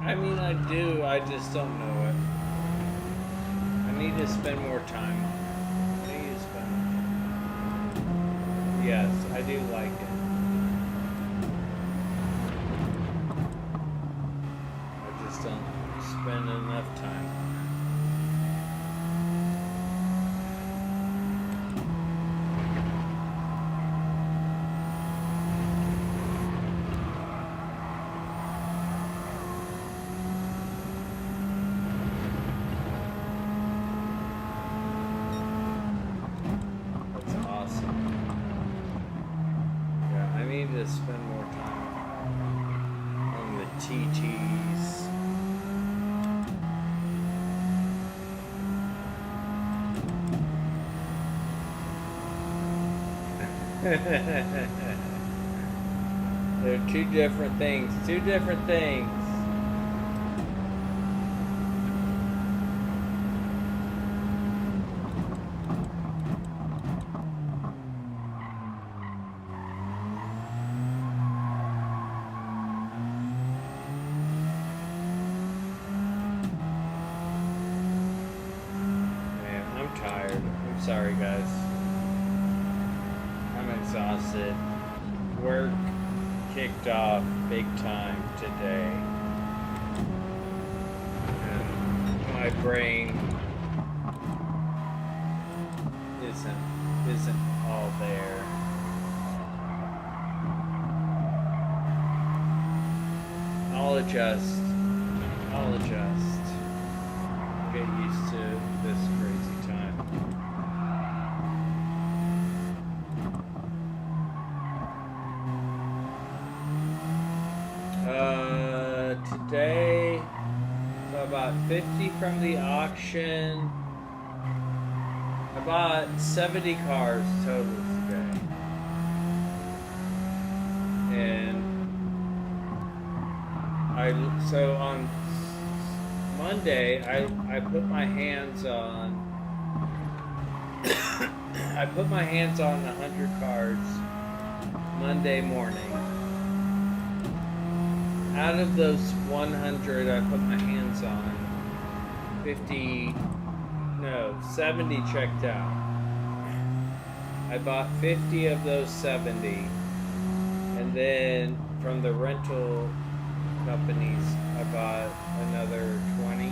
D: I mean, I do. I just don't know it. I need to spend more time on it. I need to spend. Yes, I do like it. I just don't spend enough time on it. That's awesome. Yeah, I need to spend more time on the TTs. They're two different things. Two different things. Man, I'm tired. I'm sorry, guys. I'm exhausted. Work kicked off big time today. And my brain isn't all there. I'll adjust. Get used to this crazy time. Today, so about 50 from the auction. I bought 70 cars total today. And so on Monday, I put my hands on I put my hands on 100 cars Monday morning. Out of those 100 I put my hands on, 70 checked out. I bought 50 of those 70, and then from the rental companies I bought another 20.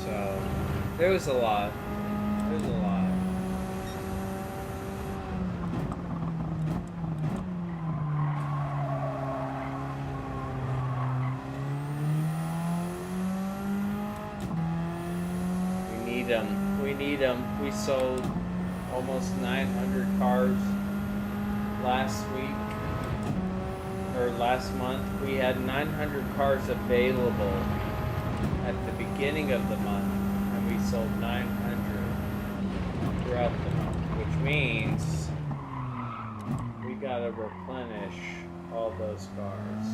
D: So there was a lot. We need them. We sold almost 900 cars last week, or last month. We had 900 cars available at the beginning of the month, and we sold 900 throughout the month, which means we gotta replenish all those cars.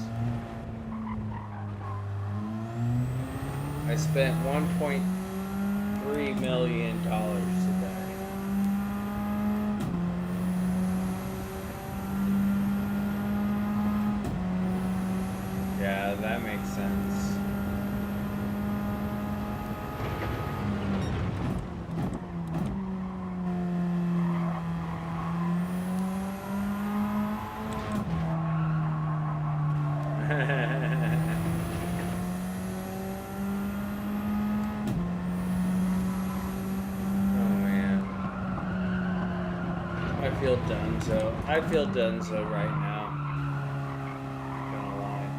D: I spent $1.3 million today. Yeah, that makes sense. I feel donezo right now. Not gonna lie.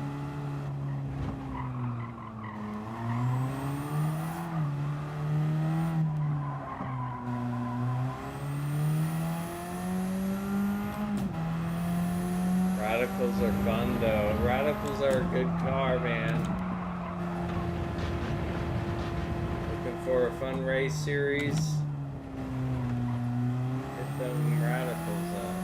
D: Radicals are fun though. Radicals are a good car, man. Looking for a fun race series? Hit them Radicals up.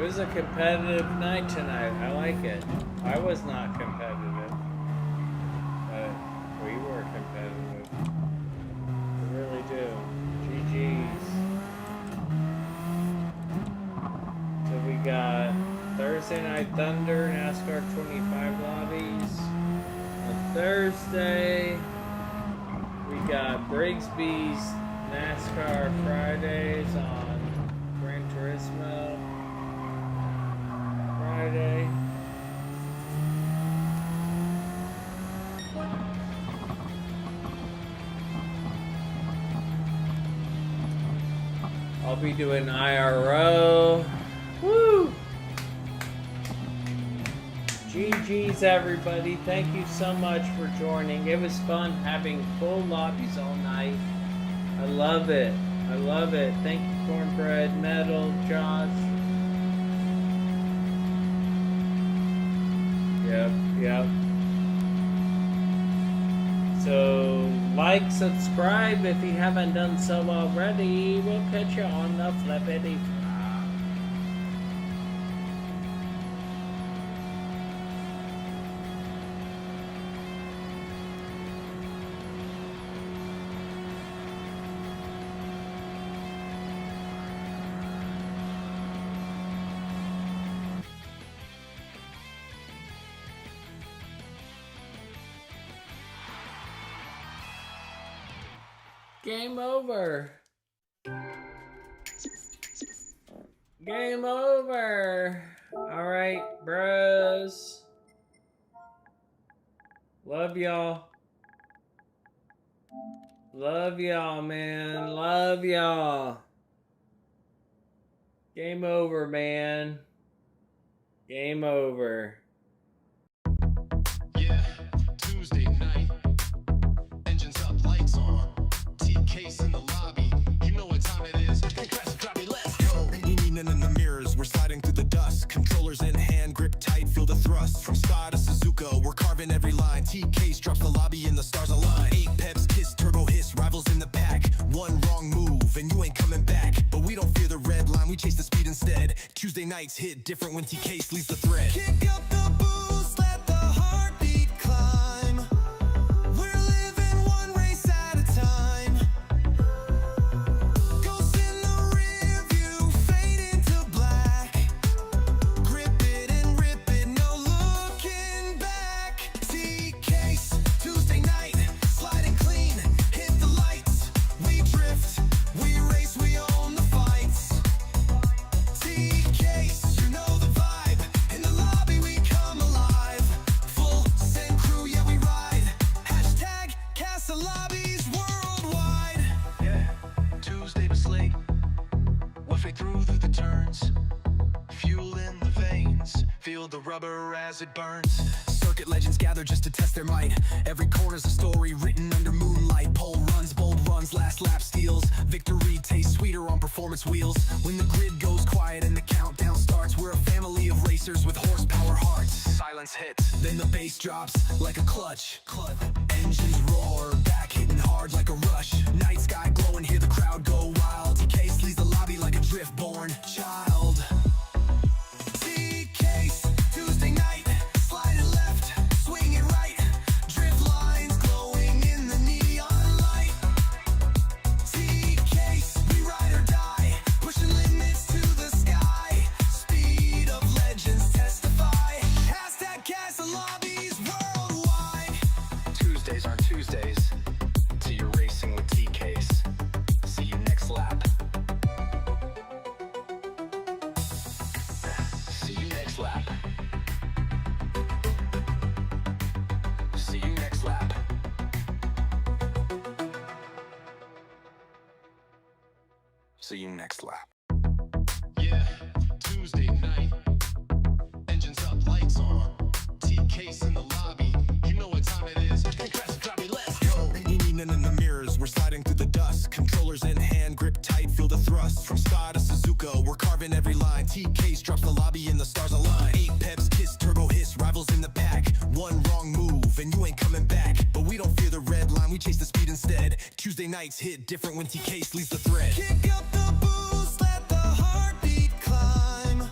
D: It was a competitive night tonight. I like it. I was not competitive, but we were competitive. We really do. GG's. So we got Thursday Night Thunder, NASCAR 25 lobbies. On Thursday, we got Brigsby's NASCAR Fridays on Gran Turismo Friday. I'll be doing IRO. Woo! GG's everybody. Thank you so much for joining. It was fun having full lobbies all night. I love it. I love it. Thank you, Cornbread, Metal, Josh. Yep. So, like, subscribe if you haven't done so already. We'll catch you on the flippity flop. Game over. Game over. All right, bros. Love y'all. Love y'all, man. Love y'all. Game over, man. Game over.
C: Yeah, Tuesday night. Engines up, lights on. Case in the lobby. You know what time it is. Let's go.
A: Leaning in the mirrors, we're sliding through the dust. Controllers in hand, grip tight, feel the thrust. From Spa to Suzuka, we're carving every line. TK's drops the lobby and the stars align. 8 peps, kiss, turbo hiss, rivals in the pack. One wrong move and you ain't coming back. But we don't fear the red line, we chase the speed instead. Tuesday nights hit different when TK leads the thread.
B: Kick up the boost, let the heartbeat climb. We're living one race at a time. Ghosts in the rear view, fade into black. Grip it and rip it, no looking back. T-Case, Tuesday night, sliding clean, hit the lights. We drift, we race, we own the fights. T-Case, you know the vibe. In the lobby we come alive. Full send crew, yeah we ride. Hashtag cast the lobbies worldwide.
C: Yeah, Tuesday was late. Whiffing through the turns. Fuel in the veins. Feel the rubber as it burns.
A: Circuit legends gather just to test their might. Every corner's a story written under moonlight. Pole runs, bold runs, last lap steals. Victory tastes sweeter on performance wheels. When the grid goes quiet and the countdown starts, we're a family of racers with horsepower hearts.
C: Silence hits.
A: Then the bass drops like a clutch. Engines roar, back hitting hard like a rush. Night sky glowing, hear the crowd go wild. TK leads the lobby like a drift-born child.
B: T-Case, Tuesday night, sliding left, swinging right. Drift lines glowing in the neon light. T-Case, we ride or die, pushing limits to the sky. Speed of legends testify. Hashtag cast the lobbies worldwide.
C: Tuesdays aren't Tuesdays till you're racing with T-Case. See you next lap. See you next lap. See you next lap. See you next lap. Yeah, Tuesday night. Engines up, lights on. T-Case in the lobby. You know what time it is. Let's go.
A: Leaning in the mirrors, we're sliding through the dust. Controllers in hand, grip tight, feel the thrust. From Spa to Suzuka, we're carving every line. TK's drops the lobby and the stars align. 8 peps, kiss, turbo hiss, rivals in the pack. One wrong move and you ain't coming back. But we don't fear the red line, we chase the speed instead. Tuesday nights hit different when TK leads the thread.
B: Kick up the boost, let the heartbeat climb.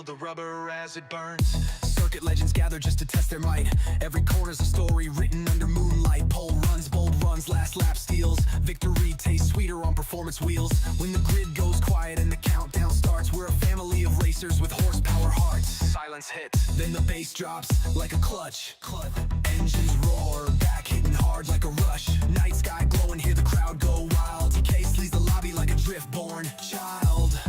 C: the rubber as it burns.
B: Circuit legends gather just to test their might. Every corner's a story written under moonlight. Pole runs, bold runs, last lap steals. Victory tastes sweeter on performance wheels. When the grid goes quiet and the countdown starts, we're a family of racers with horsepower hearts.
C: Silence hits.
B: Then the bass drops like a clutch. Engines roar, back hitting hard like a rush. Night sky glowing, hear the crowd go wild. TK leads the lobby like a drift-born child.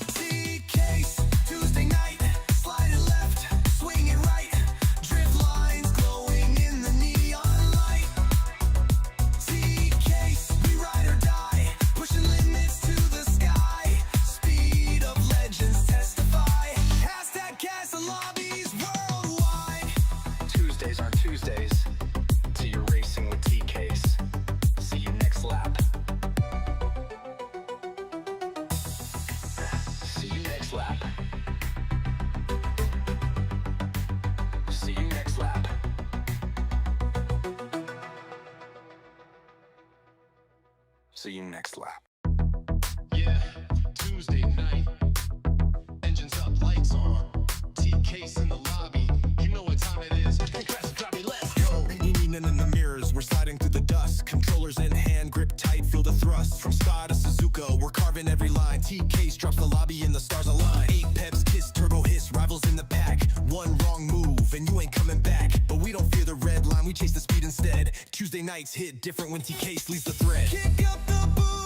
B: TK's Tuesday night, sliding left, swinging right. Drift lines glowing in the neon light. TK's, we ride or die, pushing limits to the sky. Speed of legends testify. Hashtag Castle Lobbies worldwide.
C: Tuesdays aren't Tuesdays till you're racing with TKs. See you next lap. See you next lap. See you next lap. See you next lap. Yeah, Tuesday night. Engines up, lights on. TK's in the lobby. You know what time it is. Crash and drop me, let's go.
A: Leaning in the mirrors, we're sliding through the dust. Controllers in hand, grip tight, feel the thrust. From Spa to Suzuka, we're carving every line. TK's drops the lobby and the stars align. 8 peps, kiss, turbo hiss, rivals in the pack. One wrong move and you ain't coming back. But we don't fear the red line, we chase the speed instead. Tuesday nights hit different when TK's leads the thread.
B: Kick up the boom.